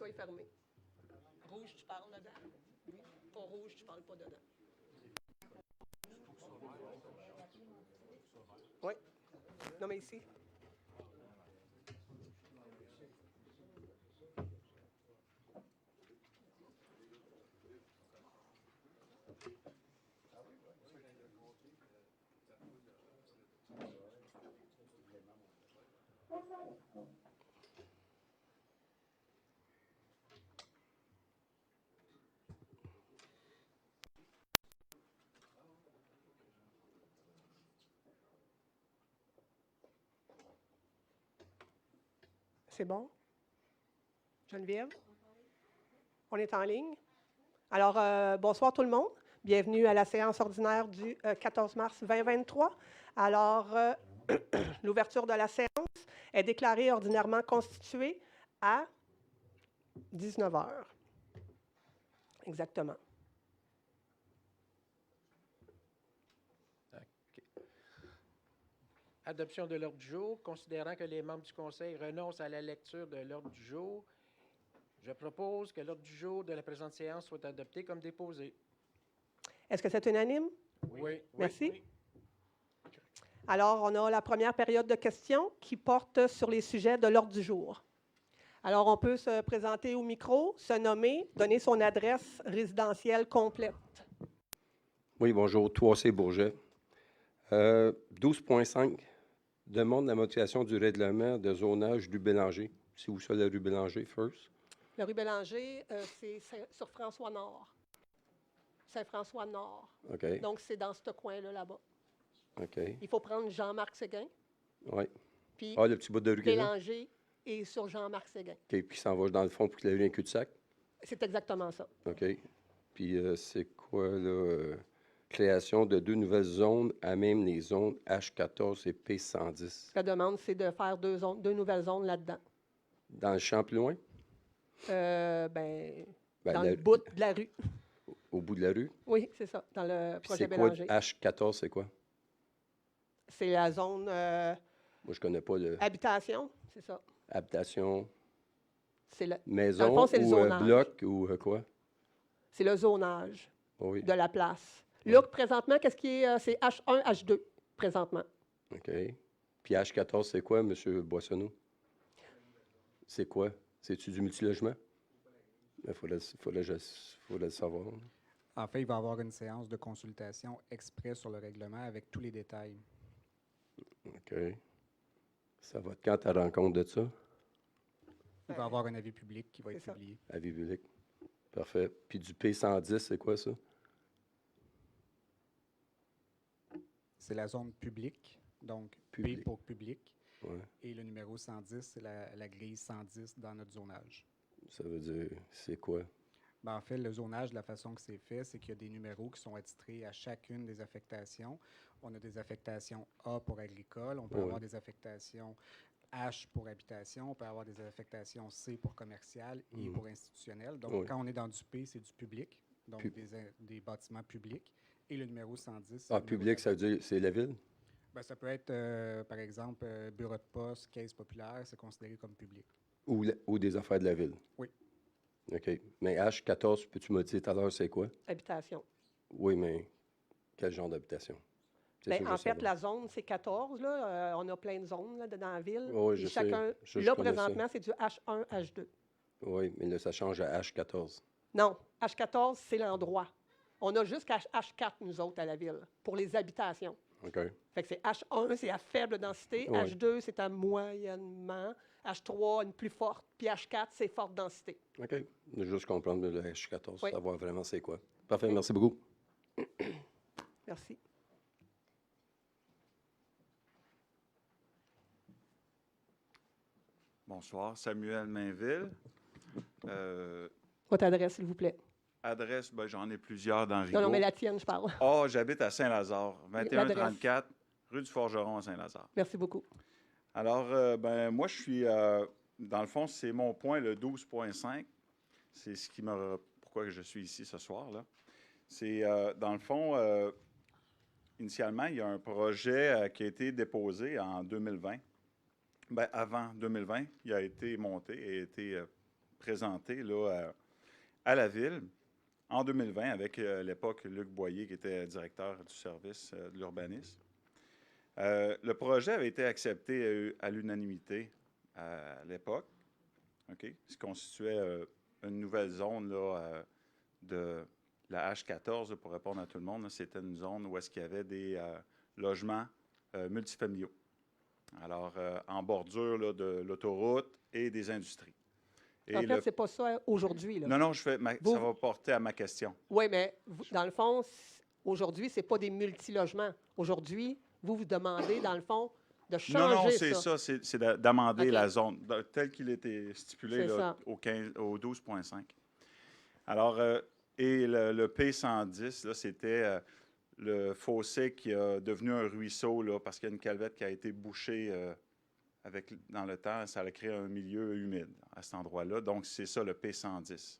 ça est fermé. Rouge, tu parles dedans. Oui. Pas rouge, tu parles pas dedans. Oui. Non, mais ici. C'est bon? Geneviève? On est en ligne? Alors, bonsoir tout le monde. Bienvenue à la séance ordinaire du 14 mars 2023. Alors, l'ouverture de la séance est déclarée ordinairement constituée à 19 heures. Exactement. Adoption de l'ordre du jour. Considérant que les membres du Conseil renoncent à la lecture de l'ordre du jour, je propose que l'ordre du jour de la présente séance soit adopté comme déposé. Est-ce que c'est unanime? Oui. Merci. Oui. Alors, on a la première période de questions qui porte sur les sujets de l'ordre du jour. Alors, on peut se présenter au micro, se nommer, donner son adresse résidentielle complète. Oui, bonjour, 3C Bourget. 12.5 demande la modification du règlement de zonage rue Bélanger. C'est où ça, la rue Bélanger, first? La rue Bélanger, c'est sur François-Nord. Saint-François-Nord. OK. Donc, c'est dans ce coin-là, là-bas. OK. Il faut prendre Jean-Marc Séguin. Oui. Puis, Ah, le petit bout de rue qui est là? Bélanger et sur Jean-Marc Séguin. OK, puis s'en va dans le fond pour qu'il ait eu un cul-de-sac? C'est exactement ça. OK. Puis c'est quoi, là? Création de 2 nouvelles zones à même les zones H14 et P110. La demande, c'est de faire deux nouvelles zones là-dedans. Dans le champ plus loin? Ben, Ben, dans le bout de la rue. Au bout de la rue? Oui, c'est ça, dans le Puis projet c'est quoi, Bélanger. H14, c'est quoi? C'est la zone Moi, je connais pas le... habitation, c'est ça. Habitation, C'est le, dans maison le fond, c'est le ou zonage. bloc ou quoi? C'est le zonage Oui. de la place. Là, présentement, qu'est-ce qui est? C'est H1, H2, présentement. OK. Puis H14, c'est quoi, M. Boissonneau? C'est quoi? C'est-tu du multilogement? Il faudrait le savoir. En fait, il va y avoir une séance de consultation exprès sur le règlement avec tous les détails. OK. Ça va être quand ta rencontre de ça? Il va y avoir un avis public qui va être C'est ça. publié. Avis public. Parfait. Puis du P110, c'est quoi ça? C'est la zone publique, donc Public. P pour public. Ouais. Et le numéro 110, c'est la grille 110 dans notre zonage. Ça veut dire, c'est quoi? Ben, en fait, le zonage, de la façon que c'est fait, c'est qu'il y a des numéros qui sont attitrés à chacune des affectations. On a des affectations A pour agricole, on peut Oui. avoir des affectations H pour habitation, on peut avoir des affectations C pour commercial et pour institutionnel. Donc, Oui. quand on est dans du P, c'est du public, donc des bâtiments publics. Et le numéro 110, c'est Ah, le numéro public, ça veut dire, c'est la ville? Ben, ça peut être, par exemple, bureau de poste, caisse populaire, c'est considéré comme public. Ou des affaires de la ville? Oui. OK. Mais H14, peux-tu me dire tout à l'heure, c'est quoi? Habitation. Oui, mais quel genre d'habitation? C'est Ben, ça que en je fait, savais. la zone, c'est 14. Là. On a plein de zones là, dans la ville. Oui, Puis je sais. chacun, Je là, connais ça. présentement, c'est du H1, H2. Oui, mais là, ça change à H14. Non, H14, c'est l'endroit. On a jusqu'à H4, nous autres, à la ville, pour les habitations. OK. Fait que c'est H1, c'est à faible densité. Oui. H2, c'est à moyennement. H3, une plus forte. Puis H4, c'est forte densité. OK. Juste comprendre le H14, Oui. savoir vraiment c'est quoi. Parfait, Oui. merci beaucoup. Merci. Bonsoir, Samuel Mainville. Votre adresse, s'il vous plaît. Adresse, ben, j'en ai plusieurs dans Rigaud. Non, mais la tienne, je parle. Ah, j'habite à Saint-Lazare, 2134, rue du Forgeron à Saint-Lazare. Merci beaucoup. Alors, ben, moi, je suis, dans le fond, c'est mon point, le 12.5. C'est ce qui me... Pourquoi je suis ici ce soir, là. C'est, dans le fond, initialement, il y a un projet qui a été déposé en 2020. Ben, avant 2020, il a été monté et a été présenté là, à la Ville en 2020 avec, à l'époque, Luc Boyer, qui était directeur du service de l'urbanisme. Le projet avait été accepté à l'unanimité à l'époque, OK? Ce qui constituait une nouvelle zone là, de la H14, là, pour répondre à tout le monde. C'était une zone où est-ce qu'il y avait des logements multifamiliaux. Alors, en bordure là, de l'autoroute et des industries. Et En fait, c'est pas ça aujourd'hui, là. Non, non, ça Vous- va porter à ma question. Oui, mais dans le fond, aujourd'hui, ce n'est pas des multilogements. Aujourd'hui, vous demandez, dans le fond, de changer Non, non, c'est ça. ça, c'est d'amender OK. la zone, tel qu'il était stipulé C'est là, ça. au 12,5. Alors, et le P110, là, c'était le fossé qui est devenu un ruisseau, là, parce qu'il y a une calvette qui a été bouchée dans le temps. Ça a créé un milieu humide à cet endroit-là. Donc, c'est ça, le P110.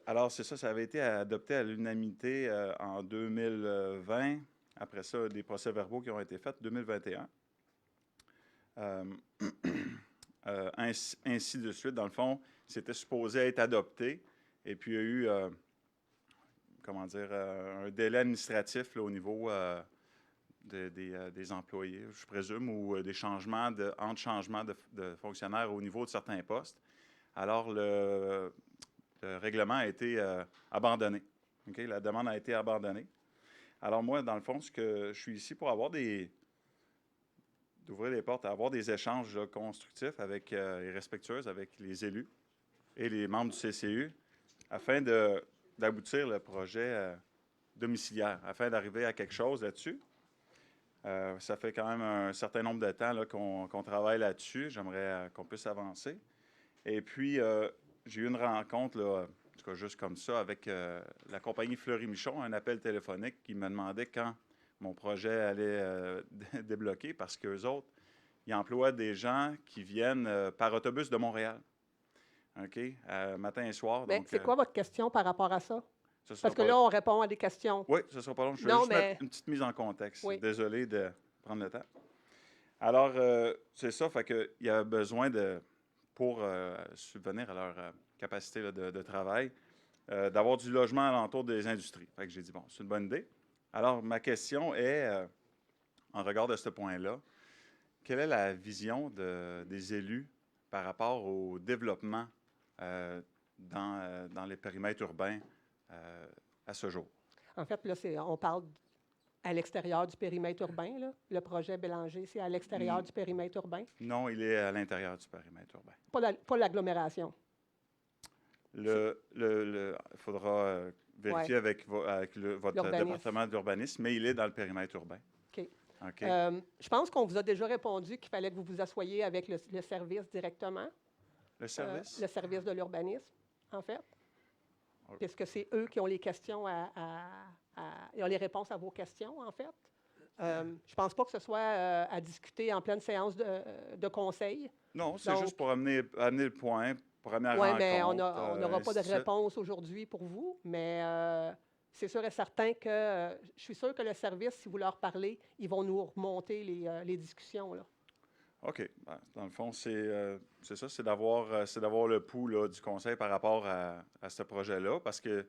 Alors, c'est ça, ça avait été adopté à l'unanimité en 2020. Après ça, des procès-verbaux qui ont été faits, 2021. Ainsi de suite. Dans le fond, c'était supposé être adopté. Et puis, il y a eu, un délai administratif là, au niveau des employés, je présume, ou des changements entre changements de fonctionnaires au niveau de certains postes. Alors, le règlement a été abandonné. Okay? La demande a été abandonnée. Alors, moi, dans le fond, je suis ici pour avoir d'ouvrir les portes, avoir des échanges là, constructifs avec, et respectueux avec les élus et les membres du CCU afin d'aboutir le projet domiciliaire, afin d'arriver à quelque chose là-dessus. Ça fait quand même un certain nombre de temps là, qu'on travaille là-dessus. J'aimerais qu'on puisse avancer. Et puis, j'ai eu une rencontre, là, en tout cas juste comme ça, avec la compagnie Fleury-Michon, un appel téléphonique qui me demandait quand mon projet allait débloquer, parce qu'eux autres, ils emploient des gens qui viennent par autobus de Montréal. OK? Matin et soir. Mais donc, c'est quoi votre question par rapport à ça? ce sera Parce que pas- là, on répond à des questions. Oui, ce ne sera pas long. Je vais Non, juste mais- mettre une petite mise en contexte. Oui. Désolé de prendre le temps. Alors, c'est ça, fait qu'il y a besoin pour subvenir à leur capacité là, de travail, d'avoir du logement alentour des industries. Fait que j'ai dit, bon, c'est une bonne idée. Alors, ma question est, en regard de ce point-là, quelle est la vision des élus par rapport au développement dans les périmètres urbains à ce jour? En fait, là, on parle à l'extérieur du périmètre urbain. Là. Le projet Bélanger, c'est à l'extérieur du périmètre urbain, Non, il est à l'intérieur du périmètre urbain. pas l'agglomération. Il faudra vérifier avec votre L'urbanisme. département d'urbanisme, mais il est dans le périmètre urbain. OK. OK. Je pense qu'on vous a déjà répondu qu'il fallait que vous vous assoyiez avec le service directement, Le service? le service de l'urbanisme, en fait. OK. Puisque c'est eux qui ont les questions ils ont les réponses à vos questions, en fait. Je ne pense pas que ce soit à discuter en pleine séance de conseil. Non, c'est donc- juste pour amener le point, première Oui, rencontre. mais on n'aura pas de ainsi suite. réponse aujourd'hui pour vous, mais c'est sûr et certain que je suis sûr que le service, si vous leur parlez, ils vont nous remonter les discussions. Là. OK. Ben, dans le fond, c'est ça, c'est d'avoir le pouls là, du conseil par rapport à ce projet-là, parce que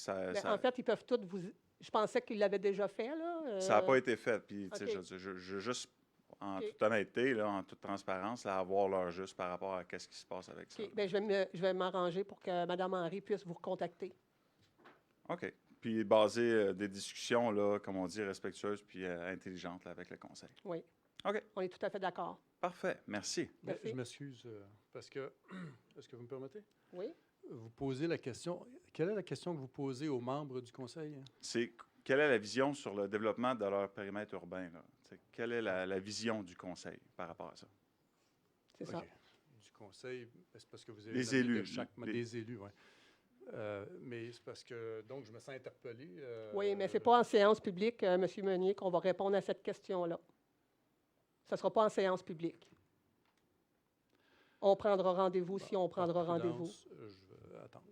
Ben, en fait, ils peuvent tous vous... Je pensais qu'ils l'avaient déjà fait, là. ça n'a pas été fait. Puis, tu sais, OK. je juste, en OK. toute honnêteté, là, en toute transparence, là, avoir leur juste par rapport à ce qui se passe avec ça. OK. Ben, je vais m'arranger pour que Mme Henry puisse vous recontacter. OK. Puis baser des discussions, là, comme on dit, respectueuses puis intelligentes là, avec le conseil. Oui. OK. On est tout à fait d'accord. Parfait. Merci. Mais Merci. je m'excuse, parce que, est-ce que vous me permettez? Oui. Vous posez la question, quelle est la question que vous posez aux membres du conseil? C'est quelle est la vision sur le développement de leur périmètre urbain? Là? Quelle est la vision du conseil par rapport à ça? C'est ça. OK. Du conseil, c'est parce que vous avez Les l'avis de élus, des élus, oui. Mais c'est parce que, donc, je me sens interpellé. Oui, mais ce n'est pas en séance publique, M. Meunier, qu'on va répondre à cette question-là. Ce ne sera pas en séance publique. On prendra rendez-vous si on prendra Par rendez-vous. prudence, je vais attendre.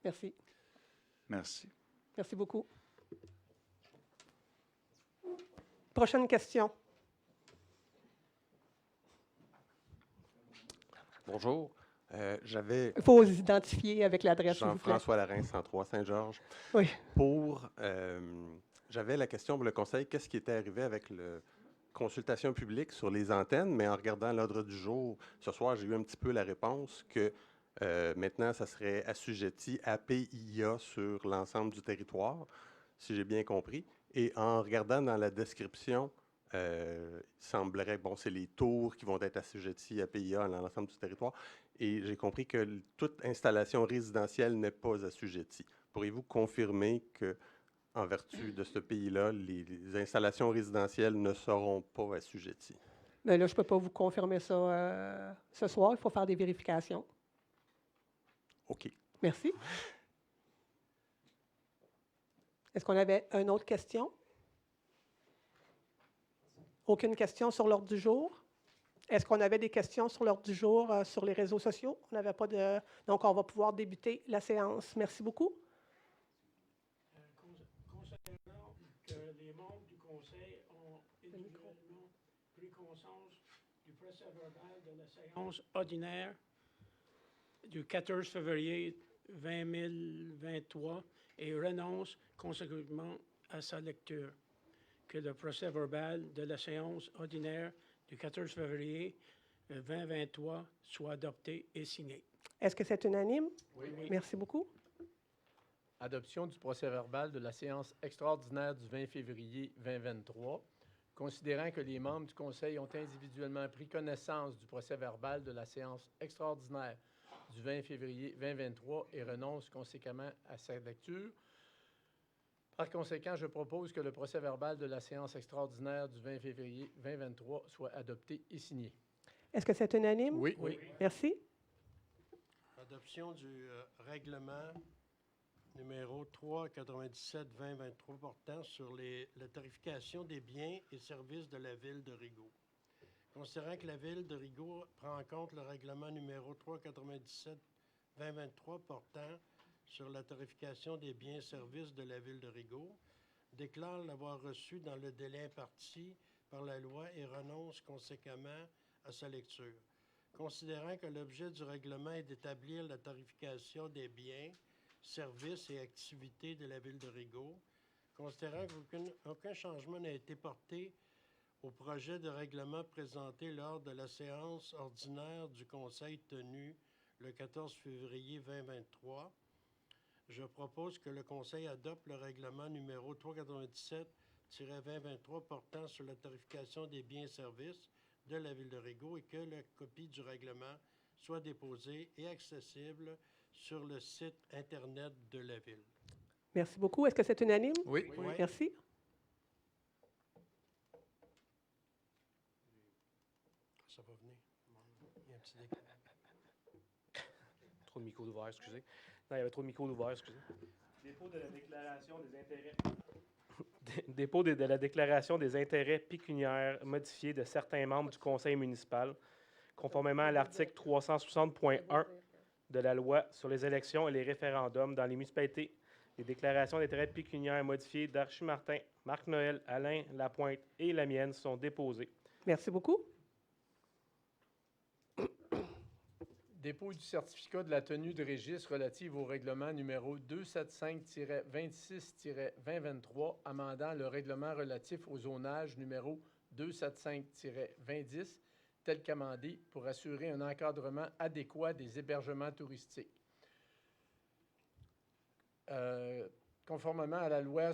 Merci. Merci. Merci beaucoup. Prochaine question. Bonjour. J'avais Il faut s'identifier avec l'adresse, s'il vous plaît. Jean-François Larrain, 103 Saint-Georges. Oui. J'avais la question pour le conseil, qu'est-ce qui était arrivé avec la consultation publique sur les antennes, mais en regardant l'ordre du jour, ce soir, j'ai eu un petit peu la réponse que maintenant, ça serait assujetti à PIA sur l'ensemble du territoire, si j'ai bien compris. Et en regardant dans la description, il semblerait, bon, c'est les tours qui vont être assujettis à PIA dans l'ensemble du territoire. Et j'ai compris que toute installation résidentielle n'est pas assujettie. Pourriez-vous confirmer que, en vertu de ce pays-là, les installations résidentielles ne seront pas assujetties? Mais là, je ne peux pas vous confirmer ça ce soir. Il faut faire des vérifications. OK. Merci. Est-ce qu'on avait une autre question? Aucune question sur l'ordre du jour? Est-ce qu'on avait des questions sur l'ordre du jour sur les réseaux sociaux? On n'avait pas de... Donc, on va pouvoir débuter la séance. Merci beaucoup. Considérant que les membres du Conseil ont individuellement pris conscience du procès-verbal de la séance ordinaire du 14 février 2023 et renoncent consécutivement à sa lecture, que le procès-verbal de la séance ordinaire du 14 février 2023 soit adopté et signé. Est-ce que c'est unanime? Oui. Merci beaucoup. Adoption du procès-verbal de la séance extraordinaire du 20 février 2023. Considérant que les membres du Conseil ont individuellement pris connaissance du procès-verbal de la séance extraordinaire du 20 février 2023 et renoncent conséquemment à sa lecture, par conséquent, je propose que le procès-verbal de la séance extraordinaire du 20 février 2023 soit adopté et signé. Est-ce que c'est unanime? Oui. Merci. Adoption du règlement numéro 397-2023 portant sur la tarification des biens et services de la Ville de Rigaud. Considérant que la Ville de Rigaud prend en compte le règlement numéro 397-2023 portant sur la tarification des biens et services de la Ville de Rigaud, déclare l'avoir reçu dans le délai imparti par la loi et renonce conséquemment à sa lecture. Considérant que l'objet du règlement est d'établir la tarification des biens, services et activités de la Ville de Rigaud, considérant qu'aucun changement n'a été porté au projet de règlement présenté lors de la séance ordinaire du Conseil tenue le 14 février 2023, je propose que le Conseil adopte le règlement numéro 397-2023 portant sur la tarification des biens et services de la Ville de Rigaud et que la copie du règlement soit déposée et accessible sur le site Internet de la Ville. Merci beaucoup. Est-ce que c'est unanime? Oui. Merci. Ça va venir. Il y a un petit décalage. Trop de micros ouverts, excusez. Non, il y avait trop de micros ouverts, excusez. Dépôt de la déclaration des intérêts. Dépôt de la déclaration des intérêts pécuniaires modifiés de certains membres du Conseil municipal, conformément à l'article 360.1 de la loi sur les élections et les référendums dans les municipalités. Les déclarations d'intérêts pécuniaires modifiées d'Archie Martin, Marc Noël, Alain Lapointe et la mienne sont déposées. Merci beaucoup. Dépôt du certificat de la tenue de registre relative au règlement numéro 275-26-2023, amendant le règlement relatif au zonage numéro 275-2010, tel qu'amendé, pour assurer un encadrement adéquat des hébergements touristiques. Conformément à la loi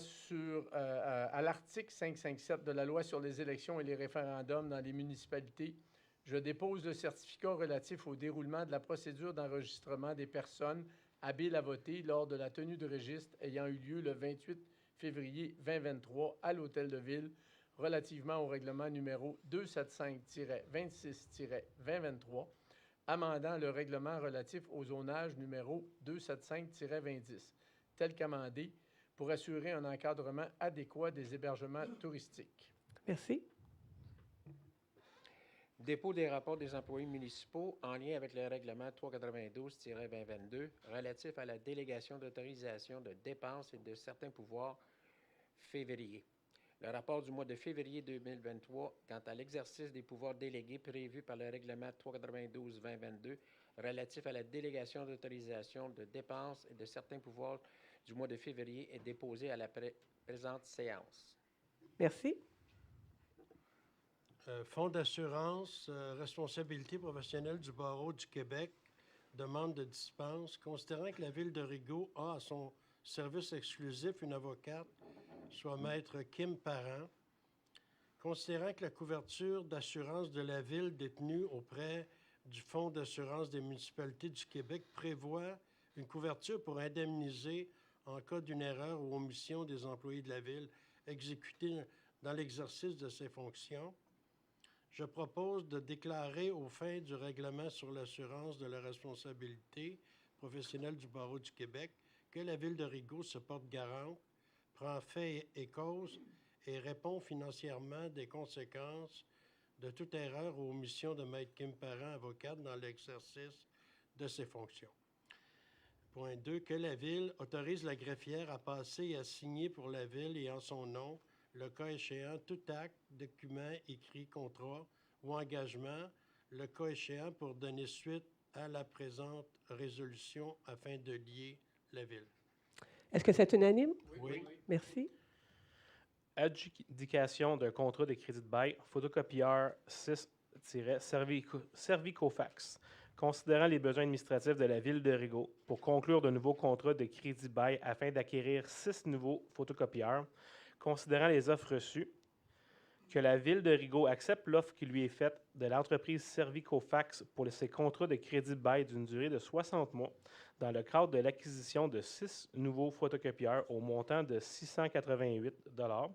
à l'article 557 de la loi sur les élections et les référendums dans les municipalités, je dépose le certificat relatif au déroulement de la procédure d'enregistrement des personnes habiles à voter lors de la tenue de registre ayant eu lieu le 28 février 2023 à l'Hôtel de Ville, relativement au règlement numéro 275-26-2023, amendant le règlement relatif au zonage numéro 275-2010, tel qu'amendé, pour assurer un encadrement adéquat des hébergements touristiques. Merci. Dépôt des rapports des employés municipaux en lien avec le règlement 392-2022 relatif à la délégation d'autorisation de dépenses et de certains pouvoirs février. Le rapport du mois de février 2023 quant à l'exercice des pouvoirs délégués prévus par le règlement 392-2022 relatif à la délégation d'autorisation de dépenses et de certains pouvoirs du mois de février est déposé à la présente séance. Merci. Fonds d'assurance, responsabilité professionnelle du barreau du Québec, demande de dispense. Considérant que la Ville de Rigaud a à son service exclusif une avocate, soit Maître Kim Parent, considérant que la couverture d'assurance de la Ville détenue auprès du Fonds d'assurance des municipalités du Québec prévoit une couverture pour indemniser en cas d'une erreur ou omission des employés de la Ville exécutée dans l'exercice de ses fonctions, je propose de déclarer aux fins du règlement sur l'assurance de la responsabilité professionnelle du barreau du Québec que la Ville de Rigaud se porte garante, prend fait et cause et répond financièrement des conséquences de toute erreur ou omission de Maître Kim Parent, avocate, dans l'exercice de ses fonctions. Point 2, que la Ville autorise la greffière à passer et à signer pour la Ville et en son nom, le cas échéant, tout acte, document, écrit, contrat ou engagement, le cas échéant pour donner suite à la présente résolution afin de lier la Ville. Est-ce que c'est unanime? Oui. Merci. Adjudication d'un contrat de crédit de bail, photocopieur 6-Servicofax. Considérant les besoins administratifs de la Ville de Rigaud pour conclure de nouveaux contrats de crédit bail afin d'acquérir 6 nouveaux photocopieurs, considérant les offres reçues, que la Ville de Rigaud accepte l'offre qui lui est faite de l'entreprise Servicofax pour ses contrats de crédit bail d'une durée de 60 mois dans le cadre de l'acquisition de 6 nouveaux photocopieurs au montant de 688 $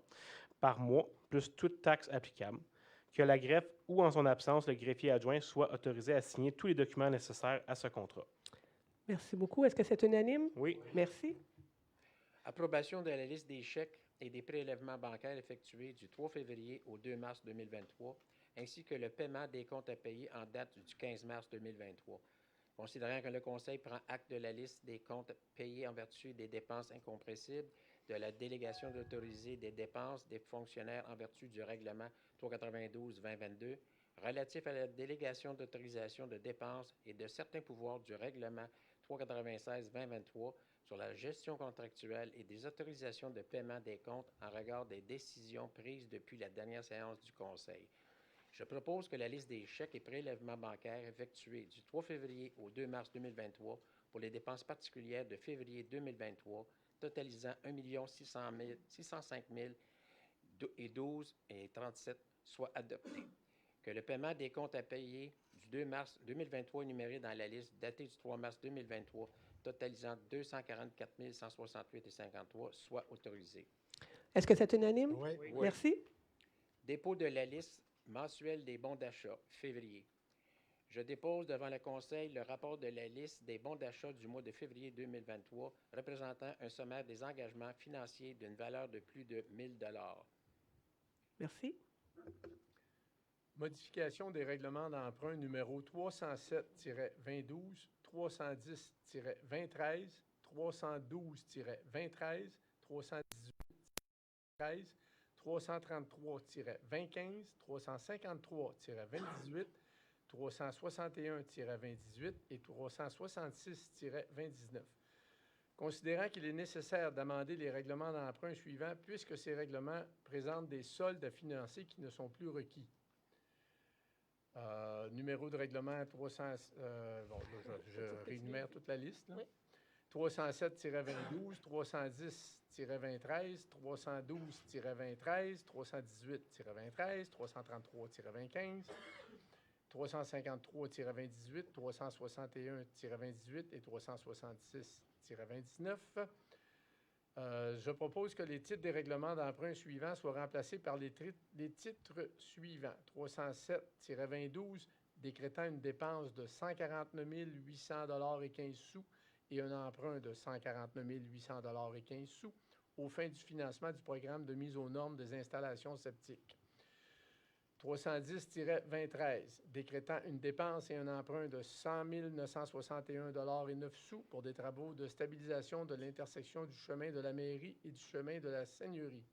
par mois, plus toute taxe applicable, que la greffe ou, en son absence, le greffier adjoint soit autorisé à signer tous les documents nécessaires à ce contrat. Merci beaucoup. Est-ce que c'est unanime? Oui. Merci. Approbation de la liste des chèques et des prélèvements bancaires effectués du 3 février au 2 mars 2023, ainsi que le paiement des comptes à payer en date du 15 mars 2023. Considérant que le Conseil prend acte de la liste des comptes payés en vertu des dépenses incompressibles, de la délégation d'autoriser des dépenses des fonctionnaires en vertu du règlement 392-2022, relatif à la délégation d'autorisation de dépenses et de certains pouvoirs du règlement 396-2023 sur la gestion contractuelle et des autorisations de paiement des comptes en regard des décisions prises depuis la dernière séance du Conseil. Je propose que la liste des chèques et prélèvements bancaires effectués du 3 février au 2 mars 2023 pour les dépenses particulières de février 2023, totalisant 1 605 012,37 soit adoptée. Que le paiement des comptes à payer du 2 mars 2023 énuméré dans la liste datée du 3 mars 2023, totalisant 244 168,53 soit autorisé. Est-ce que c'est unanime? Oui. Merci. Dépôt de la liste mensuelle des bons d'achat, février. Je dépose devant le Conseil le rapport de la liste des bons d'achat du mois de février 2023, représentant un sommaire des engagements financiers d'une valeur de plus de 1 000 $. Merci. Modification des règlements d'emprunt numéro 307-2012, 310-2013, 312-2013, 318-2013, 333-2015, 353-2018, 361-2018 et 366-2019. Considérant qu'il est nécessaire d'amender les règlements d'emprunt suivants puisque ces règlements présentent des soldes à financer qui ne sont plus requis. Numéro de règlement 300, je réénumère toute la liste. Oui. 307-2012, 310-2013, 312-2013, 318-2013, 333-2015, 353-2018, 361-2018 et 366-2019. Je propose que les titres des règlements d'emprunt suivants soient remplacés par les titres suivants. 307-2012, décrétant une dépense de 149 800 $ et 15 sous et un emprunt de 149 800 $ et 15 sous aux fins du financement du programme de mise aux normes des installations septiques. 310-2013, décrétant une dépense et un emprunt de 100 961 $ et 9 sous pour des travaux de stabilisation de l'intersection du chemin de la mairie et du chemin de la seigneurie.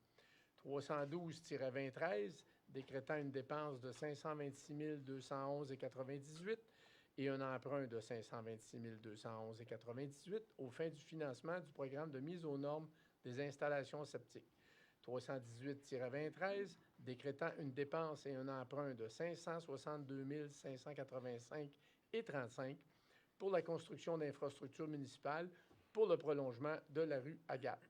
312-2013, décrétant une dépense de 526 211,98 et un emprunt de 526 211,98 aux fins du financement du programme de mise aux normes des installations septiques. 318-2013, décrétant une dépense et un emprunt de 562 585,35 pour la construction d'infrastructures municipales pour le prolongement de la rue Agathe.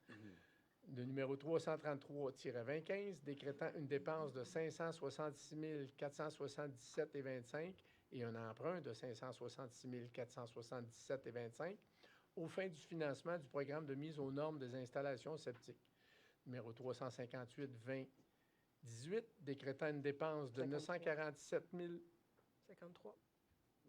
Le numéro 333-2015, décrétant une dépense de 566 477,25 et un emprunt de 566 477,25 aux fins du financement du programme de mise aux normes des installations septiques. Numéro 358-2018, décrétant une dépense de 947 000... 53.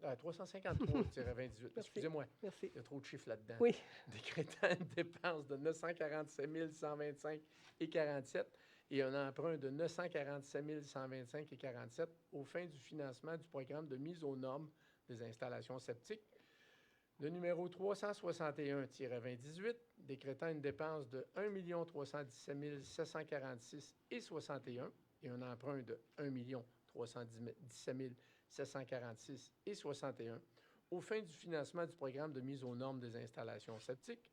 353-2018. Excusez-moi. Merci. Il y a trop de chiffres là-dedans. Oui. Décrétant une dépense de 947 125,47 et un emprunt de 947 125,47 aux fins du financement du programme de mise aux normes des installations septiques. Le numéro 361-2018, décrétant une dépense de 1 317 746,61 et un emprunt de 1 317 746,61 aux fins du financement du programme de mise aux normes des installations septiques.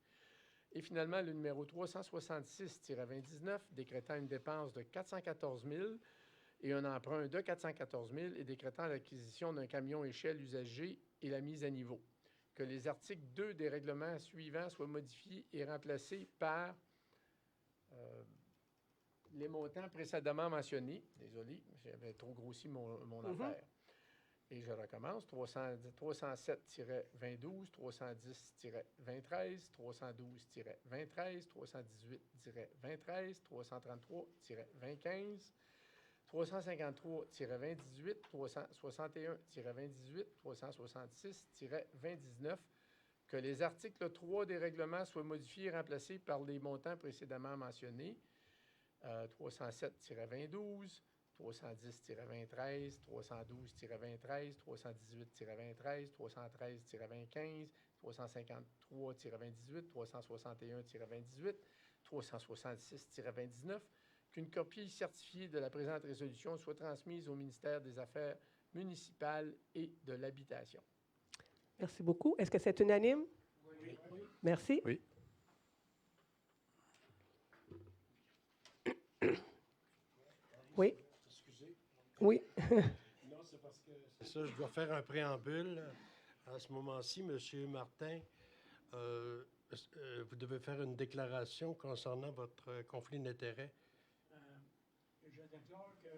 Et finalement, le numéro 366-2019, décrétant une dépense de 414 000 et un emprunt de 414 000 et décrétant l'acquisition d'un camion échelle usagé et la mise à niveau. Que les articles 2 des règlements suivants soient modifiés et remplacés par les montants précédemment mentionnés. Désolé, j'avais trop grossi mon affaire. Et je recommence. 307-2012, 310-2013, 312-2013, 318-2013, 333-2015, 353-2018, 361-2018, 366-2019, que les articles 3 des règlements soient modifiés et remplacés par les montants précédemment mentionnés. 307-2012, 310-2013, 312-2013, 318-2013, 313-2015, 353-2018, 361-2018, 366-2019, qu'une copie certifiée de la présente résolution soit transmise au ministère des Affaires municipales et de l'Habitation. Merci beaucoup. Est-ce que c'est unanime? Oui. Merci. Oui. Oui. Excusez. Oui. Non, c'est parce que c'est ça, je dois faire un préambule. À ce moment-ci, M. Martin, vous devez faire une déclaration concernant votre conflit d'intérêts. Je déclare que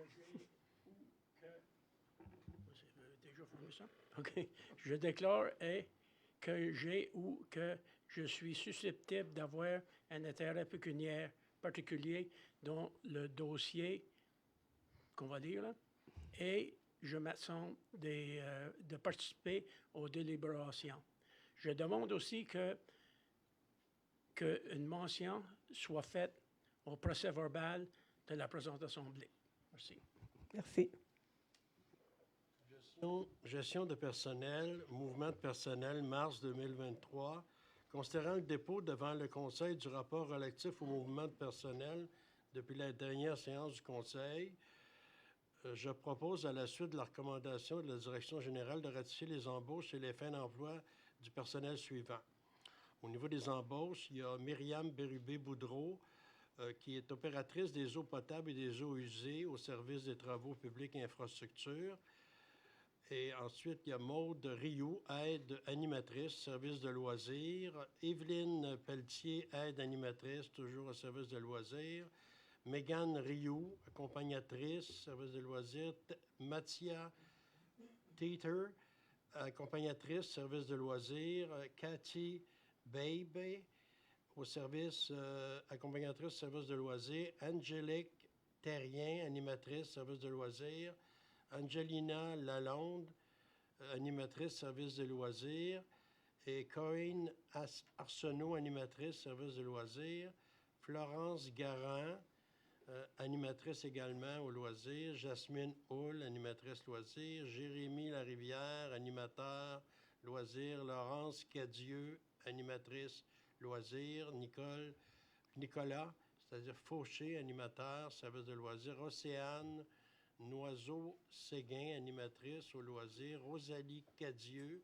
j'ai déjà fait ça? OK. Je déclare que j'ai ou que je suis susceptible d'avoir un intérêt pécuniaire particulier dont le dossier qu'on va dire, là, et je m'absente de participer aux délibérations. Je demande aussi qu'une mention soit faite au procès-verbal de la présente Assemblée. Merci. Merci. Gestion de personnel, mouvement de personnel, mars 2023. Considérant le dépôt devant le Conseil du rapport relatif au mouvement de personnel depuis la dernière séance du Conseil, je propose, à la suite de la recommandation de la Direction générale, de ratifier les embauches et les fins d'emploi du personnel suivant. Au niveau des embauches, il y a Myriam Bérubé-Boudreau, qui est opératrice des eaux potables et des eaux usées au service des travaux publics et infrastructures. Et ensuite, il y a Maude Rioux, aide animatrice, service de loisirs. Évelyne Pelletier, aide animatrice, toujours au service de loisirs. Mégane Rioux, accompagnatrice, service de loisirs. Mathia Teeter, accompagnatrice, service de loisirs. Cathy Babe, au service, accompagnatrice, service de loisirs. Angélique Terrien, animatrice, service de loisirs. Angelina Lalonde, animatrice, service de loisirs. Et Corinne Arsenault, animatrice, service de loisirs. Florence Garand, animatrice également au loisir. Jasmine Hull, animatrice loisir. Jérémy Larivière, animateur loisir. Laurence Cadieux, animatrice loisir. Nicolas c'est-à-dire Fauché, animateur, service de loisirs. Océane Noiseau-Séguin, animatrice au loisir. Rosalie Cadieux,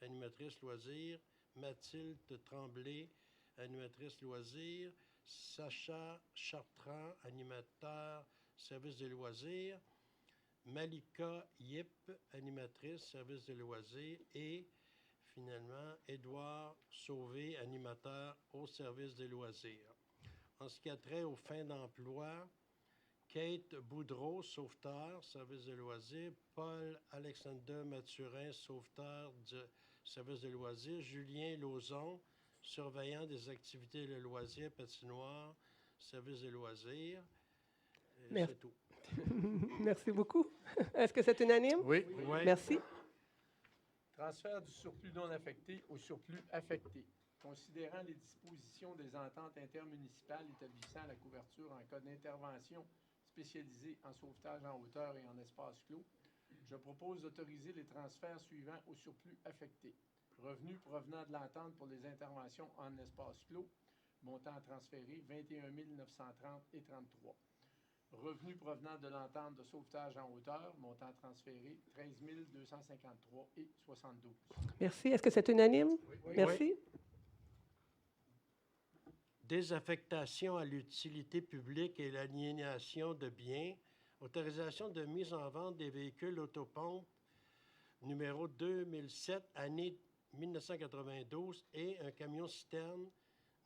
animatrice loisirs. Mathilde Tremblay, animatrice loisirs. Sacha Chartrand, animateur, service de loisirs. Malika Yip, animatrice, service de loisirs. Et finalement, Édouard Sauvé, animateur au service des loisirs. En ce qui a trait aux fins d'emploi, Kate Boudreau, sauveteur, service de loisirs. Paul Alexander Mathurin, sauveteur du service de loisirs. Julien Lauzon, surveillant des activités de loisirs, patinoire, service de loisirs. Merci. C'est tout. Merci beaucoup. Est-ce que c'est unanime? Oui. Oui. Merci. Transfert du surplus non affecté au surplus affecté. Considérant les dispositions des ententes intermunicipales établissant la couverture en cas d'intervention spécialisée en sauvetage en hauteur et en espace clos, je propose d'autoriser les transferts suivants au surplus affecté. Revenus provenant de l'entente pour les interventions en espace clos, montant transféré 21 930 et 33. Revenus provenant de l'entente de sauvetage en hauteur, montant transféré 13 253 et 72. Merci. Est-ce que c'est unanime? Oui. Merci. Désaffectation à l'utilité publique et l'aliénation de biens. Autorisation de mise en vente des véhicules autopompes numéro 2007, année 1992, et un camion-citerne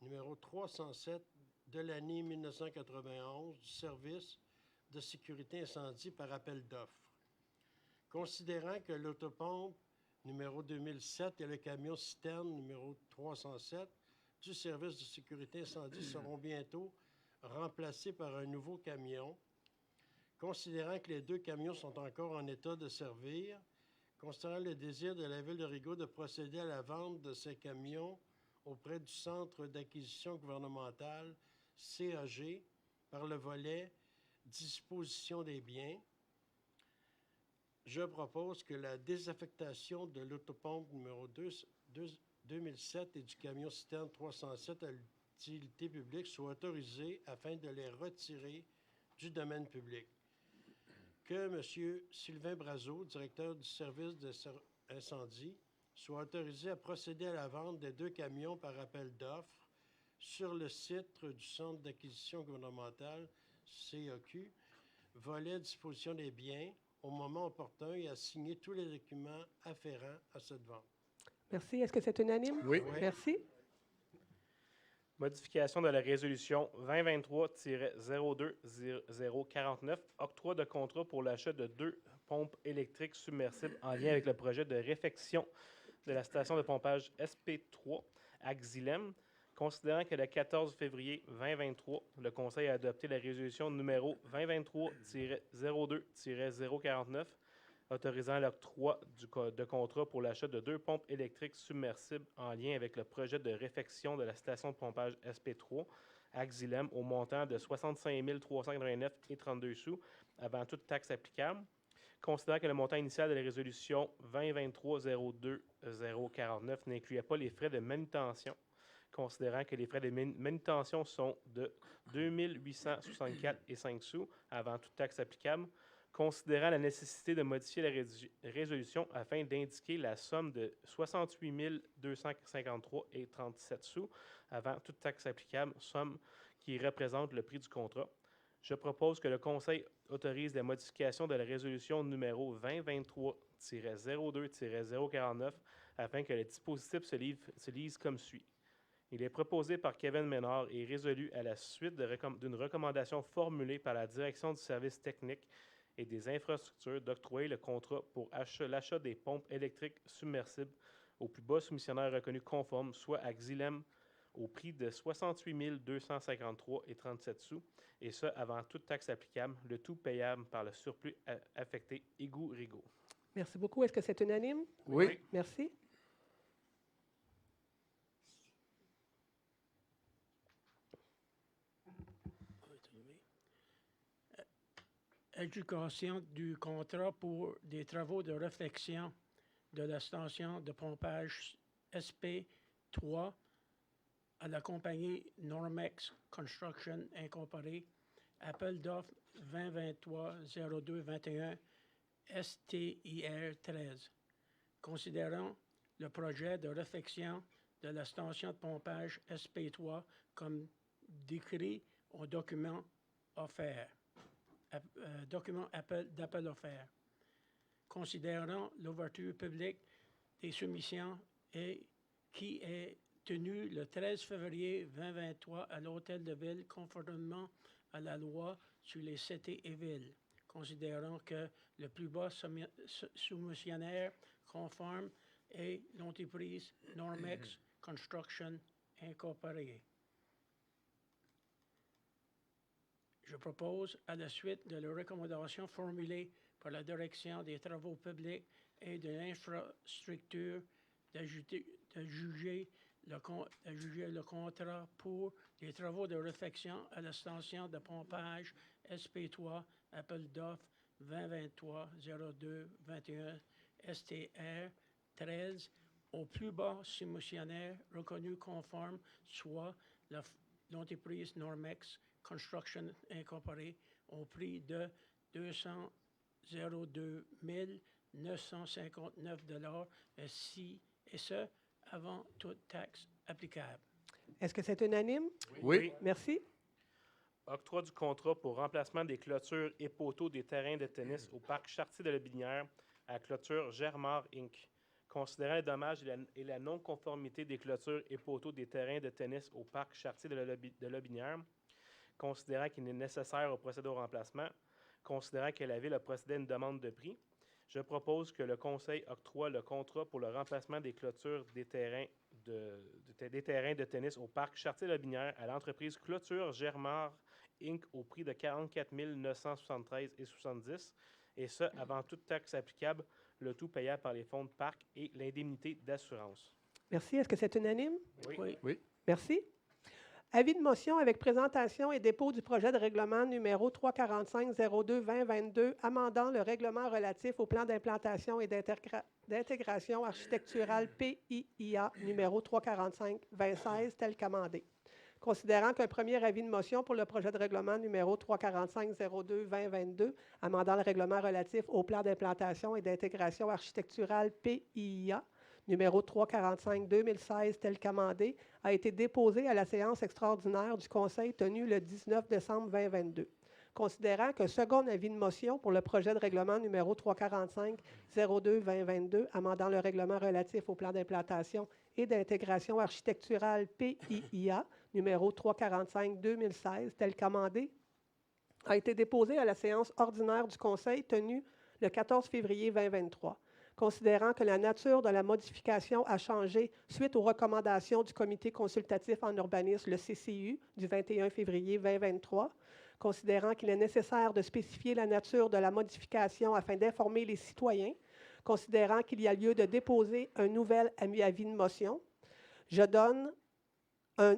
numéro 307 de l'année 1991 du service de sécurité incendie par appel d'offres. Considérant que l'autopompe numéro 2007 et le camion-citerne numéro 307 du service de sécurité incendie seront bientôt remplacés par un nouveau camion, considérant que les deux camions sont encore en état de servir, considérant le désir de la Ville de Rigaud de procéder à la vente de ces camions auprès du Centre d'acquisition gouvernementale, CAG, par le volet disposition des biens, je propose que la désaffectation de l'autopompe numéro 2007 et du camion-citerne 307 à l'utilité publique soit autorisée afin de les retirer du domaine public. Que M. Sylvain Brazeau, directeur du service d'incendie, soit autorisé à procéder à la vente des deux camions par appel d'offres sur le site du Centre d'acquisition gouvernementale, CAQ, volet disposition des biens, au moment opportun et à signer tous les documents afférents à cette vente. Merci. Est-ce que c'est unanime? Oui. Merci. Modification de la résolution 2023-02-0049, octroi de contrat pour l'achat de 2 pompes électriques submersibles en lien avec le projet de réfection de la station de pompage SP3 à Xylem. Considérant que le 14 février 2023, le Conseil a adopté la résolution numéro 2023-02-049, autorisant l'octroi de contrat pour l'achat de 2 pompes électriques submersibles en lien avec le projet de réfection de la station de pompage SP3 à Xylem au montant de 65 389,32 sous avant toute taxe applicable. Considérant que le montant initial de la résolution 2023-02-049 n'incluait pas les frais de manutention, considérant que les frais de manutention sont de 2 864,05 sous avant toute taxe applicable, considérant la nécessité de modifier la résolution afin d'indiquer la somme de 68 253,37 sous avant toute taxe applicable, somme qui représente le prix du contrat. Je propose que le Conseil autorise la modification de la résolution numéro 2023-02-049 afin que le dispositif se lise comme suit. Il est proposé par Kevin Ménard et résolu à la suite d'une recommandation formulée par la Direction du service technique et des infrastructures d'octroyer le contrat pour l'achat des pompes électriques submersibles au plus bas soumissionnaire reconnu conforme, soit à Xylem, au prix de 68 253,37 sous, et ce, avant toute taxe applicable, le tout payable par le surplus affecté Égout-Rigaud. Merci beaucoup. Est-ce que c'est unanime? Oui. Merci. Adjudication du contrat pour des travaux de réflexion de la station de pompage SP3 à la compagnie Normex Construction Incorporée, appel d'offres 2023-02-21 STIR 13. Considérant le projet de réfection de la station de pompage SP3 comme décrit au document offert, document d'appel offert. Considérant l'ouverture publique des soumissions qui est tenue le 13 février 2023 à l'Hôtel de Ville, conformément à la loi sur les cités et villes, considérant que le plus bas soumissionnaire conforme est l'entreprise Normex Construction Incorporée. Je propose, à la suite de la recommandation formulée par la Direction des travaux publics et de l'infrastructure, de juger le contrat pour les travaux de réfection à la station de pompage SP3, appel d'offres 2023-02-21 STR 13 au plus bas soumissionnaire reconnu conforme, soit l'entreprise Normex Construction Incorporée, au prix de 202 959 $, et ce, avant toute taxe applicable. Est-ce que c'est unanime? Oui. Merci. Octroi du contrat pour remplacement des clôtures et poteaux des terrains de tennis au parc Chartier de Lobinière à la clôture Germar Inc. Considérant les dommages et la non-conformité des clôtures et poteaux des terrains de tennis au parc Chartier de Lobinière, considérant qu'il est nécessaire au procédé au remplacement, considérant que la Ville a procédé à une demande de prix, je propose que le Conseil octroie le contrat pour le remplacement des clôtures des terrains de tennis au parc Chartier-Lobinière à l'entreprise Clôture Germar Inc. au prix de 44 973,70 et ce, avant toute taxe applicable, le tout payable par les fonds de parc et l'indemnité d'assurance. Merci. Est-ce que c'est unanime? Oui. Oui. Merci. Avis de motion avec présentation et dépôt du projet de règlement numéro 345-02-2022, amendant le règlement relatif au plan d'implantation et d'intégration architecturale PIIA numéro 345-2016, tel qu'amendé. Considérant qu'un premier avis de motion pour le projet de règlement numéro 345-02-2022, amendant le règlement relatif au plan d'implantation et d'intégration architecturale PIIA numéro 345-2016, tel qu'amendé, a été déposé à la séance extraordinaire du Conseil tenue le 19 décembre 2022. Considérant qu'un second avis de motion pour le projet de règlement numéro 345-02-2022, amendant le règlement relatif au plan d'implantation et d'intégration architecturale PIIA numéro 345-2016, tel qu'amendé, a été déposé à la séance ordinaire du Conseil tenue le 14 février 2023. Considérant que la nature de la modification a changé suite aux recommandations du Comité consultatif en urbanisme, le CCU, du 21 février 2023, considérant qu'il est nécessaire de spécifier la nature de la modification afin d'informer les citoyens, considérant qu'il y a lieu de déposer un nouvel avis de motion, je donne un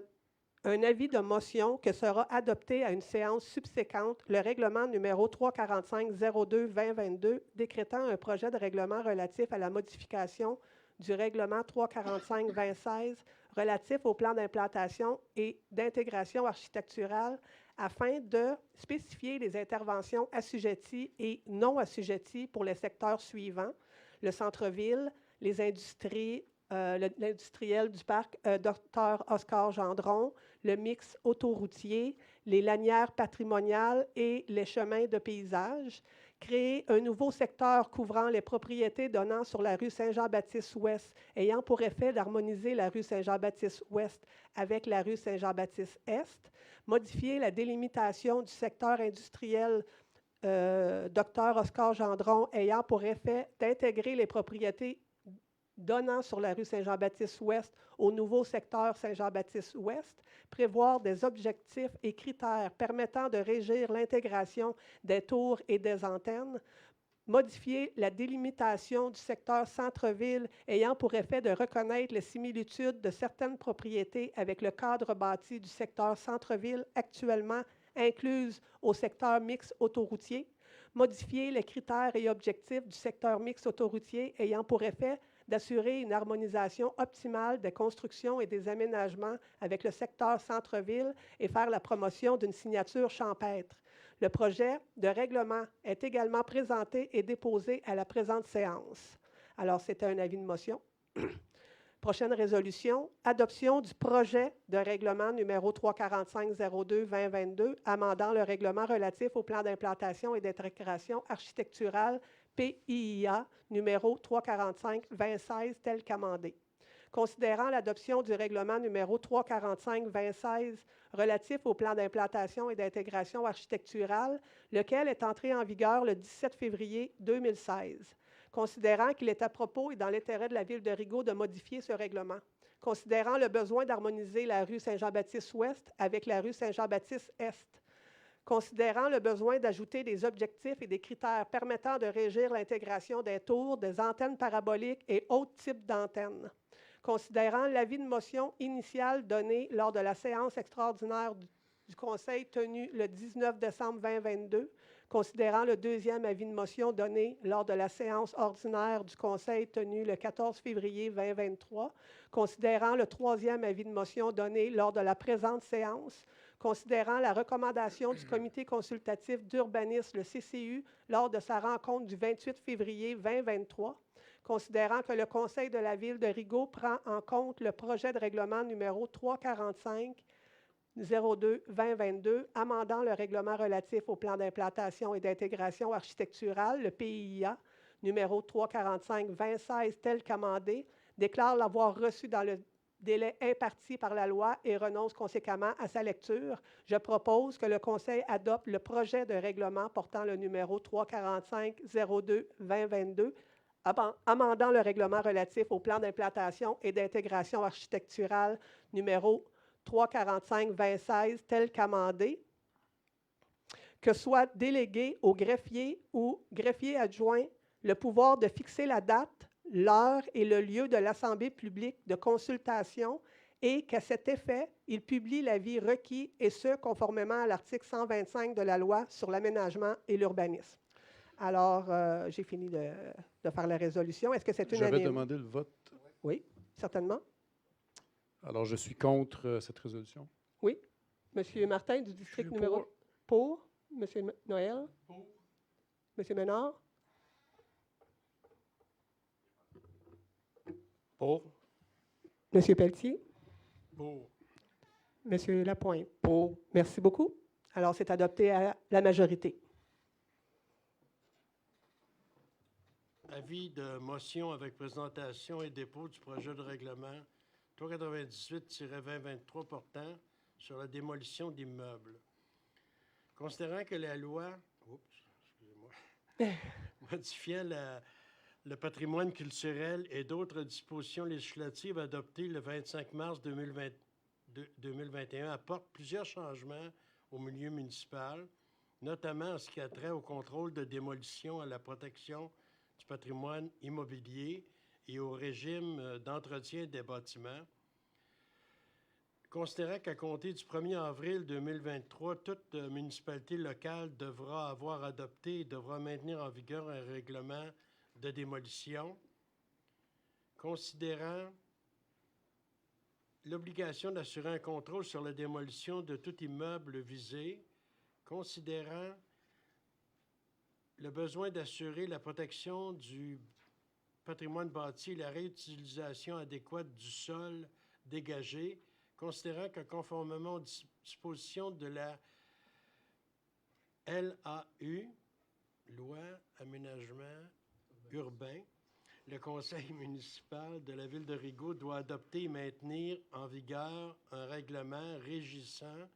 avis de motion que sera adopté à une séance subséquente, le règlement numéro 345-02-2022, décrétant un projet de règlement relatif à la modification du règlement 345-2016 relatif au plan d'implantation et d'intégration architecturale afin de spécifier les interventions assujetties et non assujetties pour les secteurs suivants: le centre-ville, les industries, l'industriel du parc Dr Oscar Gendron, le mix autoroutier, les lanières patrimoniales et les chemins de paysage. Créer un nouveau secteur couvrant les propriétés donnant sur la rue Saint-Jean-Baptiste-Ouest, ayant pour effet d'harmoniser la rue Saint-Jean-Baptiste-Ouest avec la rue Saint-Jean-Baptiste-Est. Modifier la délimitation du secteur industriel Dr Oscar Gendron, ayant pour effet d'intégrer les propriétés donnant sur la rue Saint-Jean-Baptiste-Ouest au nouveau secteur Saint-Jean-Baptiste-Ouest, prévoir des objectifs et critères permettant de régir l'intégration des tours et des antennes, modifier la délimitation du secteur centre-ville ayant pour effet de reconnaître les similitudes de certaines propriétés avec le cadre bâti du secteur centre-ville actuellement incluses au secteur mixte autoroutier, modifier les critères et objectifs du secteur mixte autoroutier ayant pour effet d'assurer une harmonisation optimale des constructions et des aménagements avec le secteur centre-ville et faire la promotion d'une signature champêtre. Le projet de règlement est également présenté et déposé à la présente séance. Alors, c'est un avis de motion. Prochaine résolution, adoption du projet de règlement numéro 345-02-2022, amendant le règlement relatif au plan d'implantation et d'intégration architecturale PIIA numéro 345-2016 tel qu'amendé. Considérant l'adoption du règlement numéro 345-2016 relatif au plan d'implantation et d'intégration architecturale, lequel est entré en vigueur le 17 février 2016. Considérant qu'il est à propos et dans l'intérêt de la Ville de Rigaud de modifier ce règlement. Considérant le besoin d'harmoniser la rue Saint-Jean-Baptiste-Ouest avec la rue Saint-Jean-Baptiste-Est. Considérant le besoin d'ajouter des objectifs et des critères permettant de régir l'intégration des tours, des antennes paraboliques et autres types d'antennes. Considérant l'avis de motion initial donné lors de la séance extraordinaire du Conseil tenue le 19 décembre 2022, considérant le deuxième avis de motion donné lors de la séance ordinaire du Conseil tenue le 14 février 2023, considérant le troisième avis de motion donné lors de la présente séance, considérant la recommandation du Comité consultatif d'urbanisme, le CCU, lors de sa rencontre du 28 février 2023, considérant que le Conseil de la Ville de Rigaud prend en compte le projet de règlement numéro 345-02-2022, amendant le règlement relatif au plan d'implantation et d'intégration architecturale, le PIIA, numéro 345-2016 tel qu'amendé, déclare l'avoir reçu dans le délai imparti par la loi et renonce conséquemment à sa lecture. Je propose que le Conseil adopte le projet de règlement portant le numéro 345-02-2022, amendant le règlement relatif au plan d'implantation et d'intégration architecturale numéro 345-2016 tel qu'amendé, que soit délégué au greffier ou greffier adjoint le pouvoir de fixer la date, l'heure et le lieu de l'assemblée publique de consultation et qu'à cet effet, il publie l'avis requis et ce, conformément à l'article 125 de la loi sur l'aménagement et l'urbanisme. Alors, j'ai fini de faire la résolution. Est-ce que c'est unanime? J'avais demandé le vote. Oui, certainement. Alors, je suis contre cette résolution. Oui. Monsieur Martin, du district numéro... Pour. Monsieur Noël? Pour. Monsieur Ménard? Pour. Monsieur Pelletier? Pour. Monsieur Lapointe? Pour. Merci beaucoup. Alors, c'est adopté à la majorité. Avis de motion avec présentation et dépôt du projet de règlement 398-2023 portant sur la démolition d'immeubles. Considérant que la loi modifiant le patrimoine culturel et d'autres dispositions législatives adoptées le 25 mars 2021 apporte plusieurs changements au milieu municipal, notamment en ce qui a trait au contrôle de démolition, à la protection du patrimoine immobilier et au régime d'entretien des bâtiments. Considérant qu'à compter du 1er avril 2023, toute municipalité locale devra avoir adopté et devra maintenir en vigueur un règlement de démolition. Considérant l'obligation d'assurer un contrôle sur la démolition de tout immeuble visé, considérant le besoin d'assurer la protection du patrimoine bâti et la réutilisation adéquate du sol dégagé, considérant que conformément aux dispositions de la LAU, Loi Aménagement Urbain, le Conseil municipal de la Ville de Rigaud doit adopter et maintenir en vigueur un règlement régissant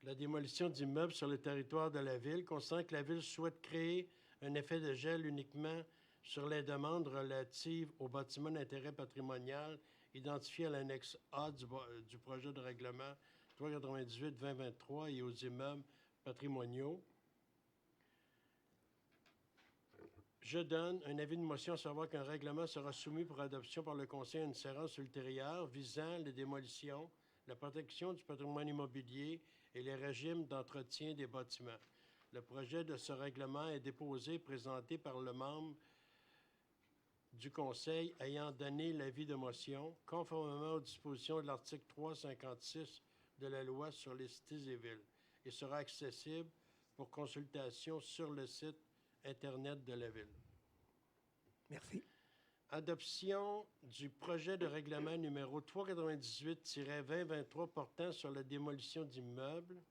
la démolition d'immeubles sur le territoire de la Ville, considérant que la Ville souhaite créer un effet de gel uniquement sur les demandes relatives aux bâtiments d'intérêt patrimonial identifiés à l'annexe A du projet de règlement 398-2023 et aux immeubles patrimoniaux. Je donne un avis de motion à savoir qu'un règlement sera soumis pour adoption par le Conseil à une séance ultérieure visant les démolitions, la protection du patrimoine immobilier et les régimes d'entretien des bâtiments. Le projet de ce règlement est déposé et présenté par le membre du Conseil ayant donné l'avis de motion, conformément aux dispositions de l'article 356 de la loi sur les cités et villes, et sera accessible pour consultation sur le site Internet de la Ville. Merci. Adoption du projet de règlement numéro 398-2023 portant sur la démolition d'immeubles.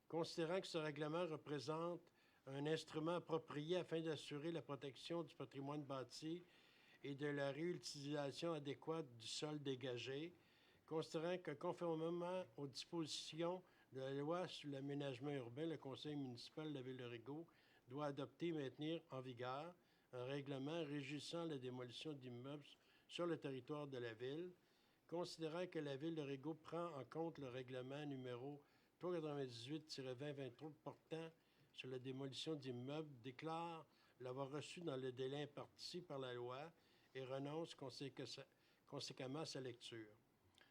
Considérant que ce règlement représente un instrument approprié afin d'assurer la protection du patrimoine bâti et de la réutilisation adéquate du sol dégagé, considérant que conformément aux dispositions de la loi sur l'aménagement urbain, le Conseil municipal de la Ville de Rigaud doit adopter et maintenir en vigueur un règlement régissant la démolition d'immeubles sur le territoire de la Ville, considérant que la Ville de Rigaud prend en compte le règlement numéro 398-2023 portant sur la démolition d'immeubles, déclare l'avoir reçu dans le délai imparti par la loi et renonce conséquemment à sa lecture.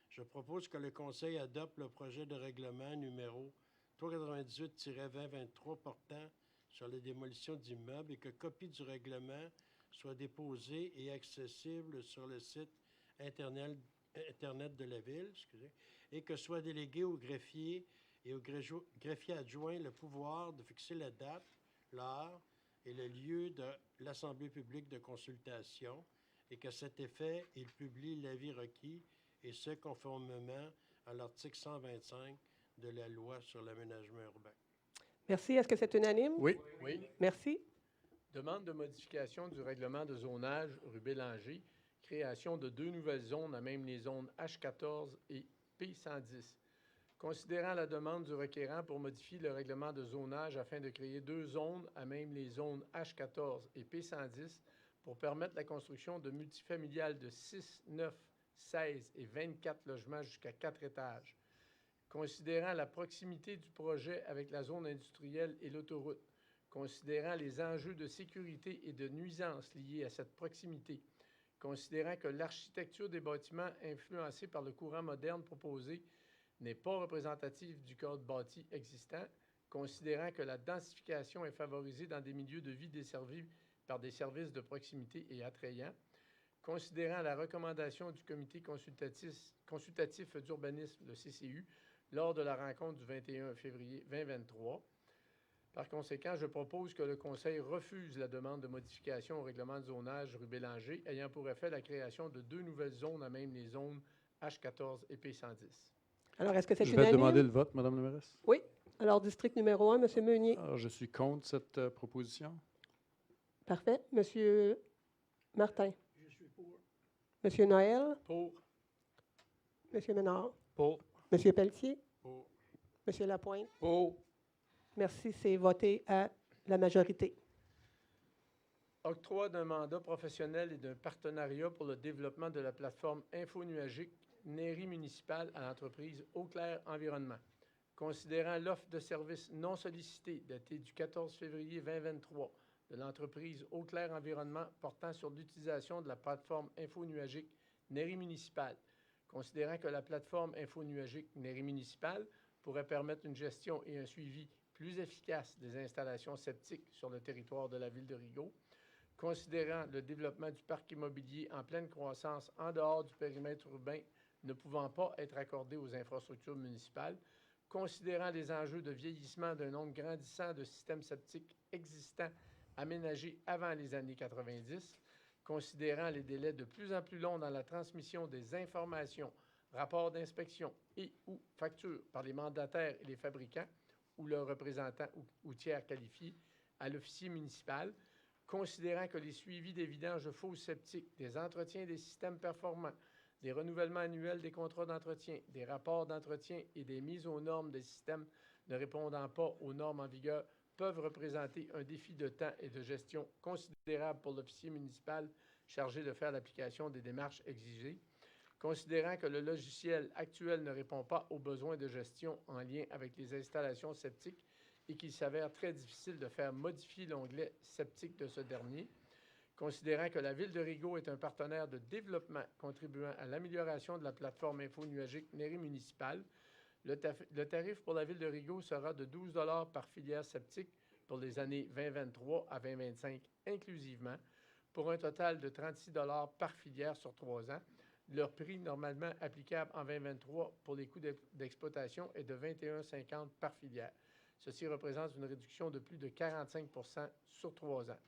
Je propose que le Conseil adopte le projet de règlement numéro 398-2023 portant sur la démolition d'immeubles et que copie du règlement soit déposée et accessible sur le site Internet de la Ville, et que soit délégué au greffier et au greffier adjoint le pouvoir de fixer la date, l'heure et le lieu de l'Assemblée publique de consultation et qu'à cet effet, il publie l'avis requis et ce, conformément à l'article 125 de la loi sur l'aménagement urbain. Merci. Est-ce que c'est unanime? Oui. Oui. Merci. Demande de modification du règlement de zonage rue Bélanger, création de 2 nouvelles zones à même les zones H14 et P110. Considérant la demande du requérant pour modifier le règlement de zonage afin de créer 2 zones à même les zones H14 et P110 pour permettre la construction de multifamiliales de 6, 9, 16 et 24 logements jusqu'à 4 étages. Considérant la proximité du projet avec la zone industrielle et l'autoroute, considérant les enjeux de sécurité et de nuisances liés à cette proximité, considérant que l'architecture des bâtiments influencée par le courant moderne proposé n'est pas représentative du code bâti existant, considérant que la densification est favorisée dans des milieux de vie desservis par des services de proximité et attrayants, considérant la recommandation du comité consultatif d'urbanisme, le CCU, lors de la rencontre du 21 février 2023. Par conséquent, je propose que le Conseil refuse la demande de modification au règlement de zonage rue Bélanger ayant pour effet la création de 2 nouvelles zones à même les zones H14 et P110. Alors, est-ce que c'est Je unanime? vais demander le vote, Mme la mairesse. Oui. Alors, district numéro 1, M. Meunier. Alors, je suis contre cette proposition. Parfait. M. Martin. Je suis pour. M. Noël. Pour. M. Ménard. Pour. M. Pelletier. Pour. M. Lapointe. Pour. Merci. C'est voté à la majorité. Octroi d'un mandat professionnel et d'un partenariat pour le développement de la plateforme infonuagique Nairie municipale à l'entreprise Eau-Claire Environnement. Considérant l'offre de services non sollicitée datée du 14 février 2023 de l'entreprise Eau-Claire Environnement portant sur l'utilisation de la plateforme infonuagique Nairie municipale, considérant que la plateforme infonuagique Nairie municipale pourrait permettre une gestion et un suivi plus efficace des installations septiques sur le territoire de la Ville de Rigaud, considérant le développement du parc immobilier en pleine croissance en dehors du périmètre urbain ne pouvant pas être accordé aux infrastructures municipales, considérant les enjeux de vieillissement d'un nombre grandissant de systèmes septiques existants aménagés avant les années 90, considérant les délais de plus en plus longs dans la transmission des informations, rapports d'inspection et ou factures par les mandataires et les fabricants ou leurs représentants ou tiers qualifiés à l'officier municipal, considérant que les suivis des vidanges de fosses septiques, des entretiens des systèmes performants, des renouvellements annuels des contrats d'entretien, des rapports d'entretien et des mises aux normes des systèmes ne répondant pas aux normes en vigueur peuvent représenter un défi de temps et de gestion considérable pour l'officier municipal chargé de faire l'application des démarches exigées, considérant que le logiciel actuel ne répond pas aux besoins de gestion en lien avec les installations septiques et qu'il s'avère très difficile de faire modifier l'onglet septique de ce dernier, considérant que la Ville de Rigaud est un partenaire de développement contribuant à l'amélioration de la plateforme infonuagique Nairie municipale, Le tarif pour la ville de Rigaud sera de 12 $ par filière septique pour les années 2023 à 2025 inclusivement, pour un total de 36 $ par filière sur 3 ans. Leur prix normalement applicable en 2023 pour les coûts d'exploitation est de 21,50 par filière. Ceci représente une réduction de plus de 45 % sur 3 ans.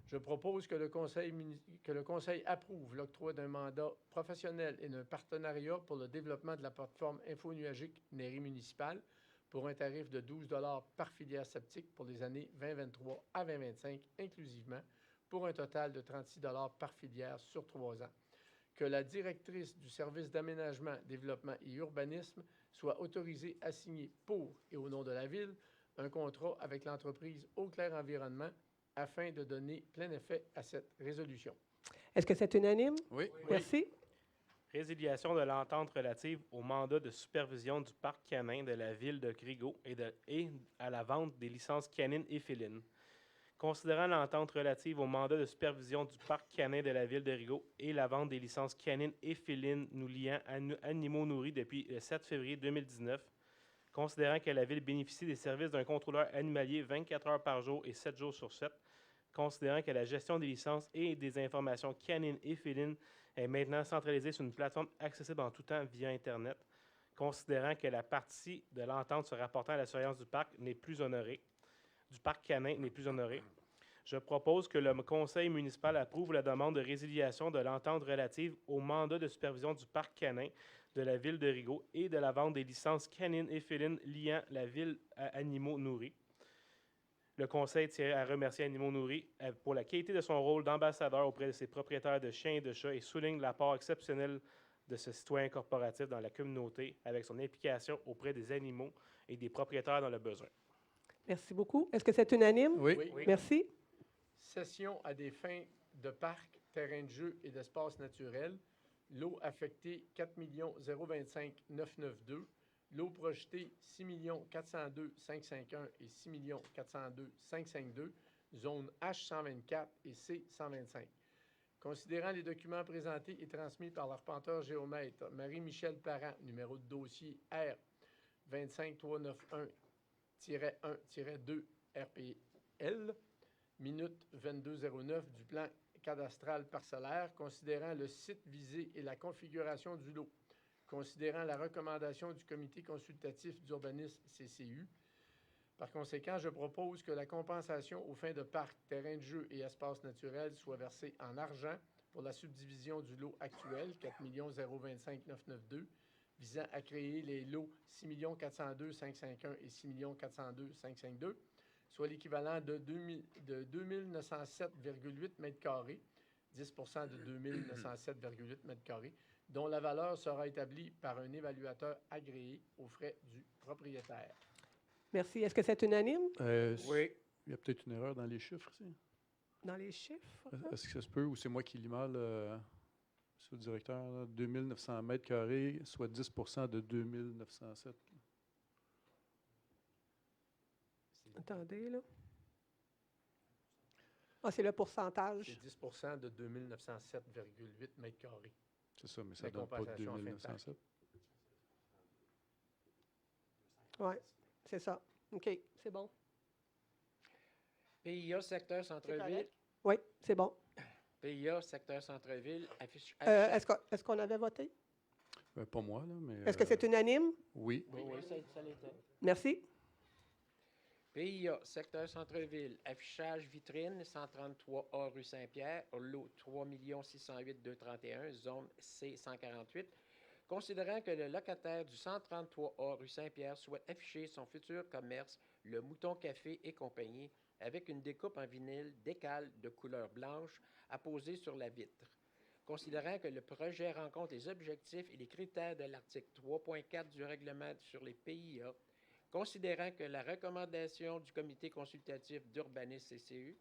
Je propose que le Conseil approuve l'octroi d'un mandat professionnel et d'un partenariat pour le développement de la plateforme infonuagique Nairie municipale pour un tarif de 12 $ par filière septique pour les années 2023 à 2025 inclusivement, pour un total de 36 $ par filière sur 3 ans. Que la directrice du service d'aménagement, développement et urbanisme soit autorisée à signer pour et au nom de la Ville un contrat avec l'entreprise Eau Claire Environnement afin de donner plein effet à cette résolution. Est-ce que c'est unanime? Oui. Merci. Résiliation de l'entente relative au mandat de supervision du parc canin de la ville de Rigaud et à la vente des licences canines et félines. Considérant l'entente relative au mandat de supervision du parc canin de la ville de Rigaud et la vente des licences canines et félines nous liant à animaux nourris depuis le 7 février 2019, considérant que la ville bénéficie des services d'un contrôleur animalier 24 heures par jour et 7 jours sur 7, considérant que la gestion des licences et des informations canines et félines est maintenant centralisée sur une plateforme accessible en tout temps via Internet, considérant que la partie de l'entente se rapportant à la surveillance du parc n'est plus honorée, du parc canin n'est plus honorée, je propose que le conseil municipal approuve la demande de résiliation de l'entente relative au mandat de supervision du parc canin de la ville de Rigaud et de la vente des licences canines et félines liant la ville à Animaux nourris. Le conseil tient à remercier Animaux nourris pour la qualité de son rôle d'ambassadeur auprès de ses propriétaires de chiens et de chats et souligne l'apport exceptionnel de ce citoyen corporatif dans la communauté avec son implication auprès des animaux et des propriétaires dans le besoin. Merci beaucoup. Est-ce que c'est unanime? Oui. Merci. Cession à des fins de parcs, terrains de jeu et d'espaces naturels. Lot affecté 4 025 992. Lot projeté 6 402 551 et 6 402 552. Zone H124 et C125. Considérant les documents présentés et transmis par l'arpenteur géomètre Marie-Michel Parent, numéro de dossier R 25391-1-2 RPL, minute 2209 du plan cadastral parcellaire, considérant le site visé et la configuration du lot, considérant la recommandation du comité consultatif d'urbanisme CCU. Par conséquent, je propose que la compensation aux fins de parcs, terrains de jeu et espaces naturels soit versée en argent pour la subdivision du lot actuel, 4 025 992, visant à créer les lots 6 402 551 et 6 402 552, soit l'équivalent de 2907,8 m², 10 % de 2907,8 m², dont la valeur sera établie par un évaluateur agréé aux frais du propriétaire. Merci. Est-ce que c'est unanime? Oui. Il y a peut-être une erreur dans les chiffres ici. Dans les chiffres? Est-ce que ça se peut ou c'est moi qui lis mal, monsieur le directeur, là, 2900 m², soit 10 % de 2907? Attendez, là. Ah, c'est le pourcentage. C'est 10 % de 2907,8 m². C'est ça, mais ça La ne donne pas compensation en fin de 2907. Oui, c'est ça. OK, c'est bon. PIA secteur centre-ville. correct? Oui, c'est bon. PIA secteur centre-ville. Est-ce qu'on avait voté? Pas moi, là, mais... Est-ce que c'est unanime? Oui. Oui, ça l'était. Merci. PIA, secteur centre-ville, affichage vitrine, 133A rue Saint-Pierre, lot 3 608 231, zone C148. Considérant que le locataire du 133A rue Saint-Pierre souhaite afficher son futur commerce, le Mouton Café et compagnie, avec une découpe en vinyle décale de couleur blanche apposée sur la vitre. Considérant que le projet rencontre les objectifs et les critères de l'article 3.4 du règlement sur les PIA, considérant que la recommandation du comité consultatif d'urbanisme CCU,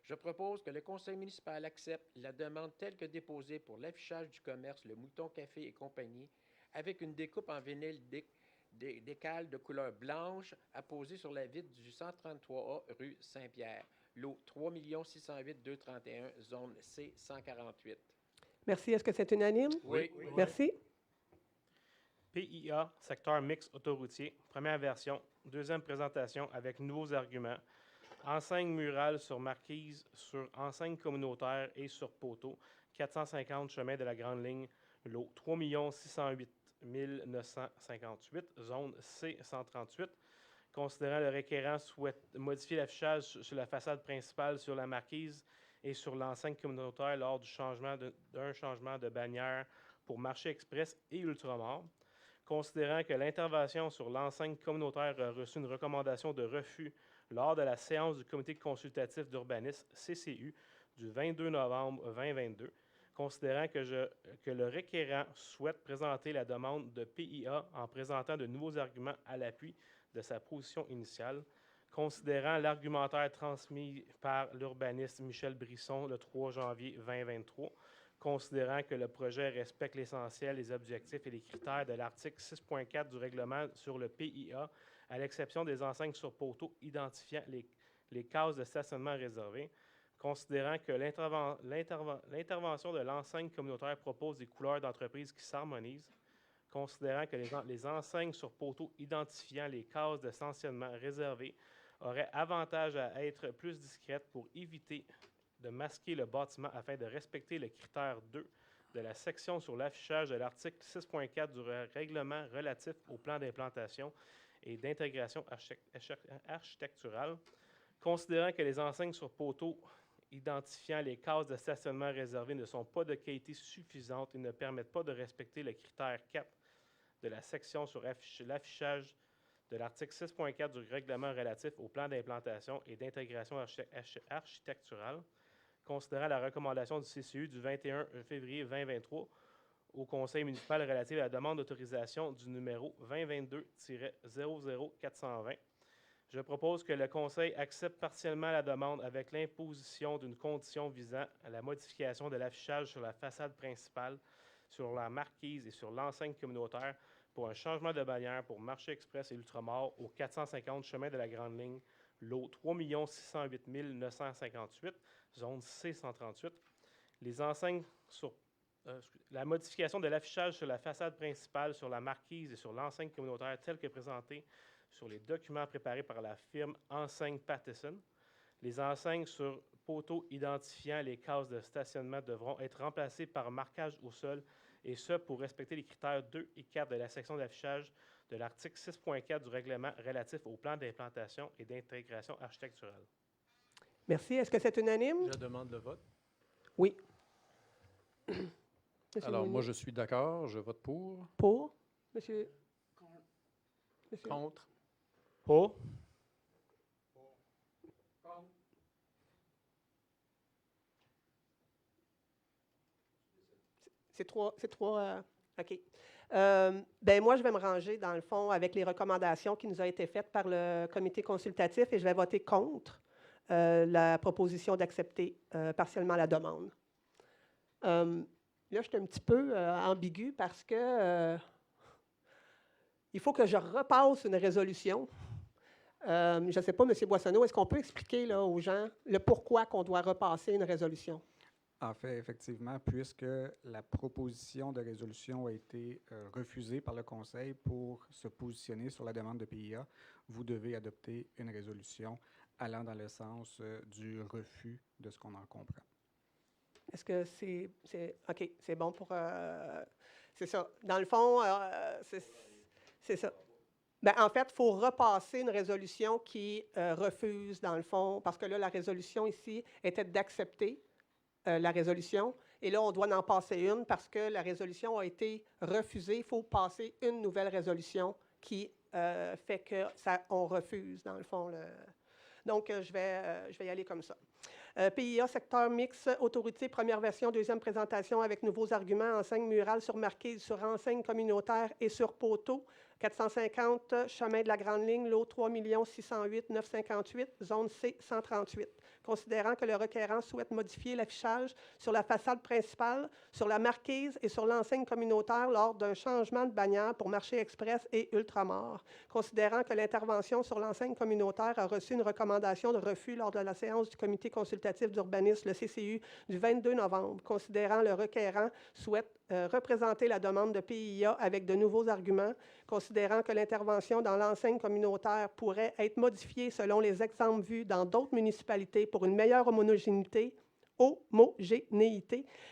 je propose que le conseil municipal accepte la demande telle que déposée pour l'affichage du commerce Le Mouton Café et compagnie avec une découpe en vinyle décale de couleur blanche apposée sur la vitre du 133A rue Saint-Pierre, lot 3 608 231, zone C148. Merci. Est-ce que c'est unanime? Oui. Merci. PIA, secteur mixte autoroutier, première version, deuxième présentation avec nouveaux arguments. Enseigne murale sur marquise, sur enseigne communautaire et sur poteau, 450 chemin de la Grande Ligne, lot 3 608 958, zone C138. Considérant le requérant souhaite modifier l'affichage sur la façade principale sur la marquise et sur l'enseigne communautaire lors du changement d'un changement de bannière pour marché express et ultramar. Considérant que l'intervention sur l'enseigne communautaire a reçu une recommandation de refus lors de la séance du comité consultatif d'urbanisme CCU du 22 novembre 2022, considérant que le requérant souhaite présenter la demande de PIA en présentant de nouveaux arguments à l'appui de sa position initiale, considérant l'argumentaire transmis par l'urbaniste Michel Brisson le 3 janvier 2023, considérant que le projet respecte l'essentiel, les objectifs et les critères de l'article 6.4 du règlement sur le PIA, à l'exception des enseignes sur poteau identifiant les cases de stationnement réservées, considérant que l'intervention de l'enseigne communautaire propose des couleurs d'entreprise qui s'harmonisent, considérant que les enseignes sur poteau identifiant les cases de stationnement réservées auraient avantage à être plus discrètes pour éviter de masquer le bâtiment afin de respecter le critère 2 de la section sur l'affichage de l'article 6.4 du règlement relatif au plan d'implantation et d'intégration architecturale, considérant que les enseignes sur poteau identifiant les cases de stationnement réservées ne sont pas de qualité suffisante et ne permettent pas de respecter le critère 4 de la section sur l'affichage de l'article 6.4 du règlement relatif au plan d'implantation et d'intégration architecturale, considérant la recommandation du CCU du 21 février 2023 au Conseil municipal relative à la demande d'autorisation du numéro 2022-00420. Je propose que le Conseil accepte partiellement la demande avec l'imposition d'une condition visant à la modification de l'affichage sur la façade principale, sur la marquise et sur l'enseigne communautaire pour un changement de bannière pour marché express et ultramar au 450 chemin de la Grande Ligne, lot 3 608 958, zone C138. Les enseignes sur la modification de l'affichage sur la façade principale, sur la marquise et sur l'enseigne communautaire telle que présentée sur les documents préparés par la firme Enseigne Pattison. Les enseignes sur poteaux identifiant les cases de stationnement devront être remplacées par marquage au sol, et ce pour respecter les critères 2 et 4 de la section d'affichage de l'article 6.4 du règlement relatif au plan d'implantation et d'intégration architecturale. Merci. Est-ce que c'est unanime? Je demande le vote. Oui. Alors, moi, je suis d'accord. Je vote pour. Pour? Monsieur? Contre. Pour. C'est trois. OK. Moi, je vais me ranger, dans le fond, avec les recommandations qui nous ont été faites par le comité consultatif et je vais voter contre la proposition d'accepter partiellement la demande. Là, je suis un petit peu ambigu parce que il faut que je repasse une résolution. Je ne sais pas, M. Boissonneau, est-ce qu'on peut expliquer là, aux gens le pourquoi qu'on doit repasser une résolution? En fait, effectivement, puisque la proposition de résolution a été refusée par le Conseil pour se positionner sur la demande de PIA, vous devez adopter une résolution allant dans le sens du refus de ce qu'on en comprend. Est-ce que c'est OK, c'est bon pour... c'est ça. Dans le fond, c'est ça. En fait, il faut repasser une résolution qui refuse, dans le fond, parce que là, la résolution ici était d'accepter la résolution. Et là, on doit en passer une parce que la résolution a été refusée. Il faut passer une nouvelle résolution qui fait qu'on refuse, dans le fond. Donc, je vais y aller comme ça. PIA, secteur mix, autorité, première version, deuxième présentation avec nouveaux arguments, enseigne murale sur marquise, sur enseigne communautaire et sur poteau, 450 chemin de la Grande Ligne, lot 3 608 958, zone C 138. Considérant que le requérant souhaite modifier l'affichage sur la façade principale, sur la marquise et sur l'enseigne communautaire lors d'un changement de bannière pour Marché Express et Ultramar. Considérant que l'intervention sur l'enseigne communautaire a reçu une recommandation de refus lors de la séance du comité consultatif d'urbanisme, le CCU, du 22 novembre. Considérant le requérant souhaite représenter la demande de PIA avec de nouveaux arguments, considérant que l'intervention dans l'enseigne communautaire pourrait être modifiée selon les exemples vus dans d'autres municipalités pour une meilleure homogénéité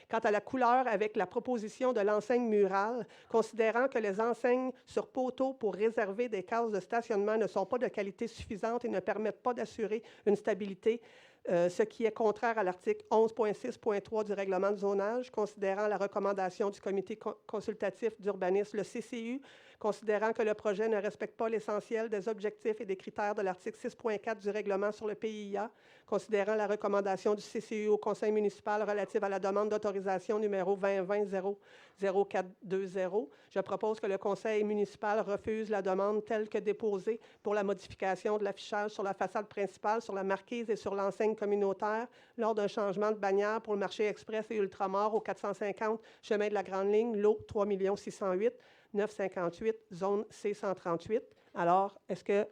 quant à la couleur avec la proposition de l'enseigne murale, considérant que les enseignes sur poteaux pour réserver des cases de stationnement ne sont pas de qualité suffisante et ne permettent pas d'assurer une stabilité, ce qui est contraire à l'article 11.6.3 du règlement de zonage, considérant la recommandation du comité consultatif d'urbanisme, le CCU, considérant que le projet ne respecte pas l'essentiel des objectifs et des critères de l'article 6.4 du règlement sur le PIA, considérant la recommandation du CCU au conseil municipal relative à la demande d'autorisation numéro 2020-00420, je propose que le conseil municipal refuse la demande telle que déposée pour la modification de l'affichage sur la façade principale, sur la marquise et sur l'enseigne communautaire lors d'un changement de bannière pour le Marché Express et Ultramar au 450 chemin de la Grande Ligne, lot 3 608 958, zone C138. Alors, est-ce que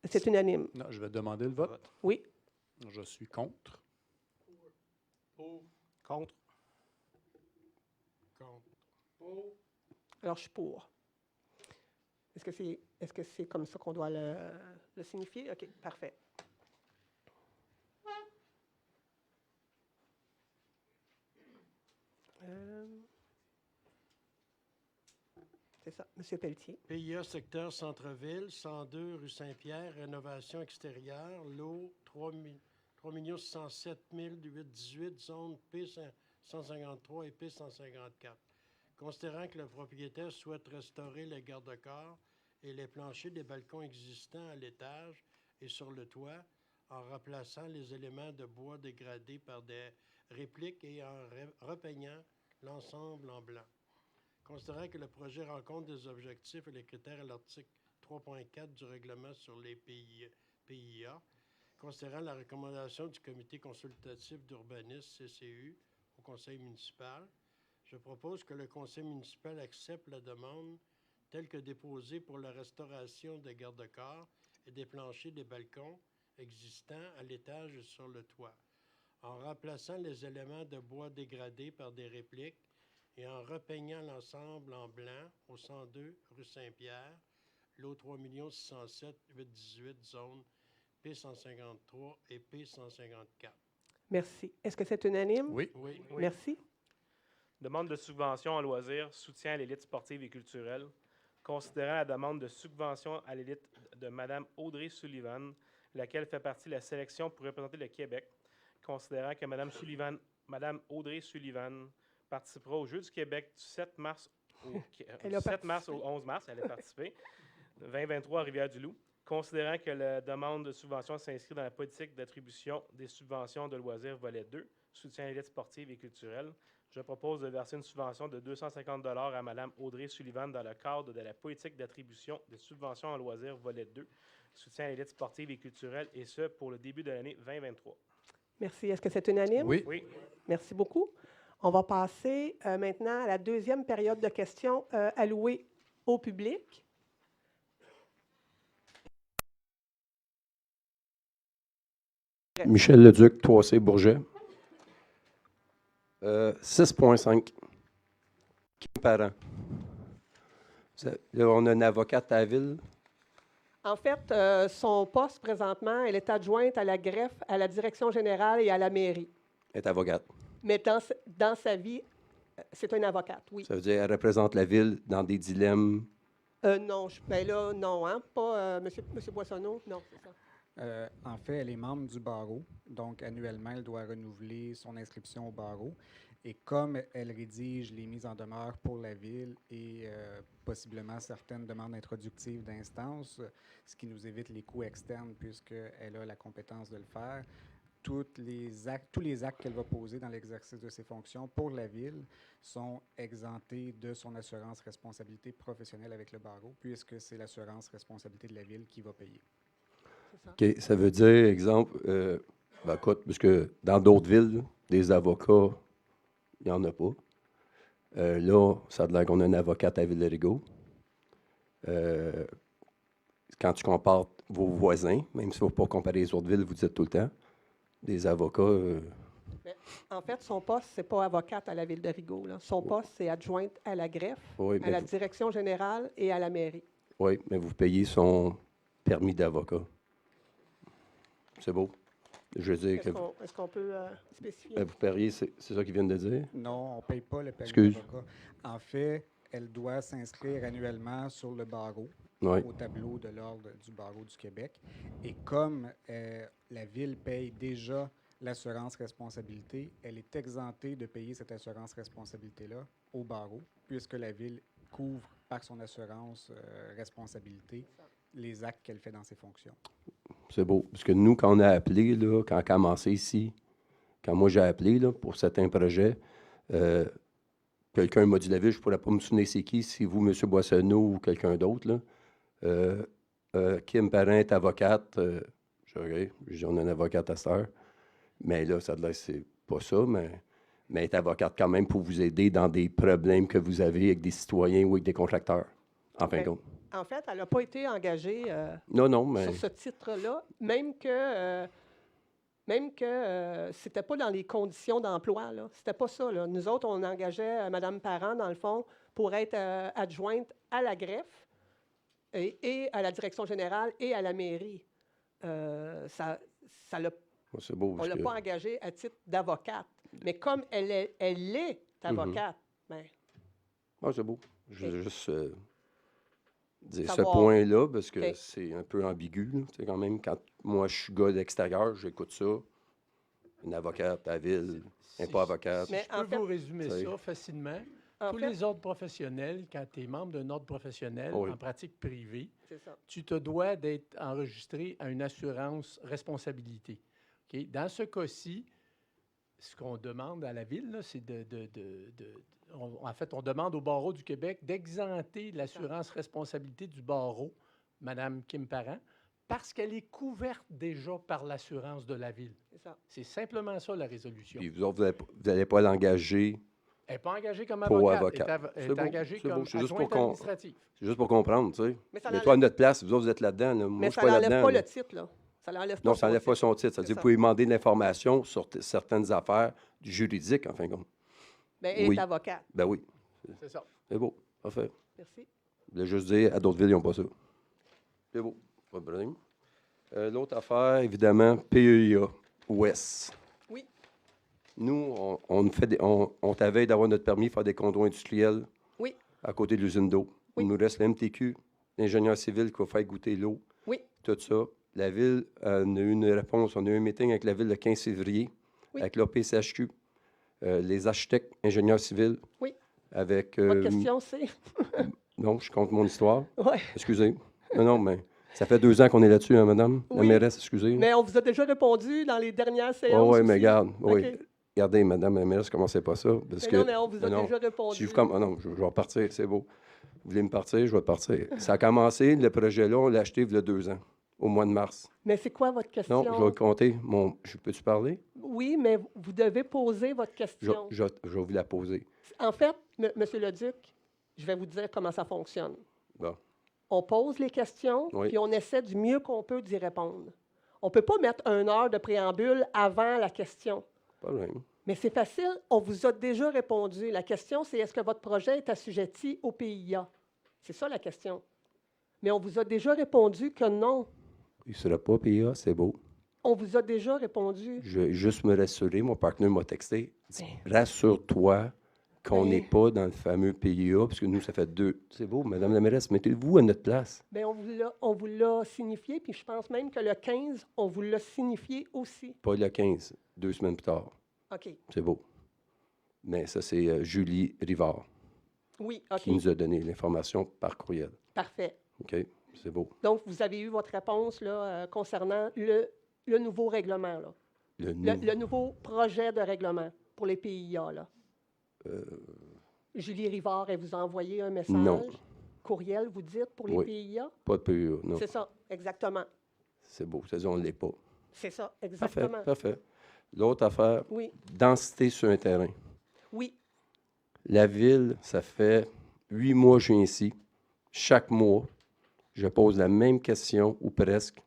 c'est unanime? Non, je vais demander le vote. Oui. Je suis contre. Pour. Contre. Contre. Pour. Alors, je suis pour. Est-ce que c'est comme ça qu'on doit le signifier? OK, parfait. C'est ça, M. Pelletier. PIA secteur centre-ville, 102 rue Saint-Pierre, rénovation extérieure, lot 3 607 818, zone P153 et P154. Considérant que le propriétaire souhaite restaurer les garde-corps et les planchers des balcons existants à l'étage et sur le toit, en remplaçant les éléments de bois dégradés par des répliques et en repeignant l'ensemble en blanc. Considérant que le projet rencontre des objectifs et les critères à l'article 3.4 du règlement sur les PIA, considérant la recommandation du comité consultatif d'urbanisme CCU au conseil municipal, je propose que le conseil municipal accepte la demande telle que déposée pour la restauration des garde-corps et des planchers des balcons existants à l'étage et sur le toit, en remplaçant les éléments de bois dégradés par des répliques et en repeignant l'ensemble en blanc au 102 rue Saint-Pierre, lot 3 607 818, zone P153 et P154. Merci. Est-ce que c'est unanime? Oui. Oui. Merci. Demande de subvention en loisirs, soutien à l'élite sportive et culturelle. Considérant la demande de subvention à l'élite de Mme Audrey Sullivan, laquelle fait partie de la sélection pour représenter le Québec, considérant que Mme Audrey Sullivan participera aux Jeux du Québec du 7 mars au 11 mars, elle a participé, 2023 à Rivière-du-Loup. Considérant que la demande de subvention s'inscrit dans la politique d'attribution des subventions de loisirs volet 2, soutien à l'élite sportive et culturelle, je propose de verser une subvention de 250 $ à Mme Audrey Sullivan dans le cadre de la politique d'attribution des subventions en loisirs volet 2, soutien à l'élite sportive et culturelle, et ce, pour le début de l'année 2023. Merci. Est-ce que c'est unanime? Oui. Oui. Merci beaucoup. On va passer maintenant à la deuxième période de questions allouée au public. Michel Leduc, 3C Bourget. 6,5 par an. Là, on a une avocate à la ville. En fait, son poste présentement, elle est adjointe à la greffe, à la direction générale et à la mairie. Elle est avocate. Mais dans sa vie, c'est une avocate, oui. Ça veut dire qu'elle représente la ville dans des dilemmes. Non, ben là, non, hein? Pas Monsieur Boissonneau, non, c'est ça. En fait, elle est membre du barreau, donc annuellement, elle doit renouveler son inscription au barreau. Et comme elle rédige les mises en demeure pour la ville et possiblement certaines demandes introductives d'instances, ce qui nous évite les coûts externes puisqu'elle a la compétence de le faire, tous les actes qu'elle va poser dans l'exercice de ses fonctions pour la Ville sont exemptés de son assurance responsabilité professionnelle avec le barreau, puisque c'est l'assurance responsabilité de la Ville qui va payer. C'est ça. OK. Ça veut dire, exemple, ben, écoute, parce que dans d'autres villes, là, des avocats, il n'y en a pas. Là, ça a l'air qu'on a une avocate à Ville-de-Rigaud. Quand tu compares vos voisins, même s'il ne faut pas comparer les autres villes, vous dites tout le temps, des avocats. Mais, en fait, son poste, ce n'est pas avocate à la Ville de Rigaud. Là. Son poste, c'est adjointe à la greffe, Oui, à mais la direction générale et à la mairie. oui, mais vous payez son permis d'avocat. C'est beau. Je veux dire que Est-ce qu'on peut spécifier? vous payez, c'est ça qu'ils viennent de dire? Non, on ne paye pas le permis Excuse. d'avocat. En fait, elle doit s'inscrire annuellement sur le barreau, Oui. au tableau de l'Ordre du barreau du Québec. Et comme la Ville paye déjà l'assurance responsabilité, elle est exemptée de payer cette assurance responsabilité-là au barreau, puisque la Ville couvre par son assurance responsabilité les actes qu'elle fait dans ses fonctions. C'est beau. Parce que nous, quand on a appelé, là, quand on a commencé ici, quand moi j'ai appelé là, pour certains projets, quelqu'un m'a dit la ville, je ne pourrais pas me souvenir c'est qui, si vous, M. Boissonneau ou quelqu'un d'autre, là. Kim Parent est avocate. Je dis, on a une avocate à cette heure. Mais là, ça c'est pas ça, mais elle est avocate quand même pour vous aider dans des problèmes que vous avez avec des citoyens ou avec des contracteurs, en fin de compte. En fait, elle n'a pas été engagée Non, mais sur ce titre-là, même que ce n'était pas dans les conditions d'emploi. Ce n'était pas ça. Là. Nous autres, on engageait Mme Parent, dans le fond, pour être adjointe à la greffe et à la direction générale et à la mairie. c'est beau. On ne parce l'a que- pas engagée à titre d'avocate. Mais comme elle est avocate, ben, c'est beau. Je veux juste dire ce Savoir. point-là, parce que OK. c'est un peu ambigu. Là. C'est quand même, quand moi, je suis gars d'extérieur, j'écoute ça. Une avocate à la ville, elle n'est pas avocate. Si Mais je en peux fait- vous résumer Tu sais. ça facilement, en tous fait, les ordres professionnels, quand tu es membre d'un ordre professionnel Oui. en pratique privée, c'est ça. tu te dois d'être enregistré à une assurance responsabilité. OK? Dans ce cas-ci, ce qu'on demande à la Ville, là, c'est en fait, on demande au barreau du Québec d'exenter l'assurance responsabilité du barreau, Mme Kim Parent, parce qu'elle est couverte déjà par l'assurance de la Ville. C'est ça. C'est simplement ça, la résolution. Puis vous autres, vous n'allez pas l'engager. Elle n'est pas engagée comme Pour avocate. avocate. Elle C'est est beau, engagée c'est beau. comme C'est juste adjointe pour qu'on- administrative. C'est juste pour comprendre, tu sais. Mais ça Mais n'enlève- toi, à notre place, vous autres, vous êtes là-dedans. Là. Moi, Mais je ça suis pas n'enlève là-dedans. pas là. le titre, là. Ça n'enlève Non, pas ça n'enlève pas son titre. C'est C'est-à-dire ça. vous pouvez demander de l'information sur certaines affaires du juridique, en fin de compte. Ben, elle Oui. est avocate. Ben oui, C'est ça. c'est beau. Parfait. Merci. Je voulais juste dire, à d'autres villes, ils n'ont pas ça. C'est beau. Pas de problème. L'autre affaire, évidemment, PEIA, Ouest. Oui. Nous, on t'avait d'avoir notre permis de faire des condos industriels Oui. à côté de l'usine d'eau. Oui. Il nous reste l'MTQ, l'ingénieur civil qui va faire goûter l'eau. Oui. Tout ça. La Ville, on a eu une réponse. On a eu un meeting avec la Ville le 15 février, Oui. avec l'OPCHQ, les architectes, ingénieurs civils. Oui. Avec... Votre question, c'est? Non, je compte mon histoire. Oui. Excusez. Non, mais ça fait 2 ans qu'on est là-dessus, hein, madame? La Oui. mairesse, excusez. Mais on vous a déjà répondu dans les dernières séances. Oui, mais aussi. regarde. Oui. OK. Regardez, madame la mairesse, commencez pas ça. Parce Mais que, non, mais on vous a non, déjà répondu. si non, je vais repartir, c'est beau. Vous voulez me partir, je vais partir. Ça a commencé, le projet-là, on l'a acheté il y a 2 ans, au mois de mars. Mais c'est quoi votre question? Non, je vais le compter. Peux-tu parler? Oui, mais vous devez poser votre question. Je vais vous la poser. En fait, Monsieur le Duc, je vais vous dire comment ça fonctionne. Bon. On pose les questions, Oui. puis on essaie du mieux qu'on peut d'y répondre. On ne peut pas mettre 1 heure de préambule avant la question. Pas de problème. Mais c'est facile, on vous a déjà répondu. La question, c'est est-ce que votre projet est assujetti au PIA? C'est ça la question. Mais on vous a déjà répondu que non. Il ne sera pas PIA, c'est beau. On vous a déjà répondu. Je vais juste me rassurer. Mon partenaire m'a texté. Dit, rassure-toi qu'on Ben. n'est pas dans le fameux PIA, parce que nous, ça fait 2. C'est beau, madame la mairesse, mettez-vous à notre place. Bien, on vous l'a signifié, puis je pense même que le 15, on vous l'a signifié aussi. Pas le 15, 2 semaines plus tard. OK. C'est beau. Mais ça, c'est Julie Rivard Oui, OK. qui nous a donné l'information par courriel. Parfait. OK? C'est beau. Donc, vous avez eu votre réponse là, concernant le nouveau règlement. Là. Le nouveau projet de règlement pour les PIA, là. Euh, Julie Rivard, elle vous a envoyé un message. Non. Courriel, vous dites, pour les Oui. PIA? Pas de PIA, non. C'est ça, exactement. C'est beau, c'est-à-dire on ne l'est pas. C'est ça, Parfait, exactement. parfait. L'autre affaire, Oui, densité sur un terrain. oui, La ville, ça fait 8 mois que je viens ici. Chaque mois, je pose la même question, ou presque.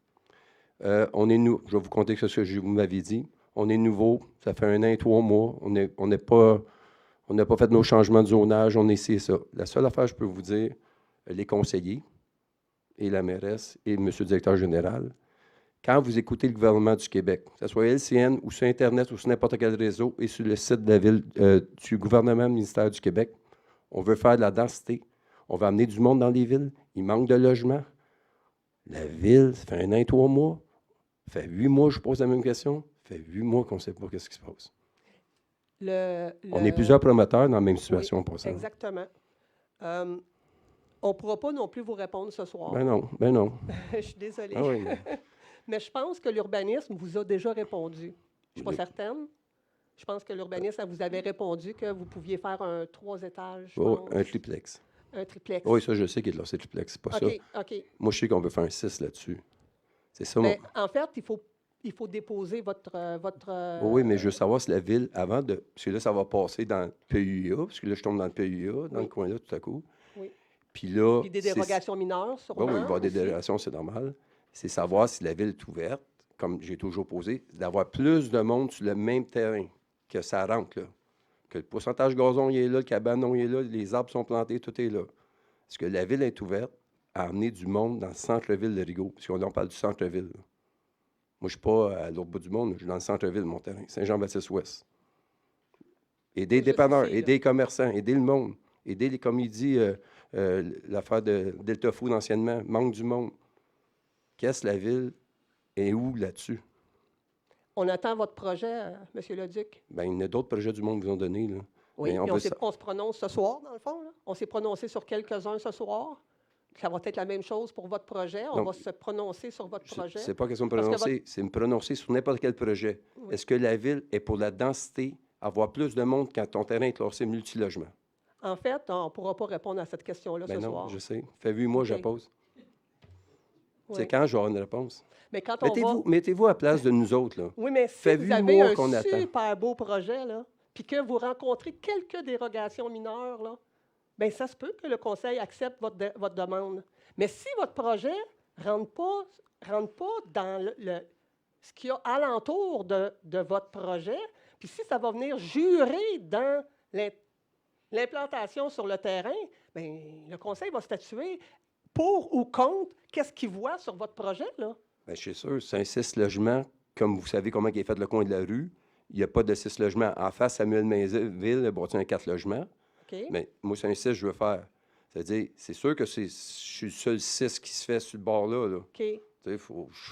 On est je vais vous compter ce que vous m'avez dit. On est nouveau, ça fait 1 an et 3 mois. On n'a pas fait nos changements de zonage, on est ici et ça. La seule affaire, je peux vous dire, les conseillers et la mairesse et M. le directeur général, quand vous écoutez le gouvernement du Québec, que ce soit LCN ou sur Internet ou sur n'importe quel réseau et sur le site de la ville, du gouvernement, du ministère du Québec, on veut faire de la densité. On veut amener du monde dans les villes. Il manque de logements. La ville, ça fait 1 an et 3 mois. Ça fait 8 mois que je pose la même question. Ça fait 8 mois qu'on ne sait pas ce qui se passe. On est plusieurs promoteurs dans la même situation en passant. Exactement. On ne pourra pas non plus vous répondre ce soir. Ben non, ben non. Je suis désolée. Ah oui, mais- Mais je pense que l'urbanisme vous a déjà répondu. Je ne suis pas Oui. certaine. Je pense que l'urbanisme, ça vous avait répondu que vous pouviez faire un 3 étages, je Oh, pense. un triplex. Un triplex. Oui, ça, je sais qu'il est là, c'est triplex. C'est pas ça. OK, OK. Moi, je sais qu'on veut faire un 6 là-dessus. C'est ça, Mais en fait, il faut déposer votre... Oui, mais je veux savoir si la ville, avant de. Parce que là, ça va passer dans le PUA, parce que là, je tombe dans le PUA, dans le coin-là, tout à coup. Oui. Puis là. Puis des c'est- dérogations mineures, sûrement. Oui, il va y avoir des aussi. dérogations, c'est normal. C'est savoir si la ville est ouverte, comme j'ai toujours posé, d'avoir plus de monde sur le même terrain, que ça rentre, là. Que le pourcentage gazon, il est là, le cabanon, il est là, les arbres sont plantés, tout est là. Est-ce que la ville est ouverte à amener du monde dans le centre-ville de Rigaud? Parce qu'on en parle du centre-ville, là. Moi, je ne suis pas à l'autre bout du monde, je suis dans le centre-ville, mon terrain, Saint-Jean-Baptiste-Ouest. Aider les Juste dépanneurs, ici, là. aider les commerçants, aider le monde, aider, comme il dit, l'affaire de Delta Food anciennement, manque du monde. Qu'est-ce que la ville est où là-dessus? On attend votre projet, M. Leduc. Bien, il y en a d'autres projets du monde qui vous ont donné, là. Oui, Mais on puis veut on se prononce ce soir, dans le fond. Là. On s'est prononcé sur quelques-uns ce soir. Ça va être la même chose pour votre projet. On Non. va se prononcer sur votre projet. C'est pas question de Parce que prononcer, c'est me prononcer sur n'importe quel projet. Oui. Est-ce que la ville est pour la densité, avoir plus de monde quand ton terrain est classé multilogement? En fait, on ne pourra pas répondre à cette question-là Ben ce non, soir. je sais. Fait 8 mois, je la OK. pose. Oui. C'est quand je vais avoir une réponse? Mais quand on va... Mettez-vous à la place de nous autres, là. Oui, mais si Fait vous 8 avez mois un qu'on attend. super beau projet, là, puis que vous rencontrez quelques dérogations mineures, là, bien, ça se peut que le conseil accepte votre demande. Mais si votre projet ne rentre pas dans ce qu'il y a alentour de votre projet, puis si ça va venir jurer dans l'implantation sur le terrain, bien, le conseil va statuer pour ou contre qu'est-ce qu'il voit sur votre projet, là. Bien, je suis sûr, c'est un 6 logements, comme vous savez comment il est fait le coin de la rue. Il n'y a pas de 6 logements. En face, Samuel Mainville a bâti un 4 logements. OK? Mais moi, c'est un 6 que je veux faire. C'est-à-dire, c'est sûr que je suis le seul 6 qui se fait sur le bord-là. Là. OK. Tu sais, je suis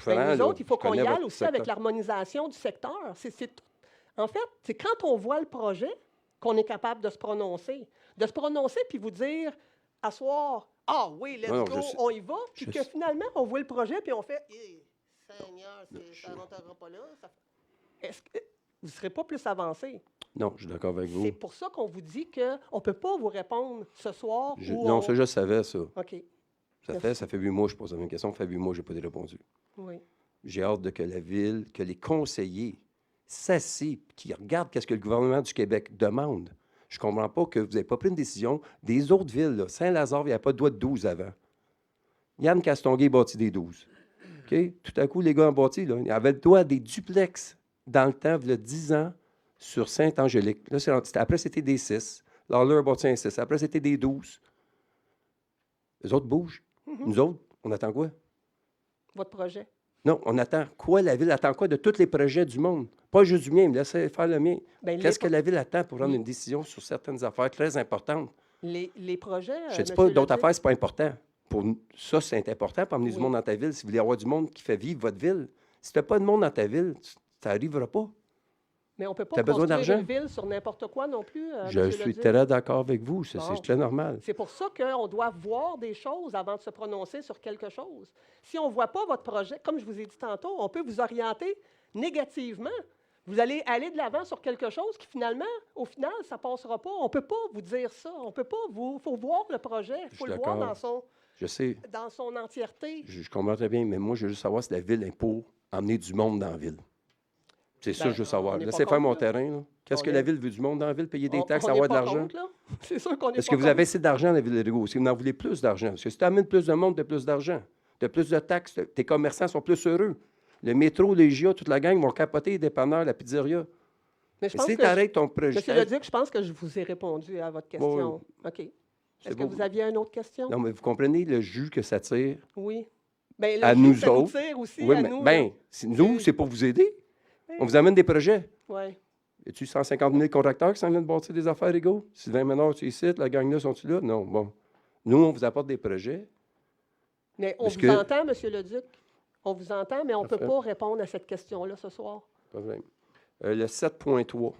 Ben, franc, nous là, autres, il faut je qu'on y connais aille votre aussi avec secteur. l'harmonisation du secteur. C'est tout. En fait, c'est quand on voit le projet qu'on est capable de se prononcer. De se prononcer puis vous dire, à soir, ah oui, let's Non, go, je sais. on y va. Puis Je que sais. finalement, on voit le projet puis on fait, Seigneur, je- ça ne rentrera pas là. Est-ce que vous ne serez pas plus avancé? Non, je suis d'accord avec vous. C'est pour ça qu'on vous dit qu'on ne peut pas vous répondre ce soir. ou Non, on- ça, je savais, ça. OK. Ça fait 8 mois que je pose la même question. Ça fait 8 mois que je n'ai pas été répondu. Oui. J'ai hâte de que la ville, que les conseillers s'assient, qui regardent qu'est-ce que le gouvernement du Québec demande. Je ne comprends pas que vous n'avez pas pris une décision. Des autres villes, là, Saint-Lazare, il n'y avait pas de droit de 12 avant. Yann Castonguay bâtit des 12. OK? Tout à coup, les gars ont bâti, là, ils avaient le droit à des duplex dans le temps, il y a 10 ans, sur Sainte-Angélique. Là, après, c'était des 6. Lawler a bâti un 6. Après, c'était des 12. Les autres bougent. Nous autres, on attend quoi? Votre projet. Non, on attend quoi? La ville attend quoi de tous les projets du monde? Pas juste du mien, mais laissez faire le mien. Ben, Qu'est-ce les que la ville attend pour prendre une décision sur certaines affaires très importantes? Les projets. Je ne dis Monsieur pas d'autres Leduc, affaires, c'est pas important. Pour ça, c'est important pour amener du Oui. monde dans ta ville. Si vous voulez avoir du monde qui fait vivre votre ville, si tu n'as pas de monde dans ta ville, ça n'arrivera pas. Mais on ne peut pas T'as besoin construire d'argent? une ville sur n'importe quoi non plus. Je Monsieur suis Leduc. très d'accord avec vous. C'est Bon. très normal. C'est pour ça qu'on doit voir des choses avant de se prononcer sur quelque chose. Si on ne voit pas votre projet, comme je vous ai dit tantôt, on peut vous orienter négativement. Vous allez aller de l'avant sur quelque chose qui, finalement, au final, ça ne passera pas. On ne peut pas vous dire ça. On peut pas vous... Il faut voir le projet. Il faut suis le voir d'accord. Je sais, dans son entièreté. je comprends très bien, mais moi, je veux juste savoir si la ville est pour emmener du monde dans la ville. C'est ça que je veux savoir. on n'est pas Laissez faire mon contre, là. terrain. Là. Qu'est-ce On que est- la ville veut du monde dans la ville? Payer des taxes, On n'est avoir de pas l'argent? contre, là. C'est sûr qu'on est Est-ce pas que vous avez contre. assez d'argent dans la ville de Rigaud? Si vous en voulez plus d'argent, parce que si tu amènes plus de monde, tu as plus d'argent. Tu as plus de taxes, tes commerçants sont plus heureux. Le métro, les GIA, toute la gang vont capoter les dépanneurs, la pizzeria. Mais je Mais pense si que tu arrêtes ton projet... Monsieur Leduc, je pense que je vous ai répondu à votre question. Oui. OK. Est-ce C'est que beau. vous aviez une autre question? Non, mais vous comprenez le jus que ça tire Oui. Bien, le à jus, nous ça autres. tire aussi Oui, à mais nous. ben, nous, c'est pour vous aider. On vous amène des projets. Oui. Y a-tu 150 000 contracteurs qui s'en viennent bâtir des affaires égaux? Sylvain Ménard, tu es ici, la gang-là, sont-ils là? Non, bon. Nous, on vous apporte des projets. Mais on Parce vous que- entend, Monsieur Leduc. On vous entend, mais on ne peut Parfait. pas répondre à cette question-là ce soir. Pas de problème. Le 7.3.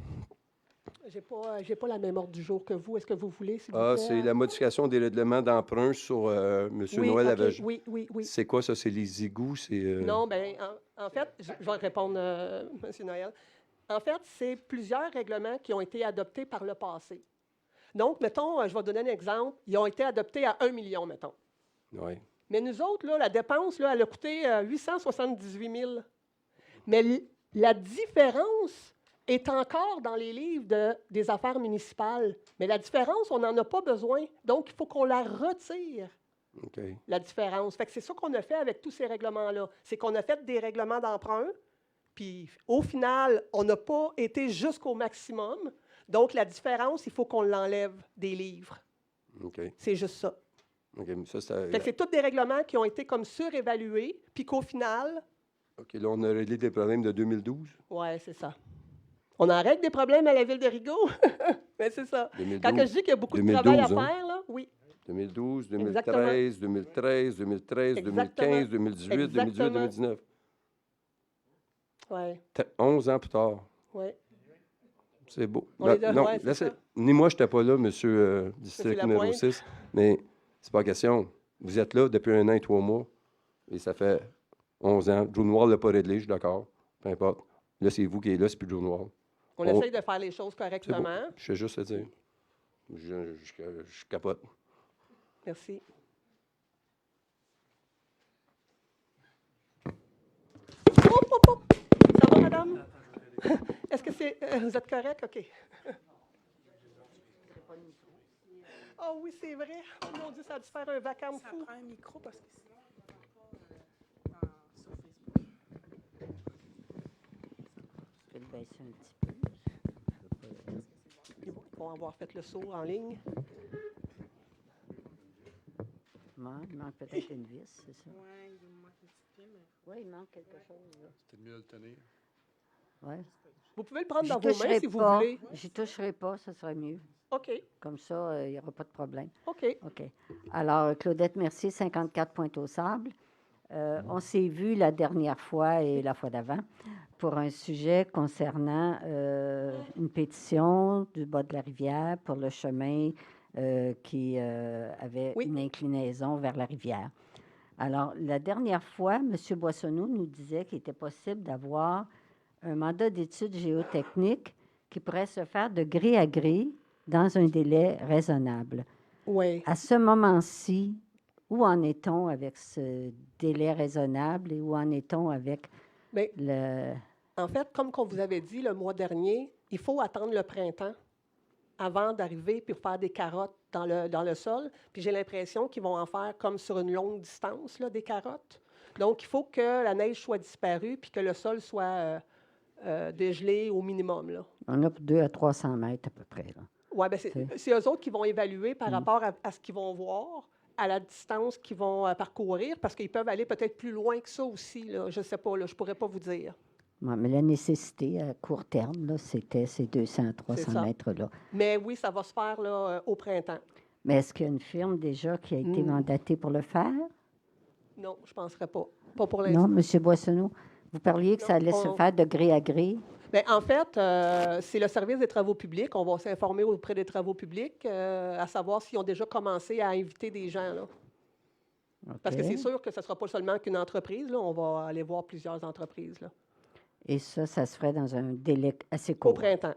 J'ai pas la même ordre du jour que vous. Est-ce que vous voulez, s'il vous Ah, plaît? c'est la modification des règlements d'emprunt sur M. Oui, Noël OK, avait. oui, oui, oui. C'est quoi ça? C'est les égouts? C'est, Non, bien, en fait, je vais répondre, M. Noël. En fait, c'est plusieurs règlements qui ont été adoptés par le passé. Donc, mettons, je vais donner un exemple. Ils ont été adoptés à 1 million, mettons. Oui. Mais nous autres, là, la dépense, là, elle a coûté 878 000. Mais la différence est encore dans les livres des affaires municipales. Mais la différence, on n'en a pas besoin. Donc, il faut qu'on la retire, OK. la différence. Fait que c'est ça qu'on a fait avec tous ces règlements-là. C'est qu'on a fait des règlements d'emprunt, puis au final, on n'a pas été jusqu'au maximum. Donc, la différence, il faut qu'on l'enlève des livres. OK. C'est juste ça. OK. Mais ça, c'est. Fait que c'est tous des règlements qui ont été comme surévalués, puis qu'au final, OK, là, on a réglé des problèmes de 2012. oui, c'est ça. On en règle des problèmes à la ville de Rigaud. Mais c'est ça. 2012. Quand je dis qu'il y a beaucoup de 2012, travail à hein? faire, là, oui. 2012, Exactement. 2013, 2013, 2013, Exactement. 2015, 2018, 2018, Exactement. 2019. Oui, 11 ans plus tard. oui. C'est beau. On est de- non, ouais, c'est laissez- ça. ni moi, je n'étais pas là, monsieur district numéro Lapointe. 6, mais c'est pas question. Vous êtes là depuis 1 an et 3 mois, et ça fait 11 ans. Joe Noir ne l'a pas réglé, je suis d'accord. Peu importe. Là, c'est vous qui êtes là, c'est plus Joe Noir. On essaye de faire les choses C'est beau. correctement. Je fais juste te dire. Je capote. Merci. Hop, hop, hop. Ça va, madame? Est-ce que c'est... vous êtes correct? OK. Oh oui, c'est vrai. Oh mon Dieu, ça a dû faire un vacarme Ça fou. prend un micro parce que sinon, on ne peut pas sur Facebook. Je vais le baisser un petit peu. Ils vont avoir fait le saut en ligne. Il manque peut-être une vis, c'est ça? Oui, il me manque une petite clé, mais... Oui, il manque quelque chose. là. C'était mieux de le tenir. Oui. Vous pouvez le prendre J'y dans vos mains toucherai si vous pas. voulez. J'y toucherai pas, ça serait mieux. OK, Comme ça, il n'y aura pas de problème. OK. OK. Alors, Claudette Mercier, 54 Pointe-aux-Sables. On s'est vu la dernière fois et la fois d'avant pour un sujet concernant une pétition du bas de la rivière pour le chemin qui avait Oui. une inclinaison vers la rivière. Alors, la dernière fois, M. Boissonneau nous disait qu'il était possible d'avoir un mandat d'études géotechniques qui pourrait se faire de gré à gré dans un délai raisonnable. Oui. À ce moment-ci, où en est-on avec ce délai raisonnable et où en est-on avec Bien, le... en fait, comme qu'on vous avait dit le mois dernier, il faut attendre le printemps avant d'arriver puis faire des carottes dans le sol. Puis j'ai l'impression qu'ils vont en faire comme sur une longue distance, là, des carottes. Donc, il faut que la neige soit disparue puis que le sol soit dégelé au minimum, là. On a 200 à 300 mètres à peu près. Là. Oui, bien, c'est eux autres qui vont évaluer par Mm. rapport à ce qu'ils vont voir, à la distance qu'ils vont parcourir, parce qu'ils peuvent aller peut-être plus loin que ça aussi, là. Je ne sais pas, là, je ne pourrais pas vous dire. Ouais, mais la nécessité à court terme, là, c'était ces 200 à C'est 300 ça. mètres-là. Mais oui, ça va se faire là, au printemps. Mais est-ce qu'il y a une firme déjà qui a été Mm. mandatée pour le faire? Non, je ne penserais pas. Pas pour Non, l'instant. M. Boissonneau, vous parliez que ça allait se on- faire de gré à gré. Bien, en fait, c'est le service des travaux publics. On va s'informer auprès des travaux publics, à savoir s'ils ont déjà commencé à inviter des gens, là. Parce que OK. c'est sûr que ce ne sera pas seulement qu'une entreprise, là. On va aller voir plusieurs entreprises, là. Et ça se ferait dans un délai assez Au court. printemps.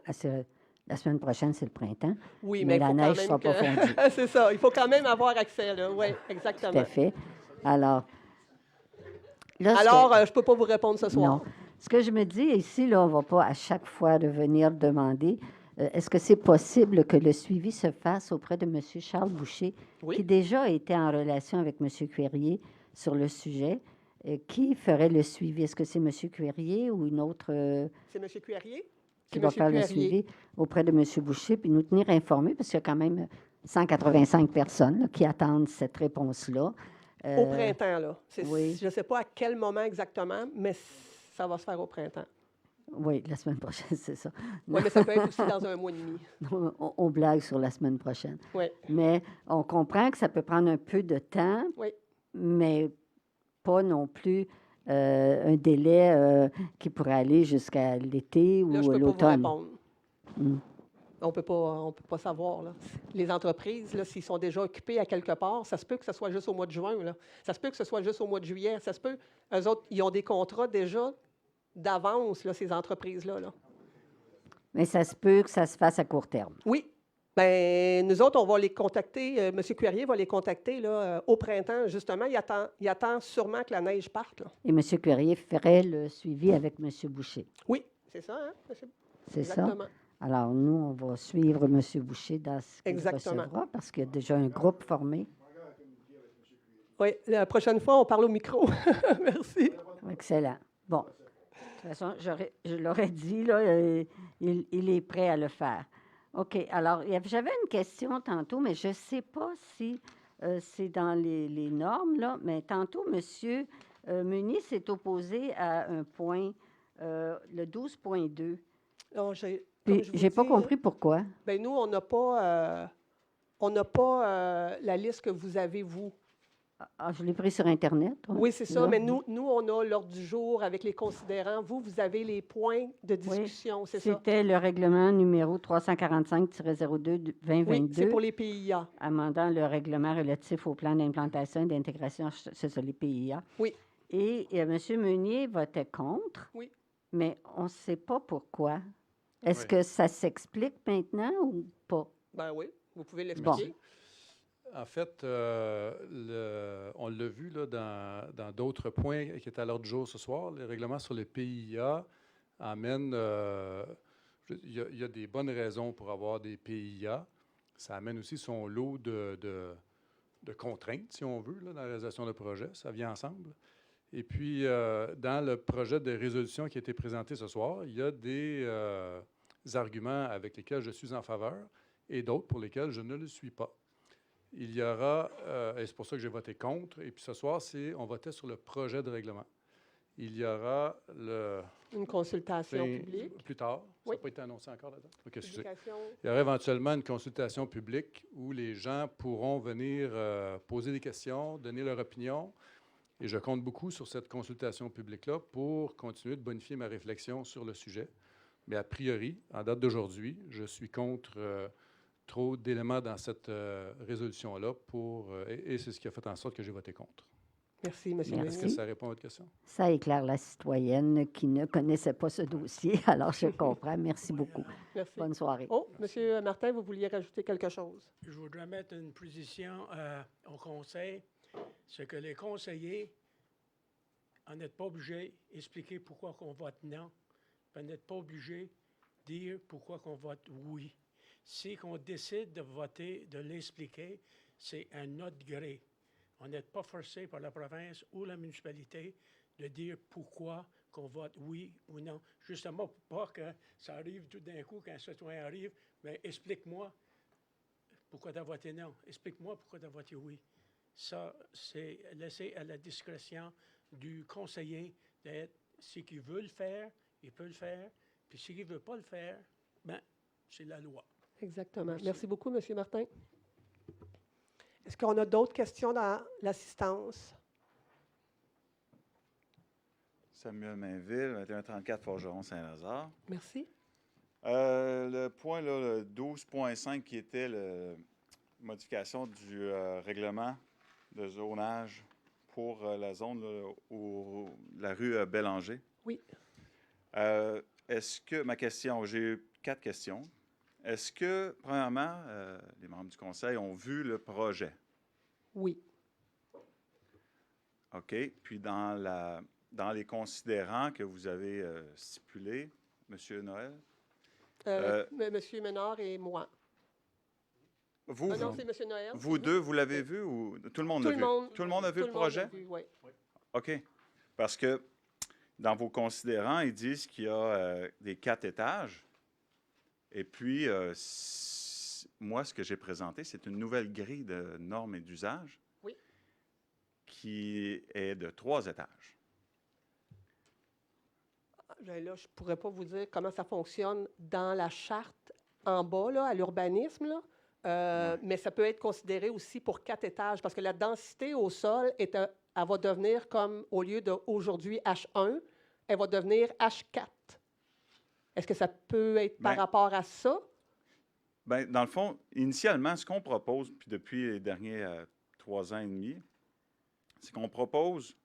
La semaine prochaine, c'est le printemps. Oui, mais mais la il faut neige ne quand sera même pas fondue. que... C'est ça. Il faut quand même avoir accès, là. Oui, exactement. Tout à fait. Alors, là, Alors, je ne peux pas vous répondre ce soir. non. Ce que je me dis ici, là, on ne va pas à chaque fois revenir demander. Est-ce que c'est possible que le suivi se fasse auprès de M. Charles Boucher, Oui. qui déjà était en relation avec M. Cuérier sur le sujet? Qui ferait le suivi? Est-ce que c'est M. Cuérier ou une autre C'est M. Cuérier? qui C'est va M. faire le Cuérier. suivi auprès de M. Boucher, puis nous tenir informés, parce qu'il y a quand même 185 personnes là, qui attendent cette réponse-là. Au printemps, là. Oui. Je ne sais pas à quel moment exactement, mais ça va se faire au printemps. Oui, la semaine prochaine, c'est ça. Oui, mais ça peut être aussi dans un mois et demi. On blague sur la semaine prochaine. Oui. Mais on comprend que ça peut prendre un peu de temps, Oui. mais pas non plus un délai qui pourrait aller jusqu'à l'été ou Là, je peux pas vous l'automne. répondre. Mm. On peut pas savoir. Là. Les entreprises, là, s'ils sont déjà occupés à quelque part, ça se peut que ce soit juste au mois de juin. Là. Ça se peut que ce soit juste au mois de juillet. Ça se peut. Eux autres, ils ont des contrats déjà d'avance, là, ces entreprises-là. Là. Mais ça se peut que ça se fasse à court terme. Oui. Bien, nous autres, on va les contacter. M. Cuérier va les contacter là, au printemps, justement. Il attend sûrement que la neige parte. Là. Et M. Cuérier ferait le suivi avec M. Boucher. Oui, c'est ça, hein, monsieur? C'est ça? Exactement. Alors, nous, on va suivre M. Boucher dans ce qu'il Exactement. recevra, parce qu'il y a déjà un groupe formé. Oui, la prochaine fois, on parle au micro. Merci. Excellent. Bon. De toute façon, je l'aurais dit, là, il est prêt à le faire. OK. Alors, j'avais une question tantôt, mais je ne sais pas si c'est dans les normes, là, mais tantôt, M. Meunier s'est opposé à un point, le 12.2. Puis, je n'ai pas compris pourquoi. Bien, nous, on n'a pas la liste que vous avez, vous. Ah, je l'ai pris sur Internet. Ouais. Oui, c'est ça, Là. mais nous, on a l'ordre du jour avec les considérants. Vous avez les points de discussion, Oui, c'est ça? C'était le règlement numéro 345-02-2022. Oui, c'est pour les PIA. Amendant le règlement relatif au plan d'implantation et d'intégration, c'est ça, les PIA. Oui. Et M. Meunier votait contre. Oui. Mais on ne sait pas pourquoi. Est-ce Oui. que ça s'explique maintenant ou pas? Ben oui, vous pouvez l'expliquer. En fait, on l'a vu là, dans d'autres points qui étaient à l'ordre du jour ce soir. Le règlement sur le PIA amène... il y a des bonnes raisons pour avoir des PIA. Ça amène aussi son lot de contraintes, si on veut, là, dans la réalisation de projet. Ça vient ensemble. Et puis, dans le projet de résolution qui a été présenté ce soir, il y a des arguments avec lesquels je suis en faveur et d'autres pour lesquels je ne le suis pas. Il y aura, et c'est pour ça que j'ai voté contre, et puis ce soir, on votait sur le projet de règlement. Il y aura une consultation publique. Plus tard. Oui. Ça n'a pas été annoncé encore, la date? OK, excusez. Publication. Il y aura éventuellement une consultation publique où les gens pourront venir poser des questions, donner leur opinion. Et je compte beaucoup sur cette consultation publique-là pour continuer de bonifier ma réflexion sur le sujet. Mais a priori, en date d'aujourd'hui, je suis contre trop d'éléments dans cette résolution-là et c'est ce qui a fait en sorte que j'ai voté contre. Merci, M. Meunier. Est-ce que ça répond à votre question? Ça éclaire la citoyenne qui ne connaissait pas ce dossier. Alors, je comprends. Merci beaucoup. Merci. Bonne soirée. Oh, M. Martin, vous vouliez rajouter quelque chose? Je voudrais mettre une position au conseil. C'est que les conseillers, on n'est pas obligés d'expliquer pourquoi on vote non. On n'est pas obligés de dire pourquoi on vote oui. Si on décide de voter, de l'expliquer, c'est à notre gré. On n'est pas forcé par la province ou la municipalité de dire pourquoi qu'on vote oui ou non. Justement, pour pas que ça arrive tout d'un coup, quand un citoyen arrive, bien, explique-moi pourquoi tu as voté non. Explique-moi pourquoi tu as voté oui. Ça, c'est laissé à la discrétion du conseiller d'être, s'il veut le faire, il peut le faire, puis s'il ne veut pas le faire, bien, c'est la loi. Exactement. Merci beaucoup, M. Martin. Est-ce qu'on a d'autres questions dans l'assistance? Samuel Mainville, 2134 Forgeron-Saint-Lazare. Merci. Le point, là, le 12.5, qui était la modification du règlement de zonage pour la zone, là, la rue Bélanger. Oui. Est-ce que, ma question, j'ai 4 questions. Est-ce que, premièrement, les membres du conseil ont vu le projet? Oui. OK. Puis dans les considérants que vous avez stipulés, M. Noël? Monsieur Ménard et moi. Vous, non, c'est M. Noël. vous deux, vous l'avez vu ou tout le monde l'a vu? Tout le monde a vu le projet? Oui. OK. Parce que dans vos considérants, ils disent qu'il y a des 4 étages. Et puis, moi, ce que j'ai présenté, c'est une nouvelle grille de normes et d'usage qui est de 3 étages. Là, je ne pourrais pas vous dire comment ça fonctionne dans la charte en bas, là, à l'urbanisme, là. Mais ça peut être considéré aussi pour 4 étages, parce que la densité au sol, elle va devenir comme, au lieu d'aujourd'hui H1, elle va devenir H4. Est-ce que ça peut être par rapport à ça? Bien, dans le fond, initialement, ce qu'on propose, puis depuis les derniers 3 ans et demi, c'est qu'on propose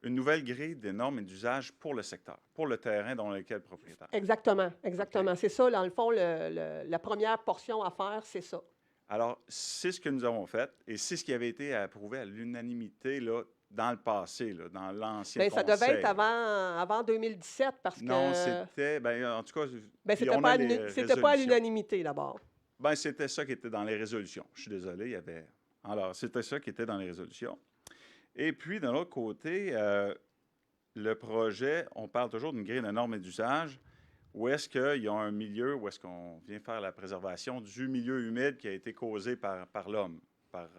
une nouvelle grille des normes et d'usage pour le secteur, pour le terrain dans lequel le propriétaire. Exactement, exactement. C'est ça, dans le fond, la première portion à faire, c'est ça. Alors, c'est ce que nous avons fait, et c'est ce qui avait été approuvé à l'unanimité là, dans le passé, là, dans l'ancien conseil. Ça devait être avant 2017, parce que... Non, c'était... Bien, en tout cas... c'était pas à l'unanimité, d'abord. Bien, c'était ça qui était dans les résolutions. Je suis désolé, il y avait... Alors, c'était ça qui était dans les résolutions. Et puis, d'un autre côté, le projet, on parle toujours d'une grille de normes et d'usage, où est-ce qu'il y a un milieu, où est-ce qu'on vient faire la préservation du milieu humide qui a été causé par l'homme, par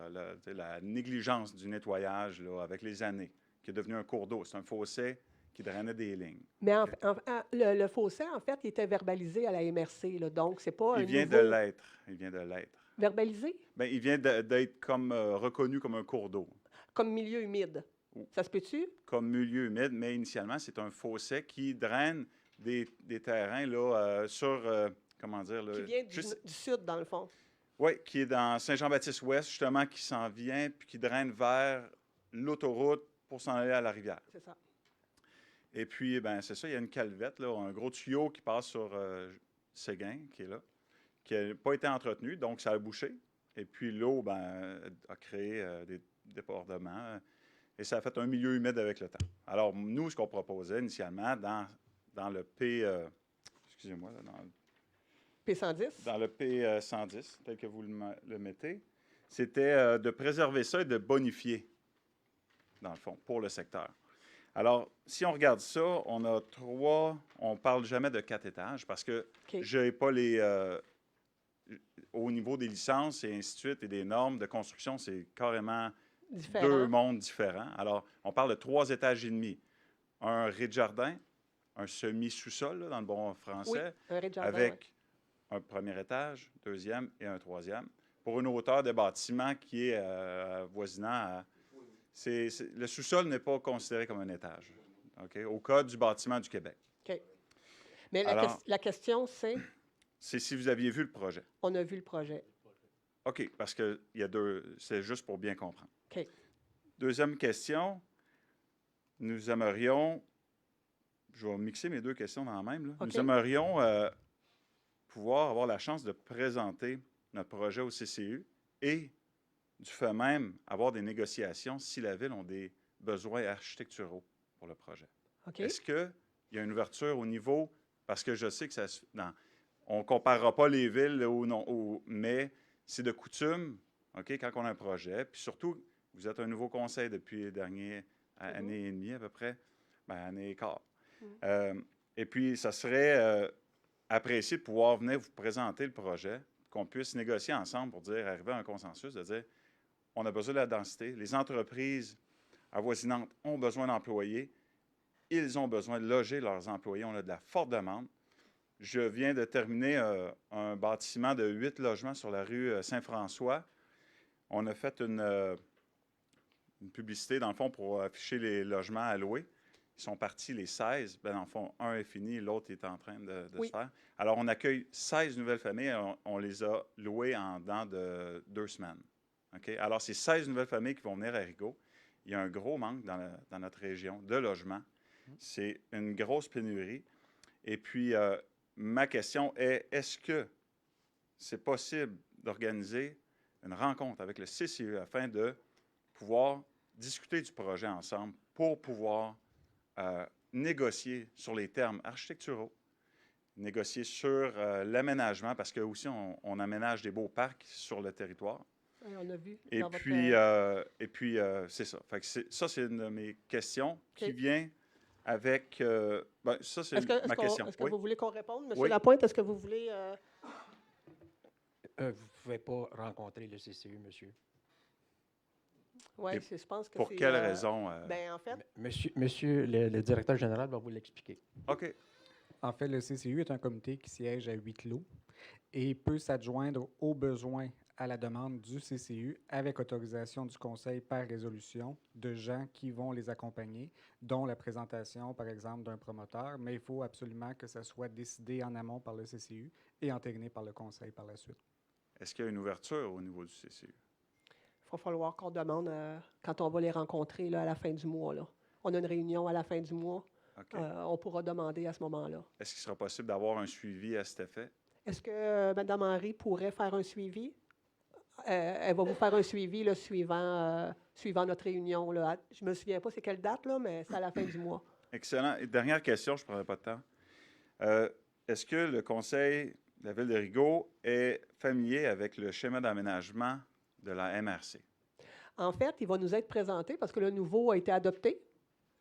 la négligence du nettoyage là, avec les années, qui est devenu un cours d'eau. C'est un fossé qui drainait des lignes. Mais le fossé, en fait, il était verbalisé à la MRC, là, donc c'est pas Il vient de l'être. Il vient de l'être. Verbalisé? Bien, il vient d'être comme reconnu comme un cours d'eau. Comme milieu humide. Ça se peut-tu? Comme milieu humide, mais initialement, c'est un fossé qui draine des terrains là, sur, comment dire... Là, qui vient du sud, dans le fond. Oui, qui est dans Saint-Jean-Baptiste-Ouest, justement, qui s'en vient, puis qui draine vers l'autoroute pour s'en aller à la rivière. C'est ça. Et puis, bien, c'est ça, il y a une calvette, là, un gros tuyau qui passe sur Séguin, qui est là, qui n'a pas été entretenu, donc ça a bouché. Et puis l'eau, bien, a créé des débordements, et ça a fait un milieu humide avec le temps. Alors, nous, ce qu'on proposait initialement dans le P... excusez-moi, là, dans le P110? Dans le P110, tel que vous le mettez, c'était de préserver ça et de bonifier, dans le fond, pour le secteur. Alors, si on regarde ça, on a 3, on ne parle jamais de 4 étages parce que je n'ai pas les... au niveau des licences et ainsi de suite et des normes de construction, c'est carrément 2 mondes différents. Alors, on parle de 3 étages et demi. Un rez-de-jardin, un semi-sous-sol, là, dans le bon français, un rez-de-jardin, avec un premier étage, deuxième et un troisième, pour une hauteur de bâtiment qui est voisinant à... le sous-sol n'est pas considéré comme un étage, okay, au cas du bâtiment du Québec. OK. Mais la question, c'est... C'est si vous aviez vu le projet. On a vu le projet. OK, parce qu'il y a 2... C'est juste pour bien comprendre. OK. Deuxième question. Nous aimerions... Je vais mixer mes 2 questions dans la même. Là. Okay. Nous aimerions pouvoir avoir la chance de présenter notre projet au CCU et, du fait même, avoir des négociations si la Ville a des besoins architecturaux pour le projet. Okay. Est-ce qu'il y a une ouverture au niveau... Parce que je sais que ça... on ne comparera pas les villes mais c'est de coutume, okay, quand on a un projet. Puis surtout, vous êtes un nouveau conseil depuis les dernières années et demie à peu près, année et quart. Et puis, ça serait apprécié de pouvoir venir vous présenter le projet, qu'on puisse négocier ensemble pour arriver à un consensus, de dire, on a besoin de la densité. Les entreprises avoisinantes ont besoin d'employés. Ils ont besoin de loger leurs employés. On a de la forte demande. Je viens de terminer un bâtiment de 8 logements sur la rue Saint-François. On a fait une publicité, dans le fond, pour afficher les logements à louer. Ils sont partis les 16. Bien, dans le fond, un est fini, l'autre est en train de se faire. Alors, on accueille 16 nouvelles familles. On les a louées en dedans de 2 semaines. Okay? Alors, c'est 16 nouvelles familles qui vont venir à Rigaud. Il y a un gros manque dans notre région de logements. C'est une grosse pénurie. Et puis, ma question est, est-ce que c'est possible d'organiser une rencontre avec le CCE afin de pouvoir discuter du projet ensemble pour pouvoir négocier sur les termes architecturaux, négocier sur l'aménagement, parce que aussi on aménage des beaux parcs sur le territoire. Oui, on a vu. Et dans puis, c'est ça. Fait que ça, c'est une de mes questions qui OK. vient avec... ça, c'est ma question. Est-ce que Oui. vous voulez qu'on réponde? Monsieur Oui. Lapointe, est-ce que vous voulez... Vous ne pouvez pas rencontrer le CCE, monsieur. Oui, Et je pense que pour c'est... quelle raison? Ben, en fait, Monsieur le directeur général va vous l'expliquer. OK. En fait, le CCU est un comité qui siège à huis clos et peut s'adjoindre aux besoins à la demande du CCU avec autorisation du Conseil par résolution de gens qui vont les accompagner, dont la présentation, par exemple, d'un promoteur, mais il faut absolument que ça soit décidé en amont par le CCU et entériné par le Conseil par la suite. Est-ce qu'il y a une ouverture au niveau du CCU? il va falloir qu'on demande quand on va les rencontrer là, à la fin du mois. Là. On a une réunion à la fin du mois. OK. On pourra demander à ce moment-là. Est-ce qu'il sera possible d'avoir un suivi à cet effet? Est-ce que Mme Henry pourrait faire un suivi? Elle va vous faire un suivi là, suivant notre réunion. Là. Je ne me souviens pas c'est quelle date, là, mais c'est à la fin du mois. Excellent. Et dernière question, je ne prendrai pas de temps. Est-ce que le Conseil de la Ville de Rigaud est familier avec le schéma d'aménagement de la MRC? En fait, il va nous être présenté parce que le nouveau a été adopté,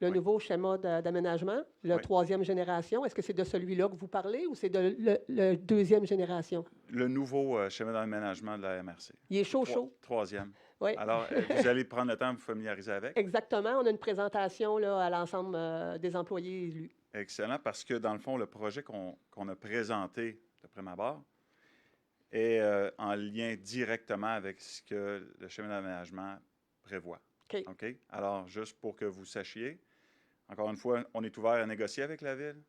le nouveau schéma d'aménagement, la troisième génération. Est-ce que c'est de celui-là que vous parlez ou c'est de la deuxième génération? Le nouveau schéma d'aménagement de la MRC. Il est chaud. Troisième. Oui. Alors, vous allez prendre le temps de vous familiariser avec? Exactement. On a une présentation là, à l'ensemble des employés élus. Excellent, parce que dans le fond, le projet qu'on a présenté de prime abord est en lien directement avec ce que le schéma d'aménagement prévoit. OK. OK? Alors, juste pour que vous sachiez, encore une fois, on est ouvert à négocier avec la Ville,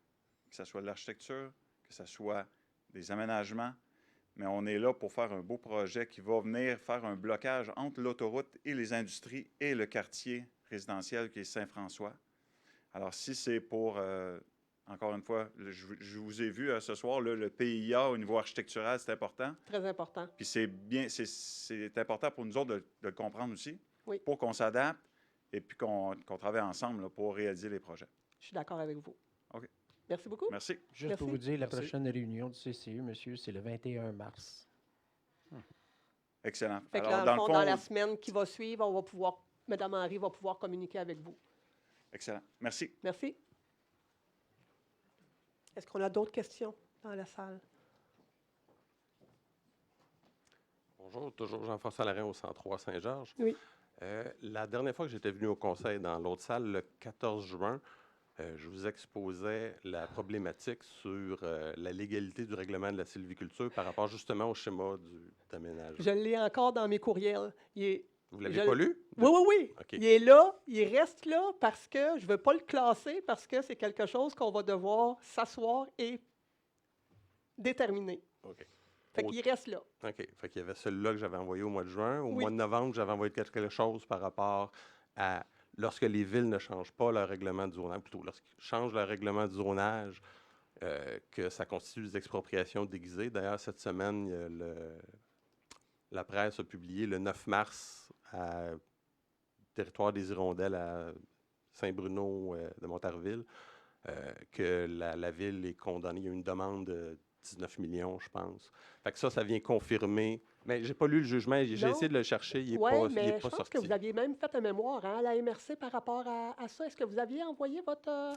que ce soit de l'architecture, que ce soit des aménagements, mais on est là pour faire un beau projet qui va venir faire un blocage entre l'autoroute et les industries et le quartier résidentiel qui est Saint-François. Alors, si c'est pour, encore une fois, je vous ai vu ce soir, là, le PIA au niveau architectural, c'est important. Très important. Puis c'est important pour nous autres de le comprendre aussi, Oui. pour qu'on s'adapte et puis qu'on travaille ensemble là, pour réaliser les projets. Je suis d'accord avec vous. OK. Merci beaucoup. Merci. Juste pour vous dire, la prochaine réunion du CCU, monsieur, c'est le 21 mars. Excellent. Fait que Alors, dans le fond, dans la semaine qui va suivre, Mme Henry va pouvoir communiquer avec vous. Excellent. Merci. Merci. Est-ce qu'on a d'autres questions dans la salle? Bonjour, toujours Jean-François Larin au 103 Saint-Georges. Oui. La dernière fois que j'étais venu au conseil dans l'autre salle, le 14 juin, je vous exposais la problématique sur la légalité du règlement de la sylviculture par rapport justement au schéma d'aménagement. Je l'ai encore dans mes courriels. Vous ne l'avez pas lu? Oui, oui, oui. Okay. Il est là, il reste là parce que je ne veux pas le classer parce que c'est quelque chose qu'on va devoir s'asseoir et déterminer. OK. Fait qu'il reste là. OK. Fait qu'il y avait celui-là que j'avais envoyé au mois de juin. Au Oui. mois de novembre, j'avais envoyé quelque chose par rapport à lorsque les villes ne changent pas leur règlement de zonage, plutôt lorsqu'ils changent leur règlement de zonage, que ça constitue des expropriations déguisées. D'ailleurs, cette semaine, la presse a publié le 9 mars à territoire des Hirondelles à Saint-Bruno de Montarville que la ville est condamnée. Il y a une demande de 19 millions, je pense. Fait que ça vient confirmer. Mais j'ai pas lu le jugement. J'ai essayé de le chercher. Il n'est pas sorti. Mais je pense que vous aviez même fait un mémoire à la MRC par rapport à ça. Est-ce que vous aviez envoyé votre...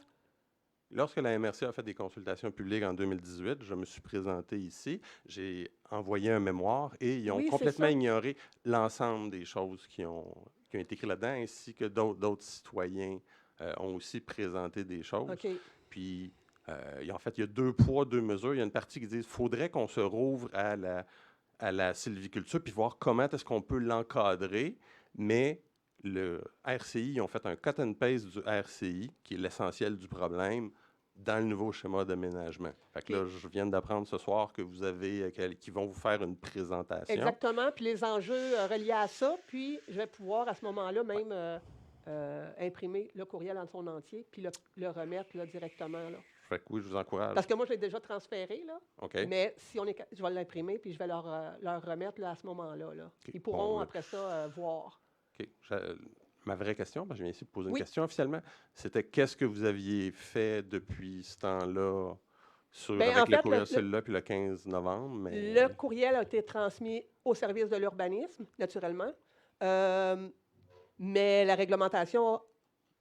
Lorsque la MRC a fait des consultations publiques en 2018, je me suis présenté ici. J'ai envoyé un mémoire et ils ont complètement ignoré l'ensemble des choses qui ont été écrites là-dedans, ainsi que d'autres citoyens ont aussi présenté des choses. Okay. Puis, en fait, il y a 2 poids, 2 mesures. Il y a une partie qui dit qu'il faudrait qu'on se rouvre à la sylviculture puis voir comment est-ce qu'on peut l'encadrer, mais le RCI, ils ont fait un cut and paste du RCI, qui est l'essentiel du problème, dans le nouveau schéma d'aménagement. Fait que là, je viens d'apprendre ce soir que vous avez, qu'ils vont vous faire une présentation. Exactement, puis les enjeux reliés à ça, puis je vais pouvoir à ce moment-là même imprimer le courriel en son entier, puis le remettre là, directement. Là. Fait que oui, je vous encourage. Parce que moi, je l'ai déjà transféré, là. OK. Mais si on est, je vais l'imprimer, puis je vais leur remettre là, à ce moment-là. Là. OK. Ils pourront, Bon, après ça, voir. OK. Ma vraie question, parce que je viens ici pour poser une Oui. question officiellement, c'était qu'est-ce que vous aviez fait depuis ce temps-là Ben, en avec le fait, courriel celui-là, puis le 15 novembre? Mais... Le courriel a été transmis au service de l'urbanisme, naturellement. Mais la réglementation,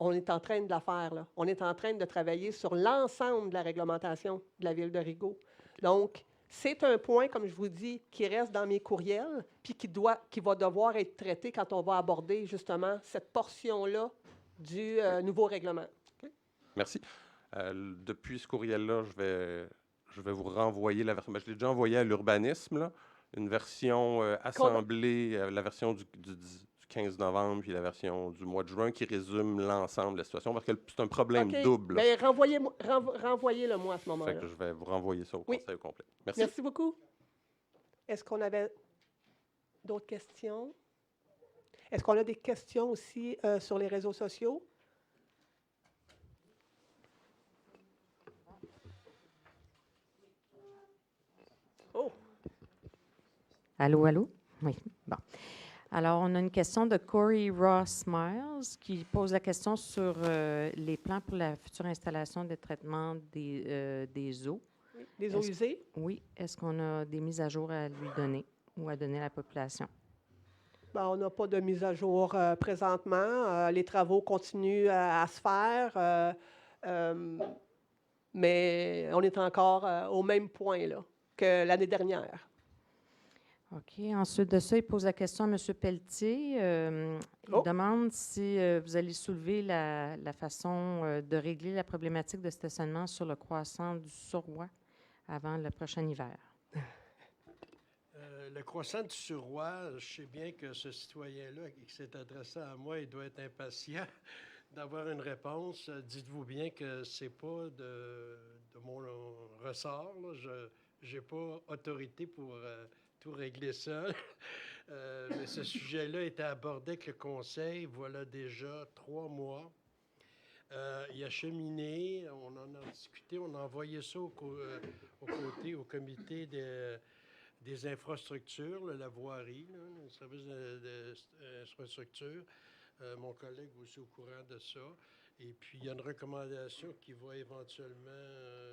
on est en train de la faire. Là. On est en train de travailler sur l'ensemble de la réglementation de la Ville de Rigaud. Donc, c'est un point, comme je vous dis, qui reste dans mes courriels, puis qui va devoir être traité quand on va aborder justement cette portion-là du nouveau règlement. Okay? Merci. Depuis ce courriel-là, je vais vous renvoyer la version. Ben, je l'ai déjà envoyé à l'urbanisme, là, une version assemblée, la version du 15 novembre, puis la version du mois de juin, qui résume l'ensemble de la situation, parce que c'est un problème double. Bien, renvoyez-le-moi à ce moment-là. Fait que je vais vous renvoyer ça au Oui. conseil au complet. Merci. Merci beaucoup. Est-ce qu'on avait d'autres questions? Est-ce qu'on a des questions aussi sur les réseaux sociaux? Oh! Allô, allô? Oui, bon. Alors, on a une question de Corey Ross Miles qui pose la question sur les plans pour la future installation de traitement des eaux. Oui, des eaux usées? Oui. Est-ce qu'on a des mises à jour à lui donner ou à donner à la population? Bien, on n'a pas de mise à jour présentement. Les travaux continuent à se faire, mais on est encore au même point là, que l'année dernière. OK. Ensuite de ça, il pose la question à M. Pelletier. Il demande si vous allez soulever la façon de régler la problématique de stationnement sur le croissant du Surroi avant le prochain hiver. Le croissant du Surroi, je sais bien que ce citoyen-là qui s'est adressé à moi, il doit être impatient d'avoir une réponse. Dites-vous bien que ce n'est pas de mon ressort. Je n'ai pas autorité pour tout régler seul. Mais ce sujet-là était abordé avec le Conseil, voilà déjà 3 mois. Il a cheminé, on en a discuté, on a envoyé ça au comité des infrastructures, la voirie, là, le service d'infrastructure. Mon collègue est aussi au courant de ça. Et puis, il y a une recommandation qui va éventuellement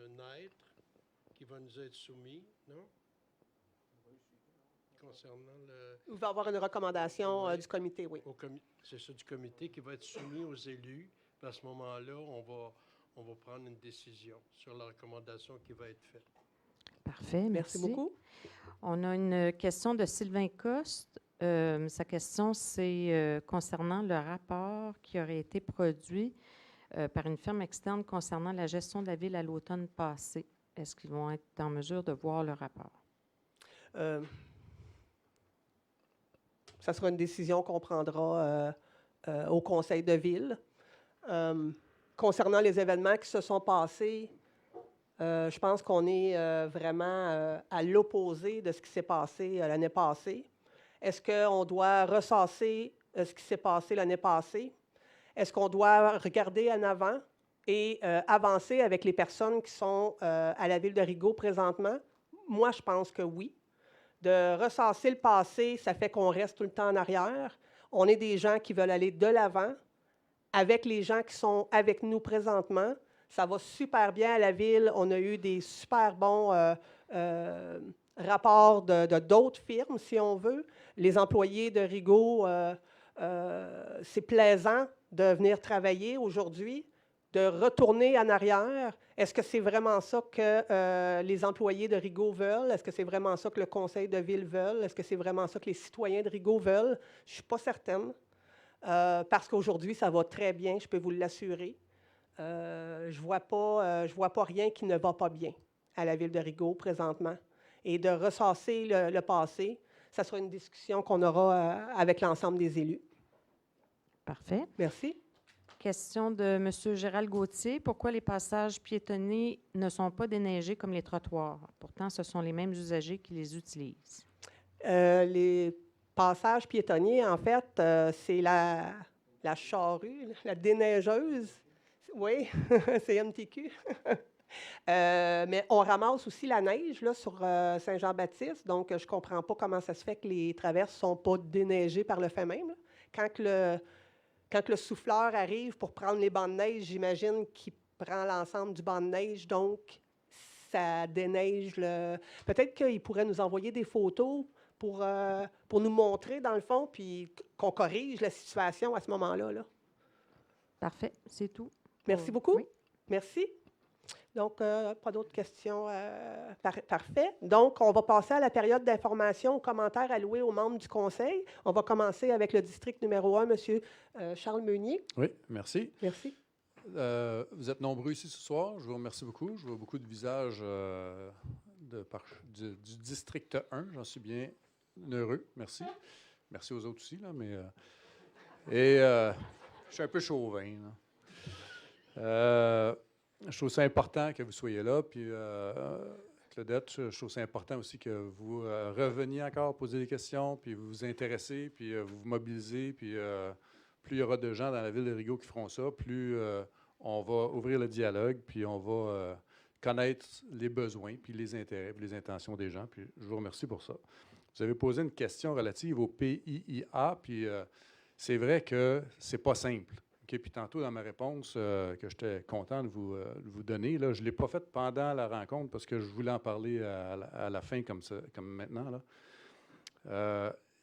naître, qui va nous être soumise, non? Concernant le... Il va y avoir une recommandation du comité, oui. C'est ça, du comité qui va être soumis aux élus. Puis à ce moment-là, on va prendre une décision sur la recommandation qui va être faite. Parfait, merci. Merci beaucoup. On a une question de Sylvain Coste. Sa question, c'est concernant le rapport qui aurait été produit par une firme externe concernant la gestion de la ville à l'automne passé. Est-ce qu'ils vont être en mesure de voir le rapport? Ça sera une décision qu'on prendra au conseil de ville. Concernant les événements qui se sont passés, je pense qu'on est vraiment à l'opposé de ce qui s'est passé l'année passée. Est-ce qu'on doit ressasser ce qui s'est passé l'année passée? Est-ce qu'on doit regarder en avant et avancer avec les personnes qui sont à la Ville de Rigaud présentement? Moi, je pense que oui. De ressasser le passé, ça fait qu'on reste tout le temps en arrière. On est des gens qui veulent aller de l'avant avec les gens qui sont avec nous présentement. Ça va super bien à la Ville. On a eu des super bons rapports de d'autres firmes, si on veut. Les employés de Rigaud, c'est plaisant de venir travailler aujourd'hui, de retourner en arrière. Est-ce que c'est vraiment ça que les employés de Rigaud veulent? Est-ce que c'est vraiment ça que le conseil de ville veut? Est-ce que c'est vraiment ça que les citoyens de Rigaud veulent? Je ne suis pas certaine, parce qu'aujourd'hui, ça va très bien, je peux vous l'assurer. Je vois pas rien qui ne va pas bien à la Ville de Rigaud présentement. Et de ressasser le passé, ça sera une discussion qu'on aura avec l'ensemble des élus. Parfait. Merci. Question de M. Gérald Gauthier. Pourquoi les passages piétonnés ne sont pas déneigés comme les trottoirs? Pourtant, ce sont les mêmes usagers qui les utilisent. Les passages piétonniers, en fait, c'est la charrue, la déneigeuse. Oui, c'est MTQ. Mais on ramasse aussi la neige là, sur Saint-Jean-Baptiste, donc je ne comprends pas comment ça se fait que les traverses ne sont pas déneigées par le fait même, là. Quand le souffleur arrive pour prendre les bancs de neige, j'imagine qu'il prend l'ensemble du banc de neige, donc ça déneige le... Peut-être qu'il pourrait nous envoyer des photos pour nous montrer, dans le fond, puis qu'on corrige la situation à ce moment-là. Là. Parfait, c'est tout. Merci beaucoup. Oui. Merci. Donc, pas d'autres questions. Parfait. Donc, on va passer à la période d'information aux commentaires alloués aux membres du Conseil. On va commencer avec le district numéro 1, M. Charles Meunier. Oui, merci. Merci. Vous êtes nombreux ici ce soir. Je vous remercie beaucoup. Je vois beaucoup de visages du district 1. J'en suis bien heureux. Merci. Merci aux autres aussi, là, mais... je suis un peu chauvin, là. Je trouve ça important que vous soyez là. Puis, Claudette, je trouve ça important aussi que vous reveniez encore poser des questions, puis vous vous intéressez, puis vous vous mobilisez. Puis, plus il y aura de gens dans la ville de Rigaud qui feront ça, plus on va ouvrir le dialogue, puis on va connaître les besoins, puis les intérêts, puis les intentions des gens. Puis, je vous remercie pour ça. Vous avez posé une question relative au PIIA, puis c'est vrai que c'est pas simple. Okay, puis tantôt, dans ma réponse que j'étais content de vous donner, là, je ne l'ai pas faite pendant la rencontre parce que je voulais en parler à la fin comme maintenant. Là.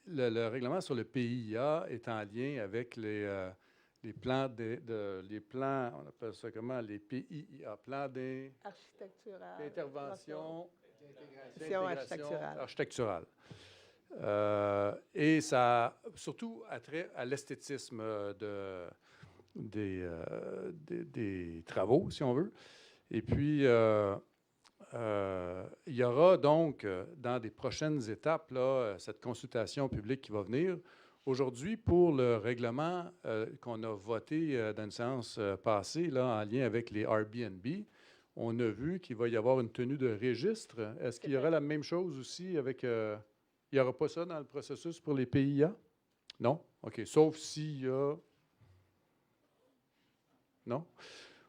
Le règlement sur le PIA est en lien avec les plans, les plans, on appelle ça comment, les PIA, plans d'intervention, architecturale. Et ça a surtout attrait à l'esthétisme des travaux, si on veut. Et puis, il y aura donc, dans des prochaines étapes, là, cette consultation publique qui va venir. Aujourd'hui, pour le règlement qu'on a voté dans une séance passée, là, en lien avec les Airbnb, on a vu qu'il va y avoir une tenue de registre. Est-ce qu'il y aura la même chose aussi avec... il n'y aura pas ça dans le processus pour les PIA? Non? OK. Sauf s'il y a... Non?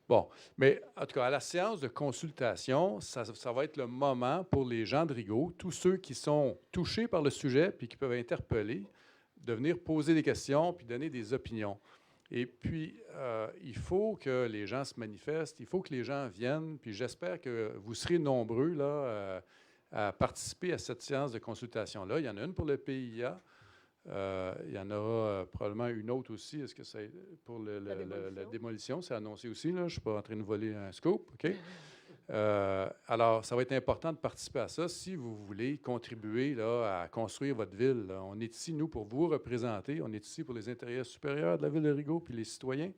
Bon, mais en tout cas, à la séance de consultation, ça va être le moment pour les gens de Rigaud, tous ceux qui sont touchés par le sujet puis qui peuvent interpeller, de venir poser des questions puis donner des opinions. Et puis, il faut que les gens se manifestent, il faut que les gens viennent, puis j'espère que vous serez nombreux là, à participer à cette séance de consultation-là. Il y en a une pour le PIA. Il y en aura probablement une autre aussi. Est-ce que c'est pour la démolition? C'est annoncé aussi. Là. Je ne suis pas en train de voler un scoop. OK? Alors, ça va être important de participer à ça si vous voulez contribuer là, à construire votre ville. Là. On est ici, nous, pour vous représenter. On est ici pour les intérêts supérieurs de la ville de Rigaud puis les citoyens.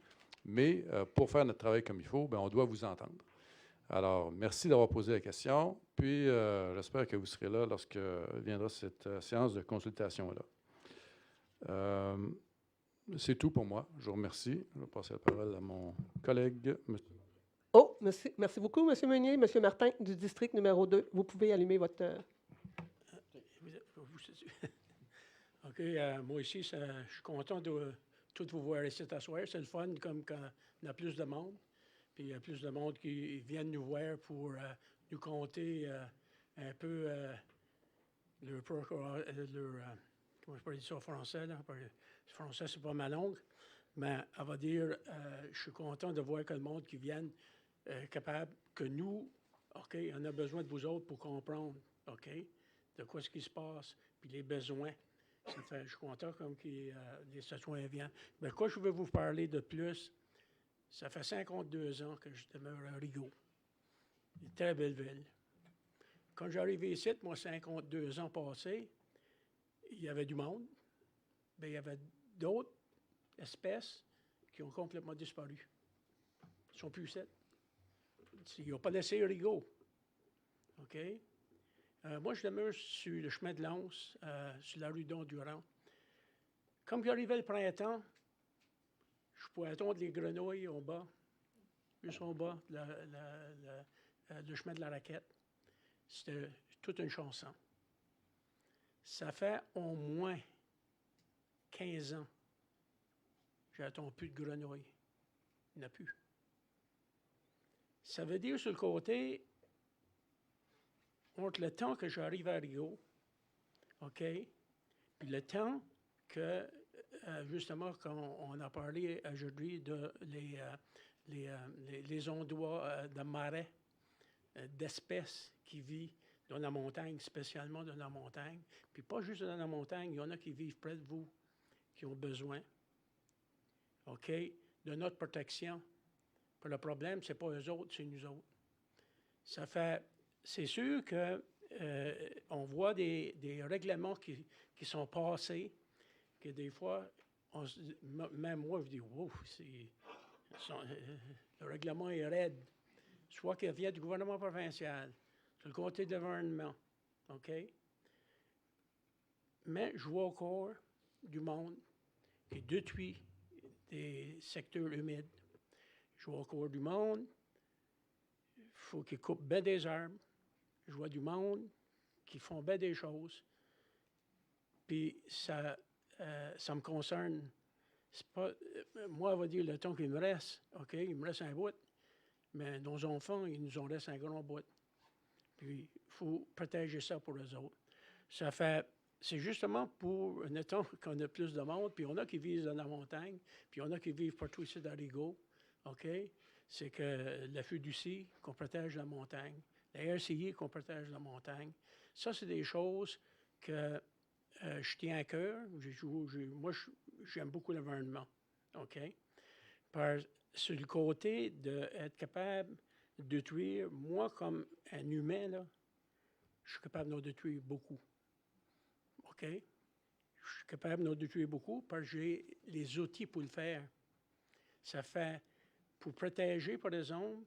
Mais pour faire notre travail comme il faut, bien, on doit vous entendre. Alors, merci d'avoir posé la question. Puis, j'espère que vous serez là lorsque viendra cette séance de consultation-là. C'est tout pour moi. Je vous remercie. Je vais passer la parole à mon collègue. Oh, merci beaucoup, M. Meunier. M. Martin, du district numéro 2, vous pouvez allumer votre... OK, moi ici, je suis content de tout vous voir ici ce soir. C'est le fun, comme quand il y a plus de monde. Puis il y a plus de monde qui viennent nous voir pour nous conter un peu comment je peux dire ça en français, là? Le français, c'est pas ma langue, mais elle va dire, je suis content de voir que le monde qui vient capable, que nous, OK, on a besoin de vous autres pour comprendre, OK, de quoi ce qui se passe, puis les besoins. Je suis content comme les citoyens viennent. Mais quoi je veux vous parler de plus, ça fait 52 ans que je demeure à Rigaud. Une très belle ville. Quand j'arrivais ici, moi, 52 ans passés, il y avait du monde, mais il y avait d'autres espèces qui ont complètement disparu. Ils ne sont plus ici. Ils n'ont pas laissé Rigaud. OK? Moi, je demeure sur le chemin de l'Anse, sur la rue Don-Durand. Comme j'arrivais le printemps, je pouvais attendre les grenouilles au bas, juste au bas, le chemin de la Raquette. C'était toute une chanson. Ça fait au moins 15 ans que j'attends plus de grenouilles. Il n'y en a plus. Ça veut dire sur le côté, entre le temps que j'arrive à Rigaud, OK, puis le temps que, justement, quand on a parlé aujourd'hui de les endroits de marais, d'espèces qui vivent dans la montagne, spécialement dans la montagne, puis pas juste dans la montagne, il y en a qui vivent près de vous, qui ont besoin, OK, de notre protection. Puis le problème, ce n'est pas eux autres, c'est nous autres. Ça fait, c'est sûr que on voit des règlements qui sont passés, que des fois, même moi, je dis, wow, le règlement est raide. Soit qu'il vient du gouvernement provincial, sur le côté de l'environnement, OK? Mais je vois encore du monde qui détruit des secteurs humides. Je vois encore du monde, il faut qu'ils coupent bien des arbres. Je vois du monde qui font bien des choses. Puis ça me concerne. C'est pas, moi, on va dire le temps qu'il me reste, OK, il me reste un bout, mais nos enfants, ils nous en restent un grand bout. Puis il faut protéger ça pour eux autres. Ça fait, c'est justement pour, notons qu'on a plus de monde, puis on a qui vivent dans la montagne, puis on a qui vivent partout ici dans Rigaud, OK? C'est que la FUDUCI, qu'on protège la montagne, la RCI, qu'on protège la montagne. Ça, c'est des choses que je tiens à cœur. Moi, j'aime beaucoup l'environnement, OK? Sur le côté d'être capable de détruire, moi, comme un humain, là, je suis capable d'en détruire beaucoup, OK? Je suis capable d'en détruire beaucoup parce que j'ai les outils pour le faire. Ça fait, pour protéger, par exemple,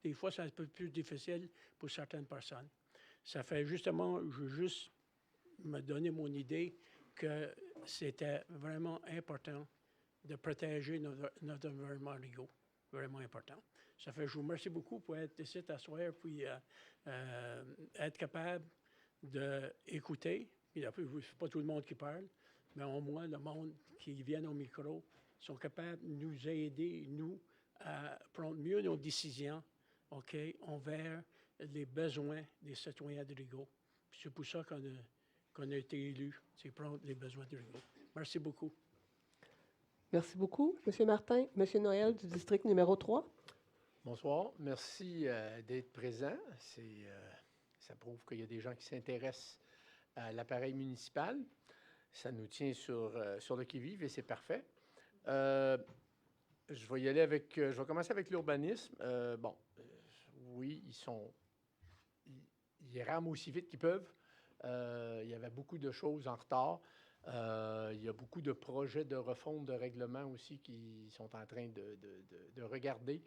des fois, c'est un peu plus difficile pour certaines personnes. Ça fait justement, je veux juste me donner mon idée que c'était vraiment important de protéger notre environnement Rigaud. Vraiment important. Ça fait, je vous remercie beaucoup pour être ici à soir, puis être capable d'écouter. Puis après, c'est pas tout le monde qui parle, mais au moins le monde qui vient au micro sont capables de nous aider, nous, à prendre mieux nos décisions, OK, envers les besoins des citoyens de Rigaud. Puis c'est pour ça qu'on a été élus, c'est prendre les besoins de Rigaud. Merci beaucoup. Merci beaucoup. Monsieur Martin, Monsieur Noël du district numéro 3. Bonsoir. Merci d'être présent. Ça prouve qu'il y a des gens qui s'intéressent à l'appareil municipal. Ça nous tient sur le qui-vive et c'est parfait. Je vais y aller avec... je vais commencer avec l'urbanisme. Oui, ils rament aussi vite qu'ils peuvent. Il y avait beaucoup de choses en retard. Il y a beaucoup de projets de refonte de règlements aussi qui sont en train de regarder.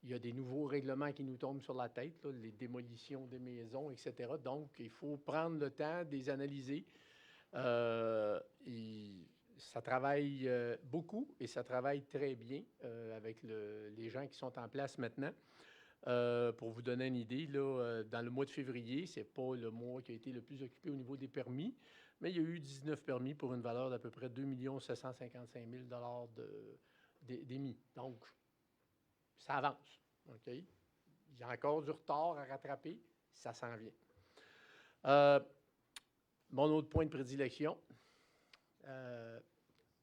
Il y a des nouveaux règlements qui nous tombent sur la tête, là, les démolitions des maisons, etc. Donc, il faut prendre le temps de les analyser. Ça travaille beaucoup et ça travaille très bien avec les gens qui sont en place maintenant. Pour vous donner une idée, là, dans le mois de février, ce n'est pas le mois qui a été le plus occupé au niveau des permis, mais il y a eu 19 permis pour une valeur d'à peu près 2 755 000 d'émis. Donc, ça avance. OK? Il y a encore du retard à rattraper. Ça s'en vient. Mon autre point de prédilection,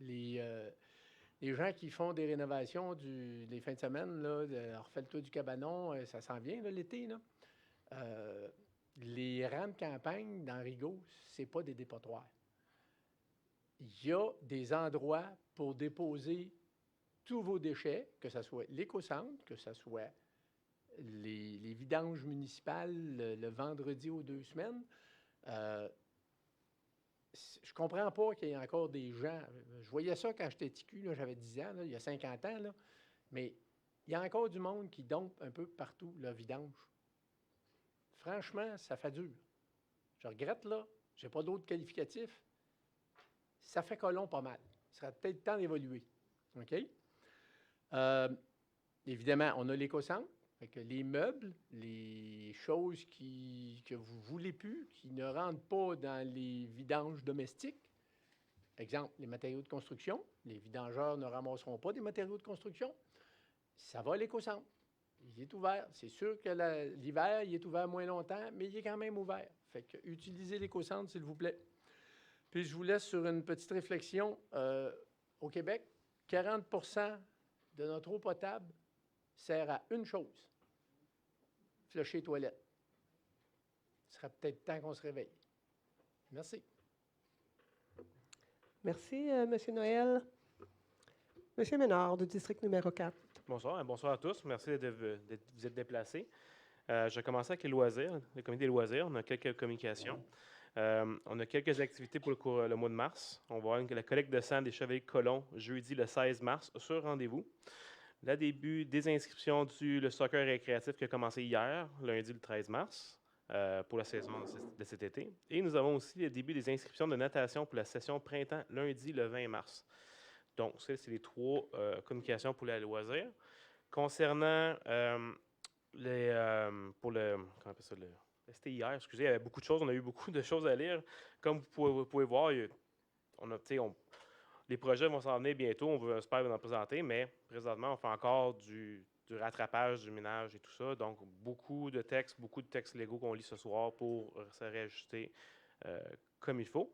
les gens qui font des rénovations des fins de semaine, là, refait le toit du cabanon, ça s'en vient l'été. Les rangs de campagne dans Rigaud, ce n'est pas des dépotoirs. Il y a des endroits pour déposer tous vos déchets, que ce soit l'éco-centre, que ce soit les vidanges municipales le vendredi aux 2 semaines. Je ne comprends pas qu'il y ait encore des gens... Je voyais ça quand j'étais TQ, j'avais 10 ans, là, il y a 50 ans, là, mais il y a encore du monde qui dompe un peu partout le vidange. Franchement, ça fait dur. Je regrette, là, je n'ai pas d'autres qualificatifs. Ça fait colon pas mal. Il serait peut-être temps d'évoluer. OK? Évidemment, on a l'éco-centre. Fait que les meubles, les choses que vous ne voulez plus, qui ne rentrent pas dans les vidanges domestiques, exemple, les matériaux de construction, les vidangeurs ne ramasseront pas des matériaux de construction, ça va à l'éco-centre. il est ouvert. C'est sûr que l'hiver, il est ouvert moins longtemps, mais il est quand même ouvert. Fait que utilisez l'éco-centre, s'il vous plaît. Puis je vous laisse sur une petite réflexion. Au Québec, 40 de notre eau potable sert à une chose, flusher les toilettes. Il sera peut-être temps qu'on se réveille. Merci. Merci, M. Noël. M. Ménard, du district numéro 4. Bonsoir, bonsoir à tous. Merci de vous être déplacés. Je vais commencer avec les loisirs, le comité des loisirs. On a quelques communications. On a quelques activités pour le mois de mars. On va avoir la collecte de sang des Chevaliers de Colomb jeudi le 16 mars sur rendez-vous. Le début des inscriptions le soccer récréatif qui a commencé hier, lundi le 13 mars, pour la saison de cet été. Et nous avons aussi le début des inscriptions de natation pour la session printemps, lundi le 20 mars. Donc, ça, c'est les 3 communications pour les loisirs. Concernant pour le... Comment on appelle ça? C'était hier, excusez, il y avait beaucoup de choses. On a eu beaucoup de choses à lire. Comme vous pouvez voir, les projets vont s'en venir bientôt. On espère vous en présenter, mais présentement, on fait encore du rattrapage, du ménage et tout ça. Donc, beaucoup de textes légaux qu'on lit ce soir pour se réajuster comme il faut.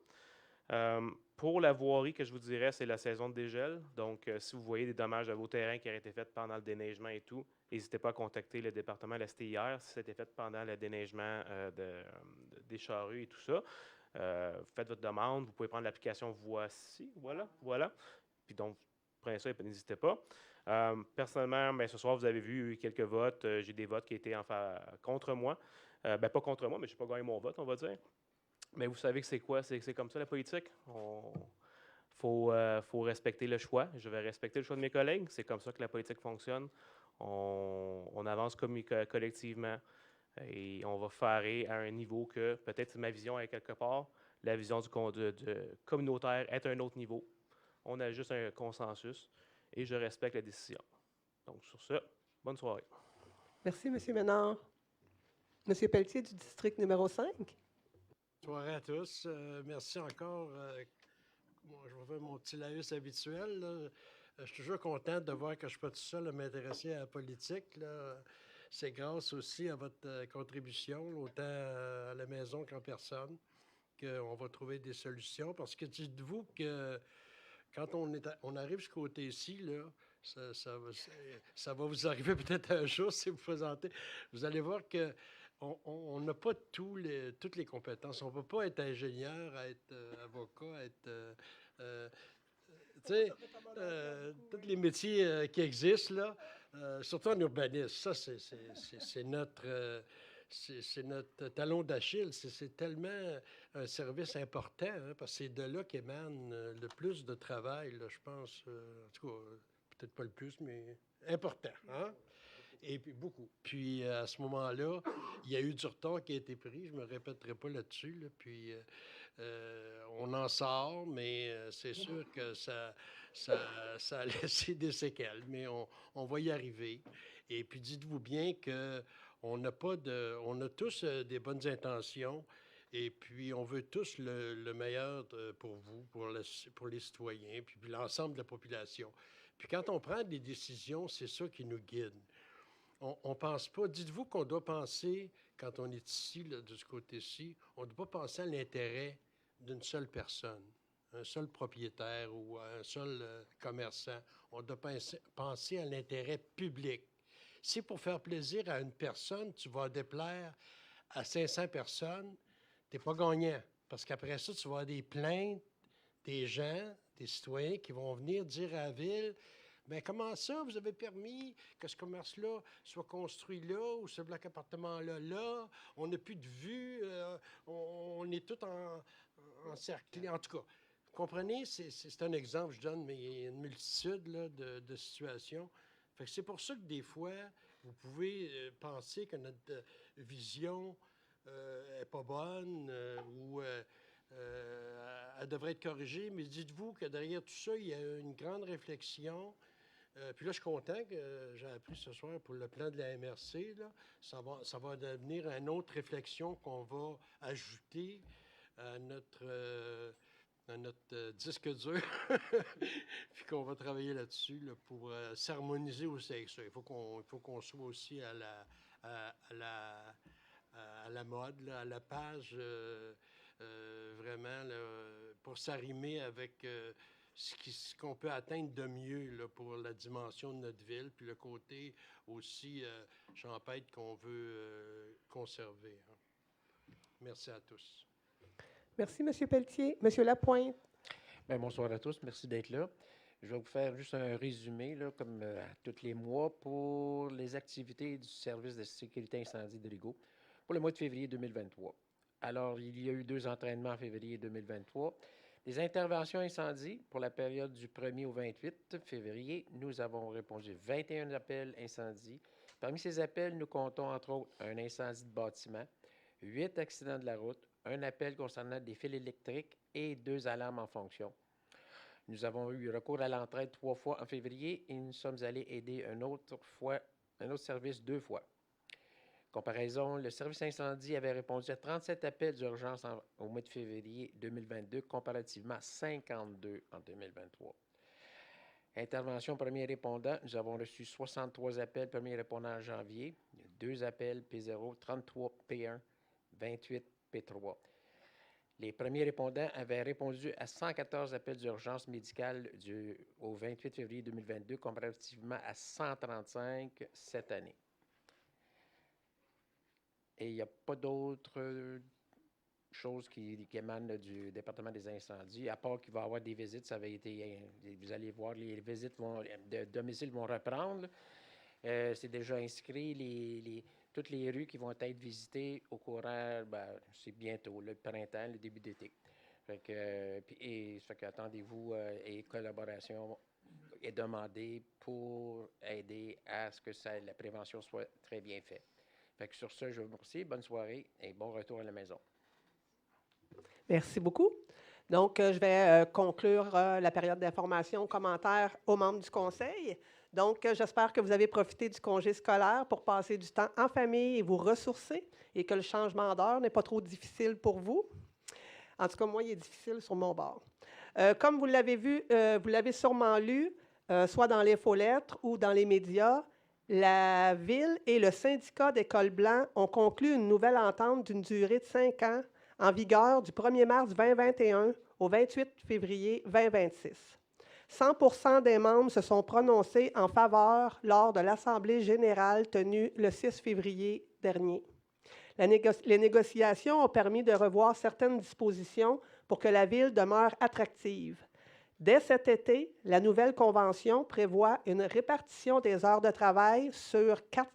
Pour la voirie, que je vous dirais, c'est la saison de dégel. Donc, si vous voyez des dommages à vos terrains qui auraient été faits pendant le déneigement et tout, n'hésitez pas à contacter le département LSTIR si c'était fait pendant le déneigement des charrues et tout ça. Faites votre demande. Vous pouvez prendre l'application Voici. Voilà. Puis donc, prenez ça et n'hésitez pas. Personnellement, ce soir, vous avez vu quelques votes. J'ai des votes qui étaient contre moi. Pas contre moi, mais je n'ai pas gagné mon vote, on va dire. Mais vous savez que c'est quoi? C'est comme ça la politique. Faut respecter le choix. Je vais respecter le choix de mes collègues. C'est comme ça que la politique fonctionne. On avance collectivement et on va faire à un niveau que peut-être ma vision est quelque part, la vision du communautaire est à un autre niveau. On a juste un consensus et je respecte la décision. Donc, sur ce, bonne soirée. Merci, M. Ménard. M. Pelletier, du district numéro 5. Bonne soirée à tous. Merci encore. Je vais faire mon petit laïus habituel. Là. Je suis toujours content de voir que je ne suis pas tout seul à m'intéresser à la politique. Là. C'est grâce aussi à votre contribution, autant à la maison qu'en personne, qu'on va trouver des solutions. Parce que dites-vous que quand on arrive ce côté-ci, là, ça va vous arriver peut-être un jour si vous présentez. Vous allez voir que on n'a pas toutes les compétences. On ne peut pas être ingénieur, être avocat, être... tous les métiers qui existent, là, surtout en urbanisme, ça, c'est notre talon d'Achille. C'est tellement un service important, hein, parce que c'est de là qu'émane le plus de travail, là, je pense. En tout cas, peut-être pas le plus, mais important. Hein? Et puis beaucoup. Puis à ce moment-là, il y a eu du retard qui a été pris. Je ne me répéterai pas là-dessus. Là. Puis on en sort, mais c'est sûr que ça a laissé des séquelles. Mais on va y arriver. Et puis dites-vous bien qu'on a tous des bonnes intentions. Et puis on veut tous le meilleur pour vous, pour les citoyens, puis l'ensemble de la population. Puis quand on prend des décisions, c'est ça qui nous guide. On ne pense pas. Dites-vous qu'on doit penser, quand on est ici, là, de ce côté-ci, on ne doit pas penser à l'intérêt d'une seule personne, un seul propriétaire ou un seul commerçant. On doit penser à l'intérêt public. Si pour faire plaisir à une personne, tu vas déplaire à 500 personnes, tu n'es pas gagnant. Parce qu'après ça, tu vas avoir des plaintes des gens, des citoyens qui vont venir dire à la ville: bien, comment ça, vous avez permis que ce commerce-là soit construit là, ou ce bloc appartement-là, là? On n'a plus de vue, on est tout encerclés. En tout cas, vous comprenez, c'est un exemple, je donne, mais il y a une multitude là, de situations. Fait que c'est pour ça que des fois, vous pouvez penser que notre vision n'est pas bonne ou... elle devrait être corrigée, mais dites-vous que derrière tout ça, il y a une grande réflexion. Puis là, je suis content que j'ai appris ce soir pour le plan de la MRC. Là, ça va devenir une autre réflexion qu'on va ajouter à notre dans notre disque dur, puis qu'on va travailler là-dessus là, pour s'harmoniser aussi avec ça. Il faut qu'on soit aussi à la mode, là, à la page, vraiment, là, pour s'arrimer avec ce qu'on peut atteindre de mieux là, pour la dimension de notre ville, puis le côté aussi champêtre qu'on veut conserver. Hein. Merci à tous. Merci, M. Pelletier. M. Lapointe. Bien, bonsoir à tous. Merci d'être là. Je vais vous faire juste un résumé, là, comme à tous les mois, pour les activités du service de sécurité incendie de Rigaud pour le mois de février 2023. Alors, il y a eu 2 entraînements en février 2023. Les interventions incendie pour la période du 1er au 28 février, nous avons répondu 21 appels incendie. Parmi ces appels, nous comptons entre autres un incendie de bâtiment, 8 accidents de la route, un appel concernant des fils électriques et 2 alarmes en fonction. Nous avons eu recours à l'entraide 3 fois en février et nous sommes allés aider un autre service 2 fois. Comparaison, le service incendie avait répondu à 37 appels d'urgence au mois de février 2022, comparativement à 52 en 2023. Intervention premier répondant, nous avons reçu 63 appels premier répondant en janvier, 2 appels P0, 33 P1, 28 P3. Les premiers répondants avaient répondu à 114 appels d'urgence médicale au 28 février 2022, comparativement à 135 cette année. Et il n'y a pas d'autres choses qui émanent du département des incendies, à part qu'il va y avoir des visites. Ça avait été, vous allez voir, les visites de domicile vont reprendre. C'est déjà inscrit, toutes les rues qui vont être visitées au courant, c'est bientôt, le printemps, le début d'été. Ça fait qu'attendez-vous et collaboration est demandée pour aider à ce que la prévention soit très bien faite. Fait que sur ce, je vous remercie. Bonne soirée et bon retour à la maison. Merci beaucoup. Donc, je vais conclure la période d'information, commentaires aux membres du conseil. Donc, j'espère que vous avez profité du congé scolaire pour passer du temps en famille et vous ressourcer et que le changement d'heure n'est pas trop difficile pour vous. En tout cas, moi, il est difficile sur mon bord. Comme vous l'avez vu, vous l'avez sûrement lu, soit dans l'infolettre ou dans les médias, la Ville et le syndicat d'École Blanc ont conclu une nouvelle entente d'une durée de 5 ans en vigueur du 1er mars 2021 au 28 février 2026. 100% des membres se sont prononcés en faveur lors de l'Assemblée générale tenue le 6 février dernier. Les négociations ont permis de revoir certaines dispositions pour que la Ville demeure attractive. Dès cet été, la nouvelle convention prévoit une répartition des heures de travail sur 4